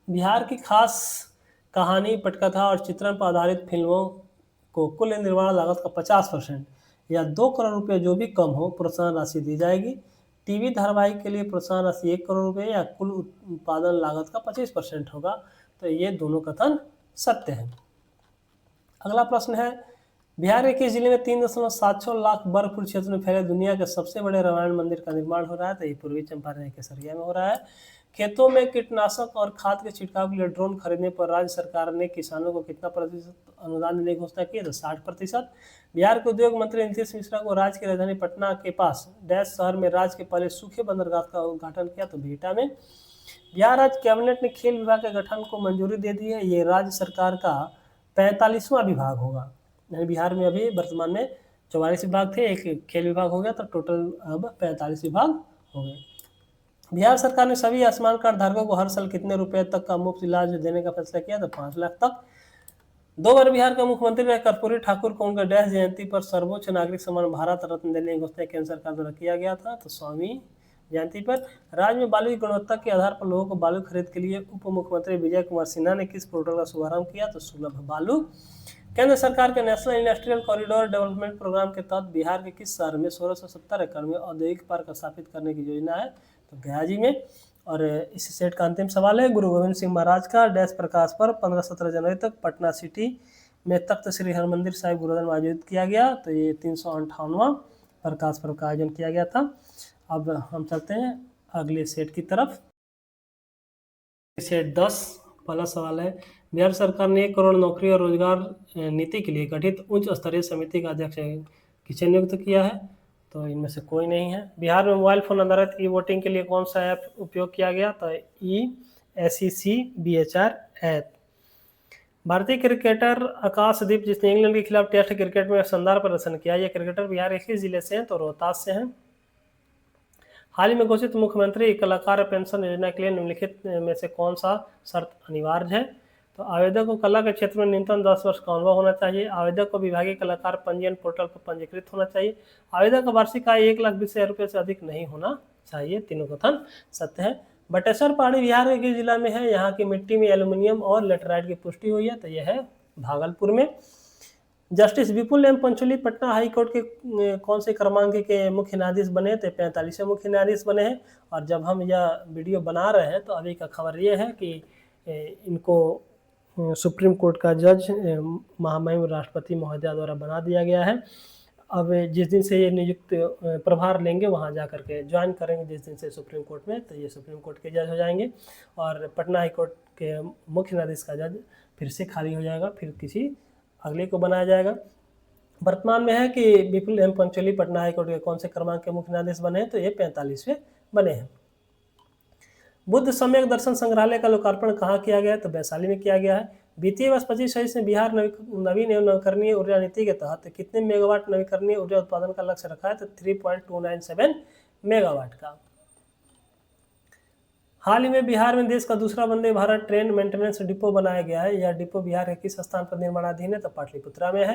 बिहार की खास कहानी, पटकथा और चित्रण पर आधारित फिल्मों को कुल निर्माण लागत का 50% या 2 करोड़ रुपये जो भी कम हो प्रोत्साहन राशि दी जाएगी। टीवी धारावाहिक के लिए प्रोत्साहन राशि 1 करोड़ रुपये या कुल उत्पादन लागत का 25% होगा। तो ये दोनों कथन सत्य है। अगला प्रश्न है, बिहार के किस जिले में 3.76 लाख वर्ग फुट क्षेत्र में फैले दुनिया के सबसे बड़े रामायण मंदिर का निर्माण हो रहा है? तो ये पूर्वी चंपारण केसरिया में हो रहा है। खेतों में कीटनाशक और खाद के छिड़काव के लिए ड्रोन खरीदने पर राज्य सरकार ने किसानों को कितना प्रतिशत अनुदान देने की घोषणा की है? तो 60%। बिहार के उद्योग मंत्री नीतीश मिश्रा को राज्य की राजधानी पटना के पास डैश शहर में राज्य के पहले सूखे बंदरगाह का उद्घाटन किया? तो बिहटा में। बिहार राज्य कैबिनेट ने खेल विभाग के गठन को मंजूरी दे दी है। ये राज्य सरकार का 45वां विभाग होगा। यानी बिहार में अभी वर्तमान में 44 विभाग थे, एक खेल विभाग हो गया, तो टोटल अब 45 विभाग हो गए। बिहार सरकार ने सभी आयुष्मान कार्ड धारकों को हर साल कितने रुपए तक का मुफ्त इलाज देने का फैसला किया? तो 5 लाख तक। 2 बार बिहार का मुख्यमंत्री रहे कर्पूरी ठाकुर को उनका डैश जयंती पर सर्वोच्च नागरिक सम्मान भारत रत्न देने की घोषणा केंद्र सरकार द्वारा किया गया था। तो स्वामी जयंती पर राज्य में बालू की गुणवत्ता के आधार पर लोगों को बालू खरीद के लिए उप मुख्यमंत्री विजय कुमार सिन्हा ने किस पोर्टल का शुभारंभ किया? तो सुलभ बालू। केंद्र सरकार के national industrial corridor development programme के तहत बिहार के किस शहर में 1670 एकड़ में औद्योगिक पार्क स्थापित करने की योजना है? तो गया जी में। और इस सेट का अंतिम सवाल है, गुरु गोविंद सिंह महाराज का डैश प्रकाश पर 15-17 जनवरी तक पटना सिटी में तख्त श्री हरमंदिर साहिब गुरुद्वारा में आयोजित किया गया। तो ये 358वां प्रकाश पर्व का आयोजन किया गया था। अब हम चलते हैं अगले सेट की तरफ। सेट 10 पहला सवाल है, बिहार सरकार ने 1 करोड़ नौकरी और रोजगार नीति के लिए गठित उच्च स्तरीय समिति का अध्यक्ष किसे नियुक्त किया है? तो इनमें से कोई नहीं है। बिहार में मोबाइल फोन आधारित ई वोटिंग के लिए कौन सा ऐप उपयोग किया गया? तो SEC BHR ऐप। भारतीय क्रिकेटर आकाशदीप जिसने इंग्लैंड के खिलाफ टेस्ट क्रिकेट में शानदार प्रदर्शन किया, यह क्रिकेटर बिहार के किस जिले से हैं? तो रोहतास से हैं। हाल ही में घोषित मुख्यमंत्री कलाकार पेंशन योजना के लिए निम्नलिखित में से कौन सा शर्त अनिवार्य है? तो आवेदक को कला के क्षेत्र में न्यूनतम 10 वर्ष का अनुभव होना चाहिए। आवेदक को विभागीय कलाकार पंजीयन पोर्टल पर पंजीकृत होना चाहिए। आवेदक का वार्षिक आय 1,20,000 रुपये से अधिक नहीं होना चाहिए। तीनों कथन सत्य है। बटेश्वर पहाड़ी बिहार के किस जिला में है? यहाँ की मिट्टी में एल्यूमिनियम और लेटराइट की पुष्टि हुई है। तो यह है भागलपुर में। Justice Vipul M Pancholi Patna high court के कौन से क्रमांक के मुख्य न्यायाधीश बने? तो 45वें मुख्य न्यायाधीश बने हैं। और जब हम यह वीडियो बना रहे हैं तो अभी का खबर ये है कि इनको सुप्रीम कोर्ट का जज महामहिम राष्ट्रपति महोदया द्वारा बना दिया गया है। अब जिस दिन से ये नियुक्त प्रभार लेंगे वहाँ जा करके ज्वाइन करेंगे जिस दिन से सुप्रीम कोर्ट में, तो ये सुप्रीम कोर्ट के जज हो जाएंगे। और पटना हाई कोर्ट के मुख्य न्यायाधीश का जज फिर से खाली हो जाएगा, फिर किसी अगले को बनाया जाएगा। वर्तमान में है कि Vipul M Pancholi Patna high court के कौन से क्रमांक के मुख्य न्यायाधीश बने हैं? तो ये 45वें बने हैं। बुद्ध सम्यक दर्शन संग्रहालय का लोकार्पण कहाँ किया गया है? तो वैशाली में किया गया है। वित्तीय वर्ष 25-26 में बिहार नवीन एवं नवीकरणीय ऊर्जा नीति के तहत कितने मेगावाट नवीकरणीय ऊर्जा उत्पादन का लक्ष्य रखा है? तो 3.297 मेगावाट का। हाल ही में बिहार में देश का दूसरा Vande Bharat train maintenance depot बनाया गया है। यह डिपो बिहार के किस स्थान पर निर्माणाधीन है? तो पाटलिपुत्रा में है।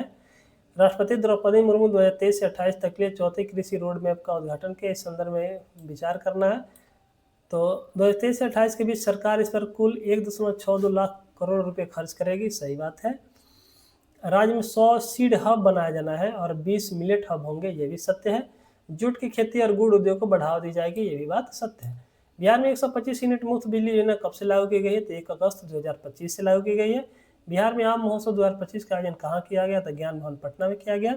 राष्ट्रपति द्रौपदी मुर्मू 2023 से 28 तक के लिए चौथे कृषि रोड मैप का उद्घाटन के इस संदर्भ में विचार करना है। तो 2023 से 28 के बीच सरकार इस पर कुल 1.62 लाख करोड़ रुपए खर्च करेगी। सही बात है। राज्य में 100 सीड हब बनाया जाना है और 20 मिलेट हब होंगे, ये भी सत्य है। जूट की खेती और गुड़ उद्योग को बढ़ावा दी जाएगी, ये भी बात सत्य है। बिहार में 125 यूनिट मुफ्त बिजली योजना कब से लागू की गई है? तो 1 अगस्त 2025 से लागू की गई है। बिहार में आम महोत्सव 2025 का आयोजन कहाँ किया गया? तो ज्ञान भवन पटना में किया गया।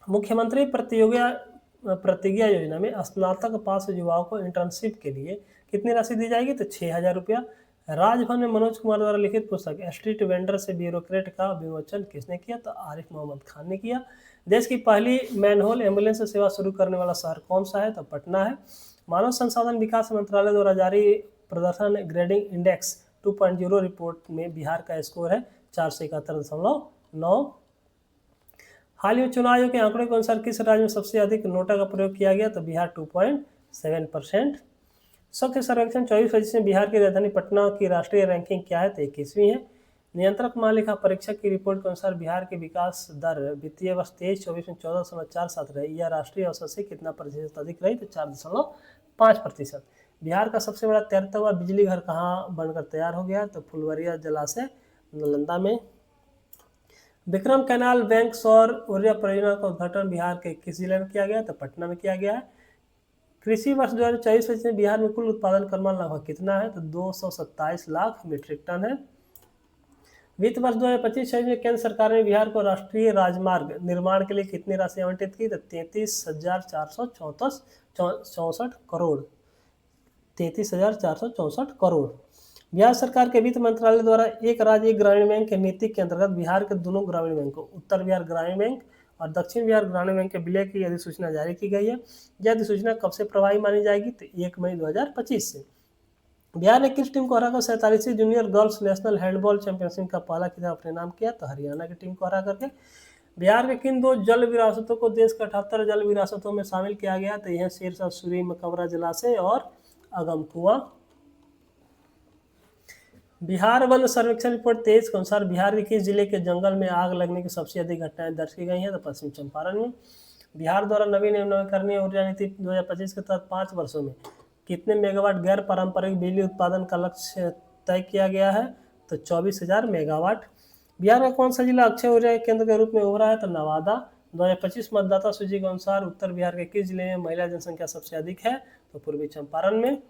मुख्यमंत्री प्रतिज्ञा योजना में स्नातक पास युवाओं को इंटर्नशिप के लिए कितनी राशि दी जाएगी? तो 6,000 रुपया। राजभवन में मनोज कुमार द्वारा लिखित पुस्तक स्ट्रीट वेंडर से ब्यूरोक्रेट का विमोचन किसने किया? तो आरिफ मोहम्मद खान ने किया। देश की पहली मैनहोल एम्बुलेंस सेवा शुरू करने वाला शहर कौन सा है? तो पटना है। मानव संसाधन विकास मंत्रालय द्वारा जारी प्रदर्शन ग्रेडिंग इंडेक्स 2.0 रिपोर्ट में बिहार का स्कोर है 471.9। हाल ही में चुनाव आयोग के आंकड़ों के अनुसार किस राज्य में सबसे अधिक नोटा का प्रयोग किया गया? तो बिहार 2.7%। स्वच्छ सर्वेक्षण 24 में बिहार की राजधानी पटना की राष्ट्रीय रैंकिंग क्या है? तो 21वीं है। नियंत्रक महालेखा परीक्षक की रिपोर्ट के अनुसार बिहार की विकास दर वित्तीय वर्ष 23-24 में 14.47 रही। यह राष्ट्रीय औसत से कितना प्रतिशत अधिक रही? तो 4.5%। बिहार का सबसे बड़ा तैरता हुआ बिजली घर कहाँ बनकर तैयार हो गया? तो फुलवरिया जलाशय नालंदा में। विक्रम कैनाल बैंक सौर ऊर्जा परियोजना का उद्घाटन बिहार के किस जिले में किया गया? तो पटना में किया गया है। कृषि वर्ष 2024-25 में बिहार में कुल उत्पादन कलमान लगभग कितना है? तो 227 लाख मीट्रिक टन है। वित्त वर्ष 2025-26 में केंद्र सरकार ने बिहार को राष्ट्रीय राजमार्ग निर्माण के लिए कितनी राशि आवंटित की? तो 33,464 करोड़। बिहार सरकार के वित्त मंत्रालय द्वारा एक राज्य एक ग्रामीण बैंक के नीति के अंतर्गत बिहार के दोनों ग्रामीण बैंकों उत्तर बिहार ग्रामीण बैंक और दक्षिण बिहार ग्रामीण बैंक के विलय की अधिसूचना जारी की गई है। यह अधिसूचना कब से प्रभावी मानी जाएगी? तो 1 मई 2025 से। बिहार ने किस टीम को हराकर 47वीं junior girls national handball championship का पहला खिताब अपने नाम किया? तो हरियाणा की टीम को हरा करके। बिहार के किन 2 जल विरासतों को देश के 78 जल विरासतों में शामिल किया गया? तो यह शेरशाह सूरी मकबरा जलाशय और अगम कुआं। बिहार वन सर्वेक्षण रिपोर्ट 23 के अनुसार बिहार के किस जिले के जंगल में आग लगने की सबसे अधिक घटनाएं दर्ज की गई हैं? तो पश्चिम चंपारण में। बिहार द्वारा नवीन एवं नवीकरणीय ऊर्जा नीति 2025 के तहत 5 वर्षों में कितने मेगावाट गैर पारंपरिक बिजली उत्पादन का लक्ष्य तय किया गया है? तो 24,000 मेगावाट। बिहार का कौन सा जिला अक्षय ऊर्जा के केंद्र के रूप में उभरा है? तो नवादा। 2025 मतदाता सूची के अनुसार उत्तर बिहार के किस जिले में महिला जनसंख्या सबसे अधिक है? तो पूर्वी चंपारण में।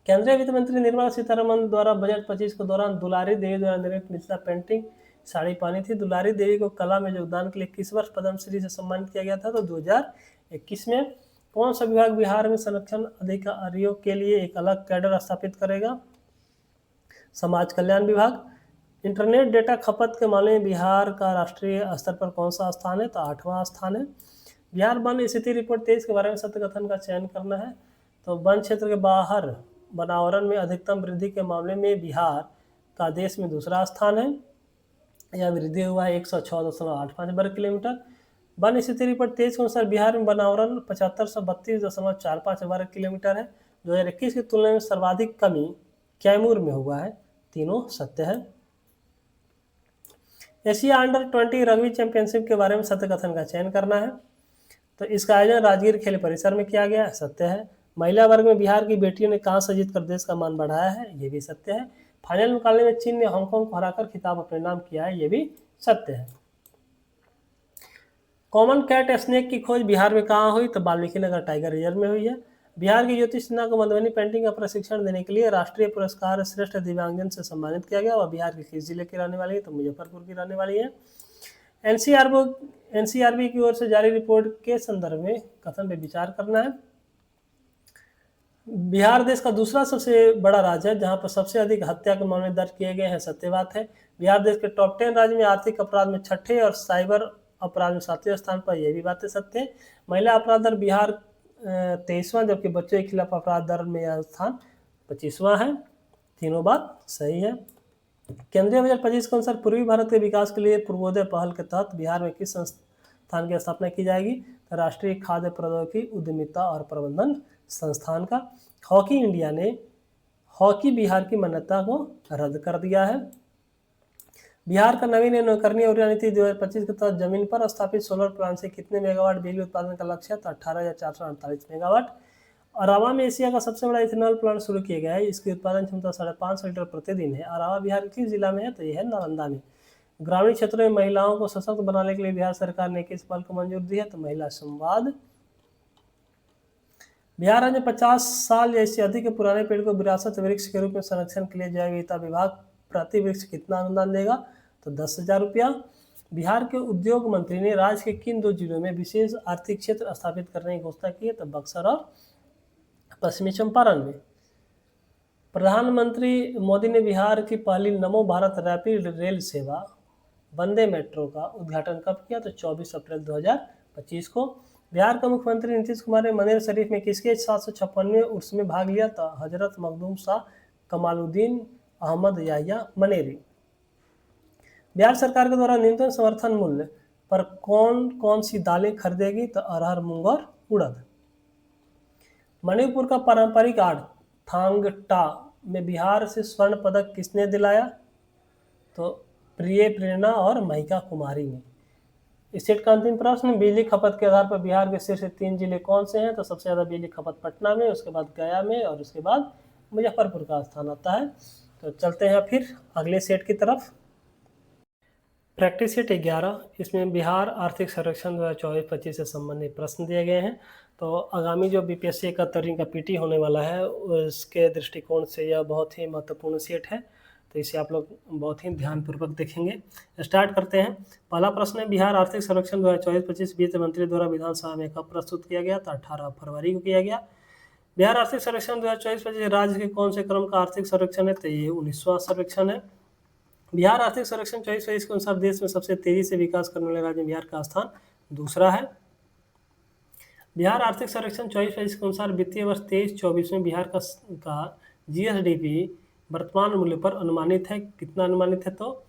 केंद्रीय वित्त मंत्री निर्मला सीतारमण द्वारा बजट 25 के दौरान दुलारी देवी द्वारा निर्मित मिथिला पेंटिंग साड़ी पानी थी। दुलारी देवी को कला में योगदान के लिए किस वर्ष पद्मश्री से सम्मानित किया गया था? तो 2021 में। कौन सा विभाग बिहार में संरक्षण अधिकारियों के लिए एक अलग कैडर स्थापित करेगा? समाज कल्याण विभाग। इंटरनेट डेटा खपत के मामले में बिहार का राष्ट्रीय स्तर पर कौन सा स्थान है? तो 8वां स्थान है। बिहार वन स्थिति रिपोर्ट 23 के बारे में सत्य कथन का चयन करना है। तो वन क्षेत्र के बाहर वनावरण में अधिकतम वृद्धि के मामले में बिहार का देश में दूसरा स्थान है। यह वृद्धि हुआ है 106.85 वर्ग किलोमीटर। वन स्थिति रिपोर्ट 23 के अनुसार बिहार में वनावरण 7532.45 वर्ग किलोमीटर है। 2021 की तुलना में सर्वाधिक कमी कैमूर में हुआ है। तीनों सत्य है। एशिया अंडर 20 रग्बी चैंपियनशिप के बारे में सत्य कथन का चयन करना है। तो इसका आयोजन राजगीर खेल परिसर में किया गया है। सत्य है। महिला वर्ग में बिहार की बेटियों ने कांस्य जीतकर देश का मान बढ़ाया है। ये भी सत्य है। फाइनल मुकाबले में चीन ने हांगकांग को हराकर खिताब अपने नाम किया है। ये भी सत्य है। कॉमन कैट स्नेक की खोज बिहार में कहाँ हुई? तो वाल्मीकि नगर टाइगर रिजर्व में हुई है। बिहार की ज्योति सिन्हा को मधुबनी पेंटिंग का प्रशिक्षण देने के लिए राष्ट्रीय पुरस्कार श्रेष्ठ दिव्यांगजन से सम्मानित किया गया। वह बिहार के किस जिले की रहने वाली है? तो मुजफ्फरपुर की रहने वाली है। एनसीआरबी की ओर से जारी रिपोर्ट के संदर्भ में कथन पे विचार करना है। बिहार देश का दूसरा सबसे बड़ा राज्य है जहां पर सबसे अधिक हत्या के मामले दर्ज किए गए हैं। सत्य बात है। बिहार देश के टॉप 10 राज्य में आर्थिक अपराध में 6ठे और साइबर अपराध में 7वें स्थान पर। यह भी बातें सत्य है। महिला अपराध दर बिहार 23वां, जबकि बच्चों के खिलाफ अपराध दर में यह स्थान 25वां है। तीनों बात सही है। केंद्रीय बजट 25 के अनुसार पूर्वी भारत के विकास के लिए पूर्वोदय पहल के तहत बिहार में किस संस्थान की स्थापना की जाएगी? तो राष्ट्रीय खाद्य प्रौद्योगिकी उद्यमिता और प्रबंधन संस्थान का। हॉकी इंडिया ने हॉकी बिहार की मान्यता को रद्द कर दिया है। बिहार का नवीन नवीकरणीय ऊर्जा नीति 2025 के तहत जमीन पर स्थापित सोलर प्लांट से कितने मेगावाट बिजली उत्पादन का लक्ष्य है? तो 18,448 मेगावाट। अरावा में एशिया का सबसे बड़ा इथेनॉल प्लांट शुरू किया गया है। इसकी उत्पादन क्षमता 550 लीटर प्रतिदिन है। अरावा बिहार के किस जिला में है? तो यह है नालंदा में। ग्रामीण क्षेत्रों में महिलाओं को सशक्त बनाने के लिए बिहार सरकार ने किस पहल को मंजूरी दी है? तो महिला संवाद। बिहार राज्य में 50 साल या इससे अधिक के पुराने पेड़ को विरासत वृक्ष के रूप में संरक्षण के लिए जैव विविधता विभाग प्रति वृक्ष कितना अनुदान देगा? तो 10,000 रुपया। बिहार के उद्योग मंत्री ने राज्य के किन 2 जिलों में विशेष आर्थिक क्षेत्र स्थापित करने की घोषणा की है? तो बक्सर और पश्चिमी चंपारण में। प्रधानमंत्री मोदी ने बिहार की पहली नमो भारत रैपिड रेल सेवा वंदे मेट्रो का उद्घाटन कब किया? तो 24 अप्रैल 2025 को। बिहार का मुख्यमंत्री नीतीश कुमार ने मनेर शरीफ में किसके 756वें उर्स में भाग लिया? था हजरत मखदूम शाह कमालुद्दीन अहमद याहिया मनेरी। बिहार सरकार के द्वारा न्यूनतम समर्थन मूल्य पर कौन कौन सी दालें खरीदेगी? तो अरहर, मूंग और उड़द। मणिपुर का पारंपरिक आर्ट थांग टा में बिहार से स्वर्ण पदक किसने दिलाया? तो प्रिय प्रेरणा और महिका कुमारी ने। स्टेट का अंतिम प्रश्न, बिजली खपत के आधार पर बिहार के शीर्ष 3 जिले कौन से हैं? तो सबसे ज़्यादा बिजली खपत पटना में, उसके बाद गया में और उसके बाद मुजफ्फरपुर का स्थान आता है। तो चलते हैं फिर अगले सेट की तरफ। प्रैक्टिस सेट 11 इसमें बिहार आर्थिक सर्वेक्षण 2024-25 से संबंधित प्रश्न दिए गए हैं। तो आगामी जो बीपीएससी 71 का पीटी होने वाला है उसके दृष्टिकोण से यह बहुत ही महत्वपूर्ण सेट है, तो इसे आप लोग बहुत ही ध्यानपूर्वक देखेंगे। स्टार्ट करते हैं। पहला प्रश्न है, बिहार आर्थिक सर्वेक्षण 2024-25 वित्त मंत्री द्वारा विधानसभा में कब प्रस्तुत किया गया? तो 18 फरवरी को किया गया। बिहार आर्थिक सर्वेक्षण 2024-25 राज्य के कौन से क्रम का आर्थिक सर्वेक्षण है? तो ये 19वां सर्वेक्षण है। बिहार आर्थिक सर्वेक्षण 24-25 के अनुसार देश में सबसे तेजी से विकास करने वाले राज्य में बिहार का स्थान दूसरा है। बिहार आर्थिक सर्वेक्षण 24-25 के अनुसार वित्तीय वर्ष 23-24 में बिहार का जीएसडीपी वर्तमान मूल्य पर अनुमानित है। कितना अनुमानित है? तो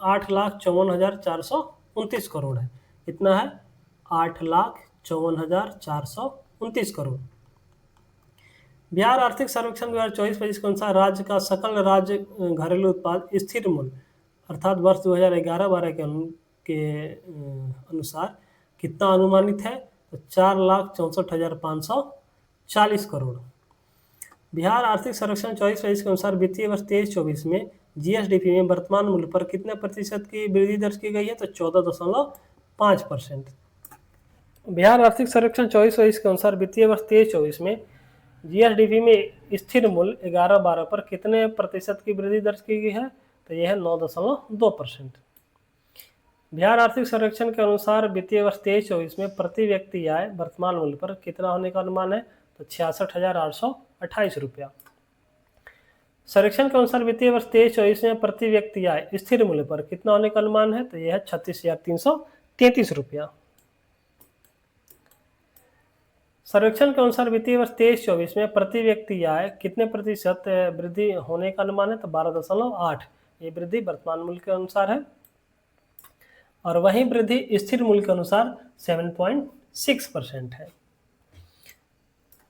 8,54,429 करोड़ है। कितना है? 8,54,429 करोड़। बिहार आर्थिक सर्वेक्षण 2024-25 के अनुसार राज्य का सकल राज्य घरेलू उत्पाद स्थिर मूल्य अर्थात वर्ष 2011-12 के अनुसार कितना अनुमानित है? तो 4,64,540 करोड़। बिहार आर्थिक सर्वेक्षण 24-25 के अनुसार वित्तीय वर्ष 23-24 में जीएसडीपी में वर्तमान मूल्य पर कितने प्रतिशत की वृद्धि दर्ज की गई है? तो 14.5%। बिहार आर्थिक सर्वेक्षण 24-25 के अनुसार वित्तीय वर्ष 23-24 में जीएसडीपी में स्थिर मूल्य 11-12 पर कितने प्रतिशत की वृद्धि दर्ज की गई है? तो यह है 9.2%। बिहार आर्थिक सर्वेक्षण के अनुसार वित्तीय वर्ष 23-24 में प्रति व्यक्ति आय वर्तमान मूल्य पर कितना होने का अनुमान है? तो 66,828 रुपया। सर्वेक्षण के अनुसार वित्तीय वर्ष 23-24 में प्रति व्यक्ति आय स्थिर मूल्य पर कितना होने का अनुमान है? तो यह है 36,333 रुपया। सर्वेक्षण के अनुसार वित्तीय वर्ष 23-24 में प्रति व्यक्ति आय कितने प्रतिशत वृद्धि होने का अनुमान है? तो 12.8। ये वृद्धि वर्तमान मूल्य के अनुसार है और वहीं वृद्धि स्थिर मूल्य के अनुसार 7.6% है।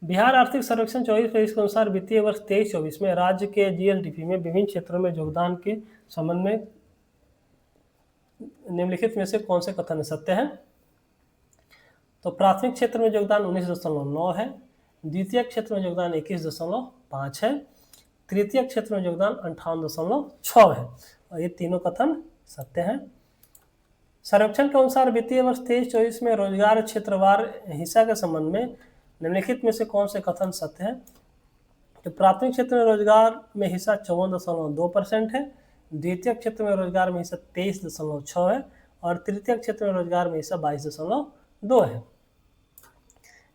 बिहार आर्थिक सर्वेक्षण 24-25 के अनुसार वित्तीय वर्ष 23-24 में राज्य के जीएसडीपी में विभिन्न क्षेत्रों में योगदान के संबंध में निम्नलिखित में से कौन से कथन सत्य है? तो प्राथमिक क्षेत्र में योगदान 19.9 है, द्वितीय क्षेत्र में योगदान 21.5 है, तृतीय क्षेत्र में योगदान 58.6 है और ये तीनों कथन सत्य हैं। सर्वेक्षण के अनुसार वित्तीय वर्ष 23-24 में रोजगार क्षेत्रवार हिस्सा के संबंध में निम्नलिखित में से कौन से कथन सत्य है? तो प्राथमिक क्षेत्र में रोजगार में हिस्सा 54.2% है, द्वितीय क्षेत्र में रोजगार में हिस्सा 23.6 है और तृतीय क्षेत्र में रोजगार में हिस्सा 22.2 है।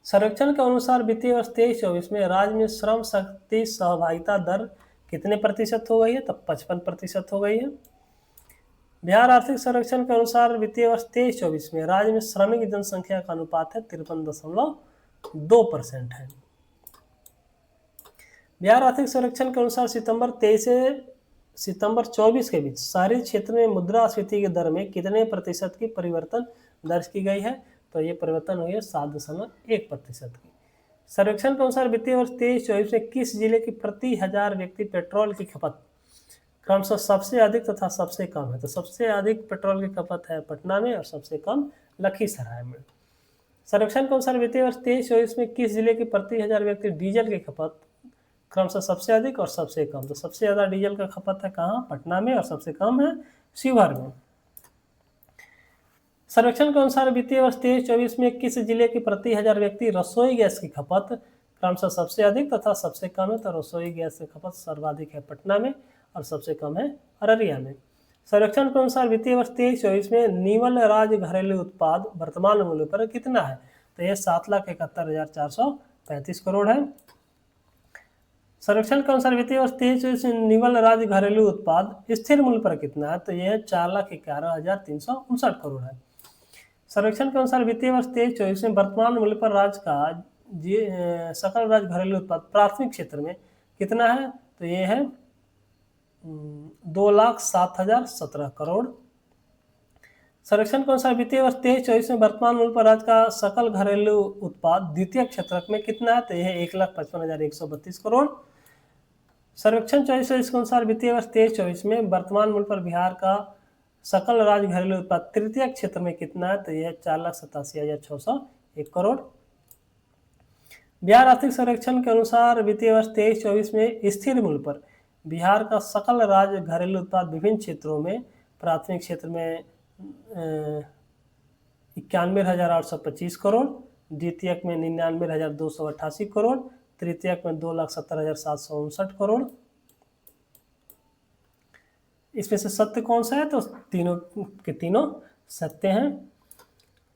सर्वेक्षण के अनुसार वित्तीय वर्ष 23-24 में राज्य में श्रम शक्ति सहभागिता दर कितने प्रतिशत हो गई है? तो 55% हो गई है। बिहार आर्थिक सर्वेक्षण के अनुसार वित्तीय वर्ष 23-24 में राज्य में श्रमिक जनसंख्या का अनुपात है 53.2% है। बिहार आर्थिक सर्वेक्षण के अनुसार सितंबर 23 से सितंबर 24 के बीच शहरी क्षेत्र में मुद्रास्फीति की दर में कितने प्रतिशत की परिवर्तन दर्ज की गई है? तो ये परिवर्तन हुई है 7.1% की। सर्वेक्षण के अनुसार वित्तीय वर्ष 23-24 में किस जिले की प्रति 1000 व्यक्ति पेट्रोल की खपत क्रमशः सबसे अधिक तथा सबसे कम है? तो सबसे अधिक पेट्रोल की खपत है पटना में और सबसे कम लखीसराय में। सर्वेक्षण के अनुसार वित्तीय वर्ष 23-24 में किस जिले की प्रति 1000 व्यक्ति डीजल की खपत क्रमशः सबसे अधिक और सबसे कम? तो सबसे ज़्यादा डीजल का खपत है कहाँ? पटना में और सबसे कम है शिवहर में। सर्वेक्षण के अनुसार वित्तीय वर्ष 23-24 में किस जिले की प्रति 1000 व्यक्ति रसोई गैस की खपत क्रमशः सबसे अधिक तथा सबसे कम है? तो रसोई गैस की खपत सर्वाधिक है पटना में और सबसे कम है अररिया में। सर्वेक्षण के अनुसार वित्तीय वर्ष 23-24 में निवल राज्य घरेलू उत्पाद वर्तमान मूल्य पर कितना है? तो यह 7,71,435 करोड़ है। सर्वेक्षण के अनुसार वित्तीय वर्ष 23-24 में निवल राज्य घरेलू उत्पाद स्थिर मूल्य पर कितना है? तो यह 4,11,359 करोड़ है। सर्वेक्षण के अनुसार वित्तीय वर्ष 23-24 में वर्तमान मूल्य पर राज्य का सकल राज्य घरेलू उत्पाद प्राथमिक क्षेत्र में कितना है? तो ये है 2,07,017 करोड़। सर्वेक्षण के अनुसार वित्तीय वर्ष 23-24 में वर्तमान मूल्य पर राज्य का सकल घरेलू उत्पाद द्वितीय क्षेत्र में कितना है? तो यह 1,55,132 करोड़। सर्वेक्षण 24-24 के अनुसार वित्तीय वर्ष 23-24 में वर्तमान मूल्य पर बिहार का सकल राज्य घरेलू उत्पाद तृतीय क्षेत्र में कितना है? तो यह 4,87,601 करोड़। बिहार आर्थिक सर्वेक्षण के अनुसार वित्तीय वर्ष 23-24 में स्थिर मूल्य पर बिहार का सकल राज्य घरेलू उत्पाद विभिन्न क्षेत्रों में प्राथमिक क्षेत्र में 91,825 करोड़, द्वितीयक में 99,288 करोड़, तृतीयक में 2,70,759 करोड़। इसमें से सत्य कौन सा है? तो तीनों के तीनों सत्य हैं।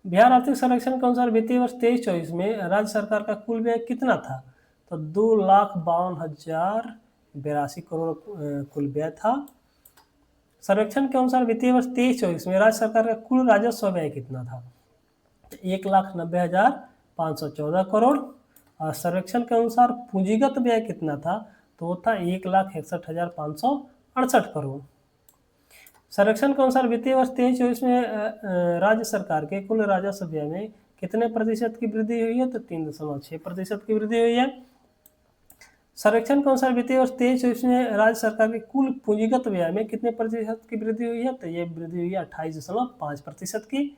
बिहार आर्थिक सर्वेक्षण के अनुसार वित्तीय वर्ष 23-24 में राज्य सरकार का कुल व्यय कितना था? तो 2,52,082 करोड़ कुल व्यय था। सर्वेक्षण के अनुसार वित्तीय वर्ष 23-24 में राज्य सरकार का कुल राजस्व व्यय कितना था? 1,90,514 करोड़। और सर्वेक्षण के अनुसार पूंजीगत व्यय कितना था? तो वो था 1,61,568 करोड़। सर्वेक्षण के अनुसार वित्तीय वर्ष 23-24 में राज्य सरकार के कुल राजस्व व्यय में कितने प्रतिशत की वृद्धि हुई है? तो 3.6% की वृद्धि हुई है। सर्वेक्षण के अनुसार वित्तीय वर्ष 23-24 में राज्य सरकार के कुल पूंजीगत व्यय में कितने प्रतिशत की वृद्धि हुई है? तो ये वृद्धि हुई है 28.5% की।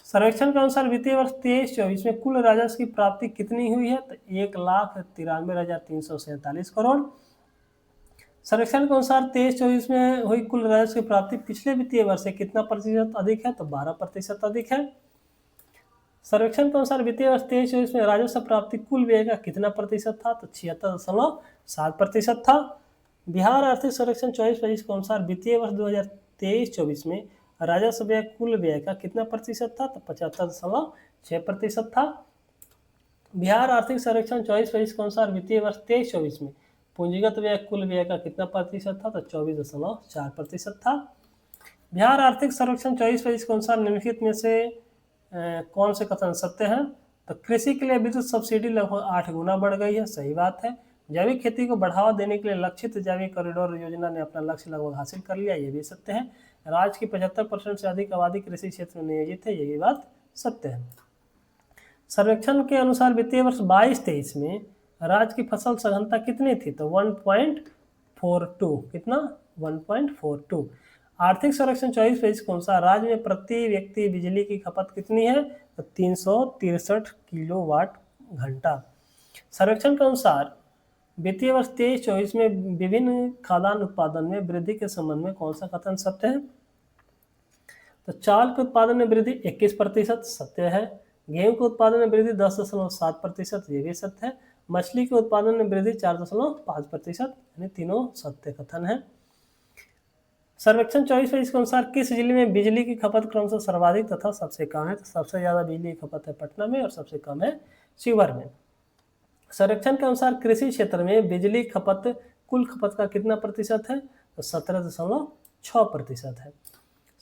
सर्वेक्षण के अनुसार वित्तीय वर्ष 23-24 में कुल राजस्व की प्राप्ति कितनी हुई है? तो 1,93,347 करोड़। सर्वेक्षण के अनुसार 23-24 में हुई कुल राजस्व की प्राप्ति पिछले वित्तीय वर्ष से कितना प्रतिशत अधिक है? तो 12% अधिक है। सर्वेक्षण के अनुसार वित्तीय वर्ष 23-24 में राजस्व प्राप्ति कुल व्यय का कितना प्रतिशत था? तो 76.7% था। बिहार आर्थिक सर्वेक्षण 24-25 के अनुसार वित्तीय वर्ष 2023-24 में राजस्व व्यय कुल व्यय का कितना प्रतिशत था? तो 75.6% था। बिहार आर्थिक सर्वेक्षण 24-25 के अनुसार वित्तीय वर्ष 23-24 में पूंजीगत व्यय कुल व्यय का कितना प्रतिशत था? तो 24.4% था। बिहार आर्थिक सर्वेक्षण 24-25 के अनुसार निम्नलिखित में से कौन से कथन सत्य हैं? तो कृषि के लिए विद्युत सब्सिडी लगभग 8 गुना बढ़ गई है, सही बात है। जैविक खेती को बढ़ावा देने के लिए लक्षित जैविक कॉरिडोर योजना ने अपना लक्ष्य लगभग हासिल कर लिया, ये भी सत्य है। राज्य की 75% से अधिक आबादी कृषि क्षेत्र में नियोजित है, ये भी बात सत्य है। सर्वेक्षण के अनुसार वित्तीय वर्ष 22-23 में राज्य की फसल सघनता कितनी थी? तो 1.42। कितना? 1.42। आर्थिक सर्वेक्षण 24-25 के अनुसार राज्य में प्रति व्यक्ति बिजली की खपत कितनी है? तो 363 किलोवाट घंटा। सर्वेक्षण के अनुसार वित्तीय वर्ष 23-24 में विभिन्न खाद्यान्न उत्पादन में वृद्धि के संबंध में कौन सा कथन सत्य है? तो चावल के उत्पादन में वृद्धि 21% सत्य है। गेहूं के उत्पादन में वृद्धि 10.7%, ये भी सत्य है। मछली के उत्पादन में वृद्धि 4.5%, यानी तीनों सत्य कथन है। सर्वेक्षण 24-25 के अनुसार किस जिले में बिजली की खपत क्रमशः सर्वाधिक तथा सबसे कम है? तो सबसे ज्यादा बिजली की खपत है पटना में और सबसे कम है शिवहर में। सर्वेक्षण के अनुसार कृषि क्षेत्र में बिजली खपत कुल खपत का कितना प्रतिशत है? तो 17.6% है।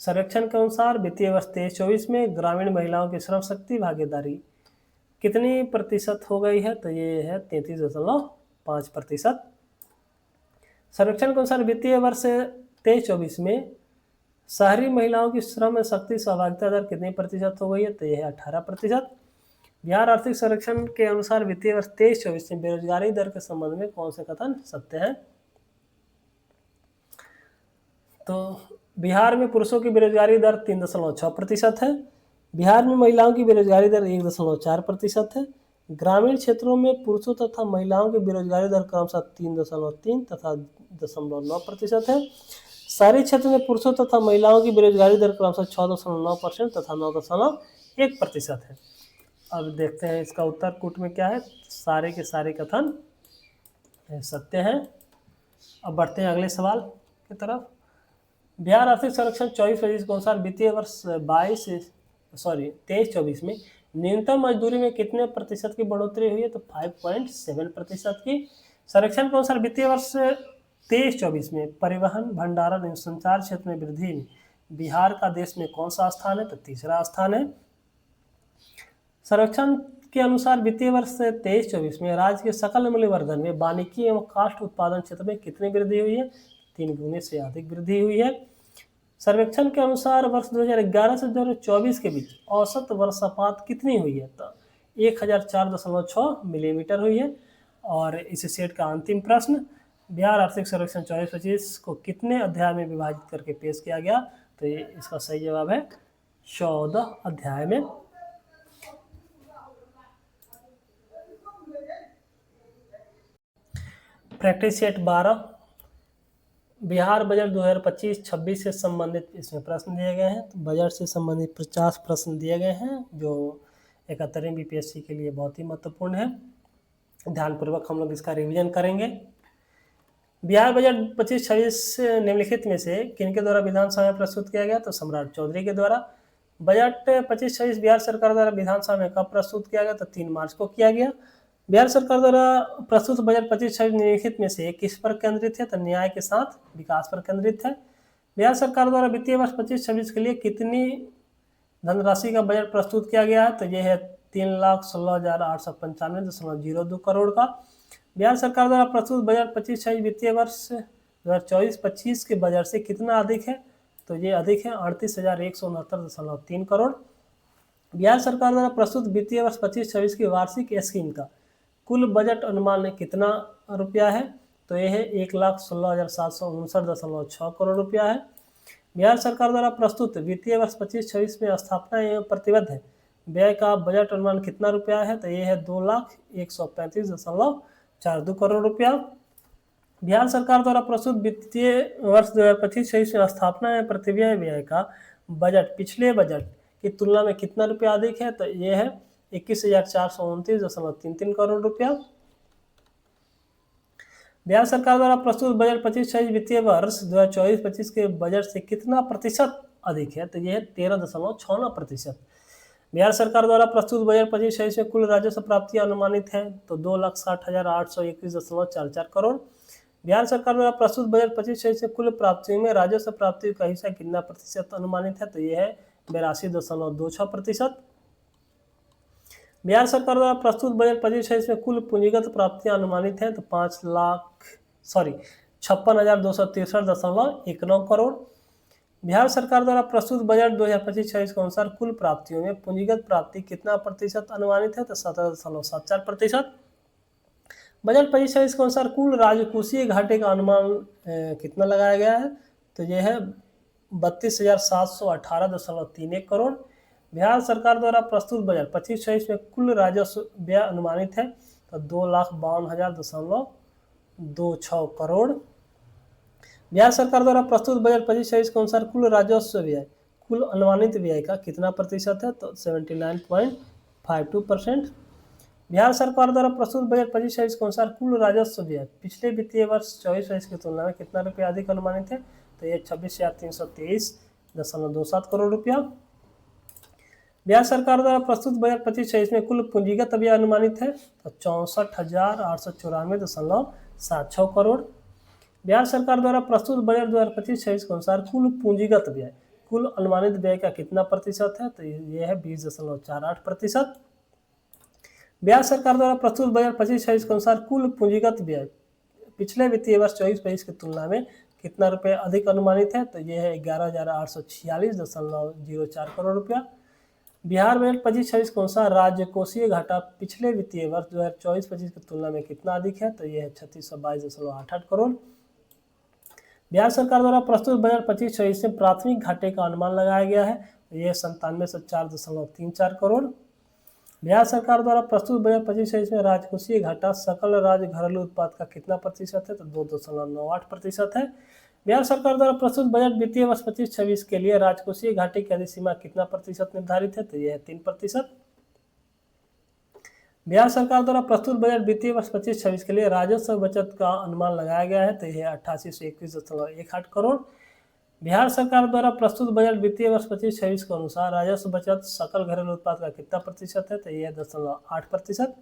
सर्वेक्षण के अनुसार वित्तीय वर्ष 23-24 में ग्रामीण महिलाओं की श्रम शक्ति भागीदारी कितनी प्रतिशत हो गई है? तो ये है 33.5%। सर्वेक्षण के अनुसार वित्तीय वर्ष 23-24 में शहरी महिलाओं की श्रम शक्ति सहभागिता दर कितनी प्रतिशत हो गई है? तो यह है 18%। बिहार आर्थिक सर्वेक्षण के अनुसार वित्तीय वर्ष 23-24 में बेरोजगारी दर के संबंध में कौन से कथन सत्य है? तो बिहार में पुरुषों की बेरोजगारी दर 3.6% है। बिहार में महिलाओं की बेरोजगारी दर 1.4% है। ग्रामीण क्षेत्रों में पुरुषों तथा महिलाओं की बेरोजगारी दर क्रमशः 3.3 तथा 0.9% है। शहरी क्षेत्र में पुरुषों तथा महिलाओं की बेरोजगारी दर क्रमशः 6.9% तथा 9.1% है। अब देखते हैं इसका उत्तर कूट में क्या है। सारे के सारे कथन सत्य हैं। अब बढ़ते हैं अगले सवाल की तरफ। बिहार आर्थिक सर्वेक्षण 24-25 के अनुसार वित्तीय वर्ष 23-24 में न्यूनतम मजदूरी में कितने प्रतिशत की बढ़ोतरी हुई है? तो 5.7% की। सर्वेक्षण के अनुसार वित्तीय वर्ष 23-24 में परिवहन, भंडारण एवं संचार क्षेत्र में वृद्धि में बिहार का देश में कौन सा स्थान है? तो तीसरा स्थान है। सर्वेक्षण के अनुसार वित्तीय वर्ष 23-24 में राज्य के सकल मूल्यवर्धन में वानिकी एवं काष्ठ उत्पादन क्षेत्र में कितनी वृद्धि हुई है? 3 गुने से अधिक वृद्धि हुई है। सर्वेक्षण के अनुसार वर्ष 2011 से 2024 के बीच औसत वर्षापात कितनी हुई है? तो 1004.6 मिलीमीटर हुई है। और इस सेट का अंतिम प्रश्न, बिहार आर्थिक सर्वेक्षण 24-25 को कितने अध्याय में विभाजित करके पेश किया गया? तो ये इसका सही जवाब है 14 अध्याय में। प्रैक्टिस सेट 12 बिहार बजट 2025-26 से संबंधित इसमें प्रश्न दिए गए हैं। तो बजट से संबंधित 50 प्रश्न दिए गए हैं जो 71वीं बीपीएससी के लिए बहुत ही महत्वपूर्ण है। ध्यानपूर्वक हम लोग इसका रिवीजन करेंगे। बिहार बजट 25-26 निम्नलिखित में से किनके द्वारा विधानसभा में प्रस्तुत किया गया? तो सम्राट चौधरी के द्वारा। बजट 25-26 बिहार सरकार द्वारा विधानसभा में कब प्रस्तुत किया गया? तो 3 मार्च को किया गया। बिहार सरकार द्वारा प्रस्तुत बजट 25-26 निम्नलिखित में से किस पर केंद्रित है? तो न्याय के साथ विकास पर केंद्रित है। बिहार सरकार द्वारा वित्तीय वर्ष 25-26 के लिए कितनी धनराशि का बजट प्रस्तुत किया गया है? तो यह है 3,16,895.02 करोड़ का। बिहार सरकार द्वारा प्रस्तुत बजट 25-26 वित्तीय वर्ष 2024-25 के बजट से कितना अधिक है? तो ये अधिक है 38,169.3 करोड़। बिहार सरकार द्वारा प्रस्तुत वित्तीय वर्ष 25-26 की वार्षिक स्कीम का कुल बजट अनुमान कितना रुपया है? तो यह है 1,16,759.6 करोड़ रुपया है। बिहार सरकार द्वारा प्रस्तुत वित्तीय वर्ष 25-26 में स्थापना एवं प्रतिबद्ध व्यय का बजट अनुमान कितना रुपया है? तो यह है 2,135.42 करोड़ रुपया। बिहार सरकार द्वारा प्रस्तुत वित्तीय वर्ष 2025-26 में स्थापना एवं प्रतिव्यय व्यय का बजट पिछले बजट की तुलना में कितना रुपया अधिक है? तो यह है 21,429.33 करोड़ रुपया। बिहार सरकार द्वारा प्रस्तुत बजट 25-26 वित्तीय वर्ष 2024-25 के बजट से कितना प्रतिशत अधिक है? तो यह है 13.56%। बिहार सरकार द्वारा प्रस्तुत बजट 25-26 में कुल राजस्व प्राप्ति अनुमानित है तो 2,60,821.44 करोड़। बिहार सरकार द्वारा प्रस्तुत बजट 25-26 में कुल प्राप्तियों में राजस्व प्राप्ति का हिस्सा कितना प्रतिशत अनुमानित है? तो यह है 82.26%। बिहार सरकार द्वारा प्रस्तुत बजट 25-26 में कुल पूंजीगत प्राप्तियां अनुमानित है तो 56,263.19 करोड़। बिहार सरकार द्वारा प्रस्तुत बजट 2025-26 के अनुसार कुल प्राप्तियों में पूंजीगत प्राप्ति कितना प्रतिशत अनुमानित है? तो 17.74%। बजट 25-26 के अनुसार कुल राजकोषीय घाटे का अनुमान कितना लगाया गया है? तो यह है 32,718.31 करोड़। बिहार सरकार द्वारा प्रस्तुत बजट 25-26 में कुल राजस्व व्यय अनुमानित है तो 2,52,000.26 करोड़। बिहार सरकार द्वारा प्रस्तुत बजट 25-26 के अनुसार कुल राजस्व व्यय कुल अनुमानित व्यय का कितना प्रतिशत है? तो 79.52%। बिहार सरकार द्वारा प्रस्तुत बजट 25-26 के अनुसार कुल राजस्व व्यय पिछले वित्तीय वर्ष 24-25 की तुलना में कितना रुपया अधिक अनुमानित है? तो यह 26,323.27 करोड़ रुपया। बिहार सरकार द्वारा प्रस्तुत बजट 25-26 में कुल पूंजीगत व्यय अनुमानित है तो 64,894.76 करोड़। बिहार सरकार द्वारा प्रस्तुत बजट 2025-26 के अनुसार कुल पूंजीगत व्यय कुल अनुमानित व्यय का कितना प्रतिशत है? तो यह है 20.48%। बिहार सरकार द्वारा प्रस्तुत बजट 25-26 के अनुसार कुल पूंजीगत व्यय पिछले वित्तीय वर्ष 24-25 की तुलना में कितना रुपये अधिक अनुमानित है? तो यह है 11,846.04 करोड़ रुपया। बिहार बजट 25-26 के अनुसार राजकोषीय घाटा पिछले वित्तीय वर्ष 2024-25 की तुलना में कितना अधिक है? तो यह है 3622.88 करोड़। बिहार सरकार द्वारा प्रस्तुत बजट 25-26 में प्राथमिक घाटे का अनुमान लगाया गया है तो यह 9704.34 करोड़। बिहार सरकार द्वारा प्रस्तुत बजट 25-26 में राजकोषीय घाटा सकल राज्य घरेलू उत्पाद का कितना प्रतिशत है? तो 2.98% है। बिहार सरकार द्वारा प्रस्तुत बजट वित्तीय वर्ष 25-26 के लिए राजकोषीय घाटे की अधिसीमा कितना प्रतिशत निर्धारित है? तो यह है 3%। बिहार सरकार द्वारा प्रस्तुत बजट वित्तीय वर्ष 25-26 के लिए राजस्व बचत का अनुमान लगाया गया है तो यह 88,121.18 करोड़। बिहार सरकार द्वारा प्रस्तुत बजट वित्तीय वर्ष 25-26 के अनुसार राजस्व बचत सकल घरेलू उत्पाद का कितना प्रतिशत है? तो यह 10.8%।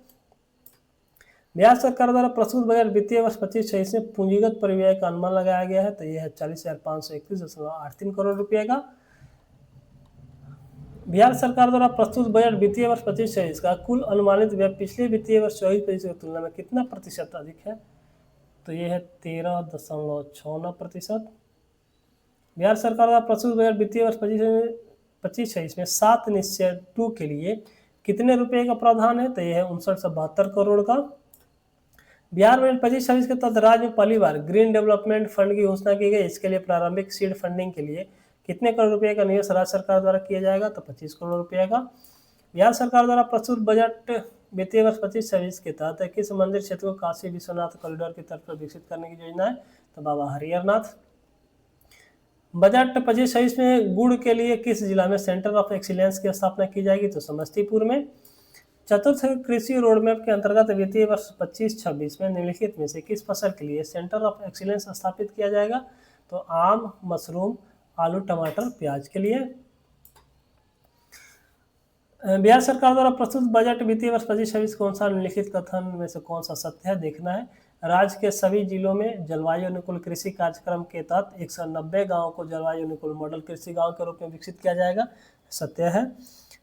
बिहार सरकार द्वारा प्रस्तुत बजट वित्तीय वर्ष 25-26 में पूंजीगत परिव्यय का अनुमान लगाया गया है तो यह है 40,531.83 करोड़ रुपये का। बिहार सरकार द्वारा प्रस्तुत बजट वित्तीय वर्ष 25-26 का कुल अनुमानित व्यय पिछले वित्तीय वर्ष 24-25 की तुलना में कितना प्रतिशत अधिक है? तो यह है 13.69%। बिहार सरकार द्वारा प्रस्तुत बजट वित्तीय वर्ष 25-26 में 7 निश्चय 2 के लिए कितने रुपए का प्रावधान है? तो यह है 5972 करोड़ का। बिहार बजट 25-26 के तहत राज्य में पहली बार ग्रीन डेवलपमेंट फंड की घोषणा की गई। इसके लिए प्रारंभिक सीड फंडिंग के लिए कितने करोड़ रुपए का निवेश राज्य सरकार द्वारा किया जाएगा? तो 25 करोड़ रुपए का। बिहार सरकार द्वारा प्रस्तुत बजट वित्तीय वर्ष 25-26 के तहत किस मंदिर क्षेत्र को काशी विश्वनाथ कॉरिडोर की तर्ज पर विकसित करने की योजना है? तो बाबा हरिहरनाथ। बजट 25-26 में गुड़ के लिए किस जिला में सेंटर ऑफ एक्सीलेंस की स्थापना की जाएगी? तो समस्तीपुर में। चतुर्थ कृषि रोडमैप के अंतर्गत वित्तीय वर्ष 25-26 में निम्नलिखित में से किस फसल के लिए सेंटर ऑफ एक्सीलेंस स्थापित किया जाएगा? तो आम, मशरूम, आलू, टमाटर, प्याज के लिए। बिहार सरकार द्वारा प्रस्तुत बजट वित्तीय वर्ष 25-26 कौन सा निम्नलिखित कथन में से कौन सा सत्य है? देखना है। राज्य के सभी जिलों में जलवायु अनुकूल कृषि कार्यक्रम के तहत 190 गांवों को जलवायु अनुकूल मॉडल कृषि गांव के रूप में विकसित किया जाएगा, सत्य है।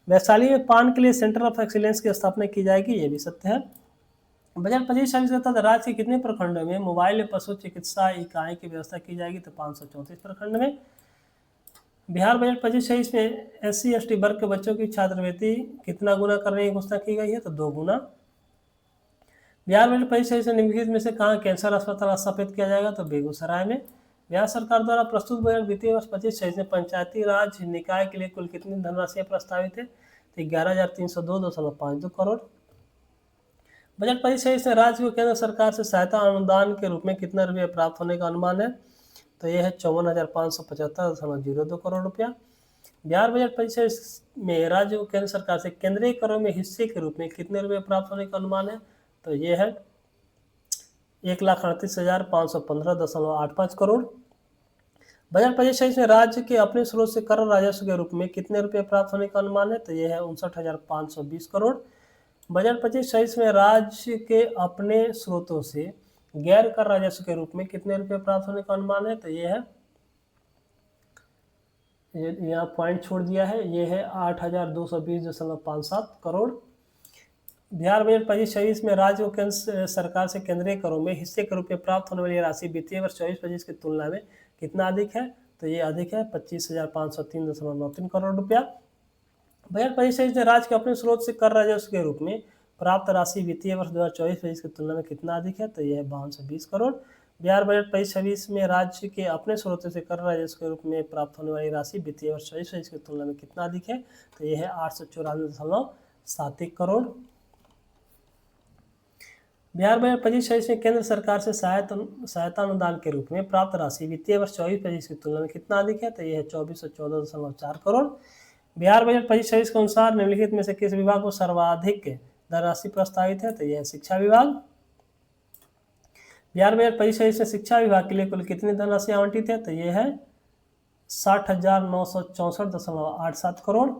वैशाली में पान के लिए सेंटर ऑफ एक्सीलेंस की स्थापना की जाएगी, ये भी सत्य है। बजट 25-26 के तहत राज्य के कितने प्रखंडों में मोबाइल पशु चिकित्सा इकाई की व्यवस्था की जाएगी? तो 534 प्रखंड में। बिहार बजट 25-26 में SC/ST वर्ग के बच्चों की छात्रवृत्ति कितना गुना करने की घोषणा की गई है? तो 2 गुना। बिहार बजट 25-26 में निम्नलिखित में से कहाँ कैंसर अस्पताल स्थापित किया जाएगा? तो बेगूसराय में। बिहार सरकार द्वारा प्रस्तुत बजट वित्तीय वर्ष 25-26 में पंचायती राज निकाय के लिए कुल कितनी धनराशि प्रस्तावित है? तो 11,302.52 करोड़। बजट 25-26 में राज्य को केंद्र सरकार से सहायता अनुदान के रूप में कितना रुपये प्राप्त होने का अनुमान है? तो यह है 54,575.02 करोड़ रुपया। बिहार बजट 25-26 में राज्य को केंद्र सरकार से केंद्रीय करों में हिस्से के रूप में कितने रुपये प्राप्त होने का अनुमान है? तो ये है 1,38,515.85 करोड़। बजट 25-26 में राज्य के अपने स्रोत से कर राजस्व के रूप में कितने रुपये प्राप्त होने का अनुमान है? तो यह है 59,520 करोड़। बजट 25-26 में राज्य के अपने स्रोतों से गैर कर राजस्व के रूप में कितने रुपये प्राप्त होने का अनुमान है? तो ये है, यहाँ पॉइंट छोड़ दिया है, ये है 8,220.57 करोड़। बिहार बजट 25-26 में राज्य को केंद्र सरकार से केंद्रीय करों में हिस्से के रूप में प्राप्त होने वाली राशि वित्तीय वर्ष 24-25 की तुलना में कितना अधिक है? तो ये अधिक है 25,503.93 करोड़ रुपया। बजट 25-26 में राज्य के अपने स्रोत से कर राजस्व के रूप में प्राप्त राशि वित्तीय वर्ष 2024-25 की तुलना में कितना अधिक है? तो यह है 5220 करोड़। बिहार बजट 25-26 में राज्य के अपने स्रोतों से कर राजस्व के रूप में प्राप्त होने वाली राशि वित्तीय वर्ष 24-25 की तुलना में कितना अधिक है? तो यह है 894.71 करोड़। बिहार बजट 25-26 में केंद्र सरकार से सहायता अनुदान के रूप में प्राप्त राशि वित्तीय वर्ष 24-25 की तुलना में कितना अधिक है? तो यह है 2414.4 करोड़। बिहार बजट 25-26 के अनुसार निम्नलिखित में से किस विभाग को सर्वाधिक धनराशि प्रस्तावित है? तो यह है शिक्षा विभाग। बिहार बजट 25-26 में शिक्षा विभाग के लिए कुल कितनी धनराशि आवंटित है? तो यह है 60,964.87 करोड़।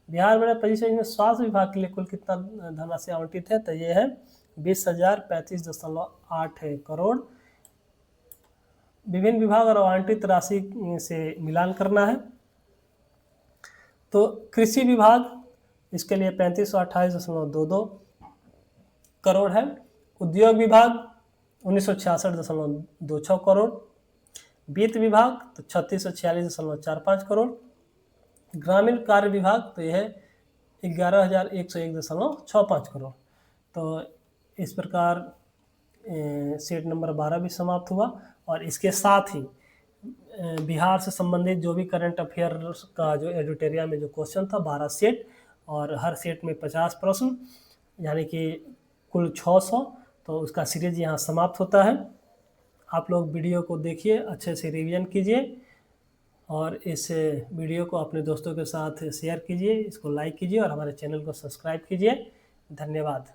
बिहार बजट 25-26 में स्वास्थ्य विभाग के लिए कुल कितना धनराशि आवंटित है? तो यह है 20,035.8 करोड़। विभिन्न विभाग और आवंटित राशि से मिलान करना है। तो कृषि विभाग इसके लिए 3528.22 करोड़ है। उद्योग विभाग 1966.26 करोड़। वित्त विभाग तो 3646.45 करोड़। ग्रामीण कार्य विभाग तो यह है 11,101.65 करोड़। तो इस प्रकार सेट नंबर 12 भी समाप्त हुआ। और इसके साथ ही बिहार से संबंधित जो भी करंट अफेयर्स का जो एडिटोरियल में जो क्वेश्चन था 12 सेट, और हर सेट में 50 प्रश्न, यानी कि कुल 600। तो उसका सीरीज यहाँ समाप्त होता है। आप लोग वीडियो को देखिए, अच्छे से रिवीजन कीजिए और इस वीडियो को अपने दोस्तों के साथ शेयर कीजिए, इसको लाइक कीजिए और हमारे चैनल को सब्सक्राइब कीजिए। धन्यवाद।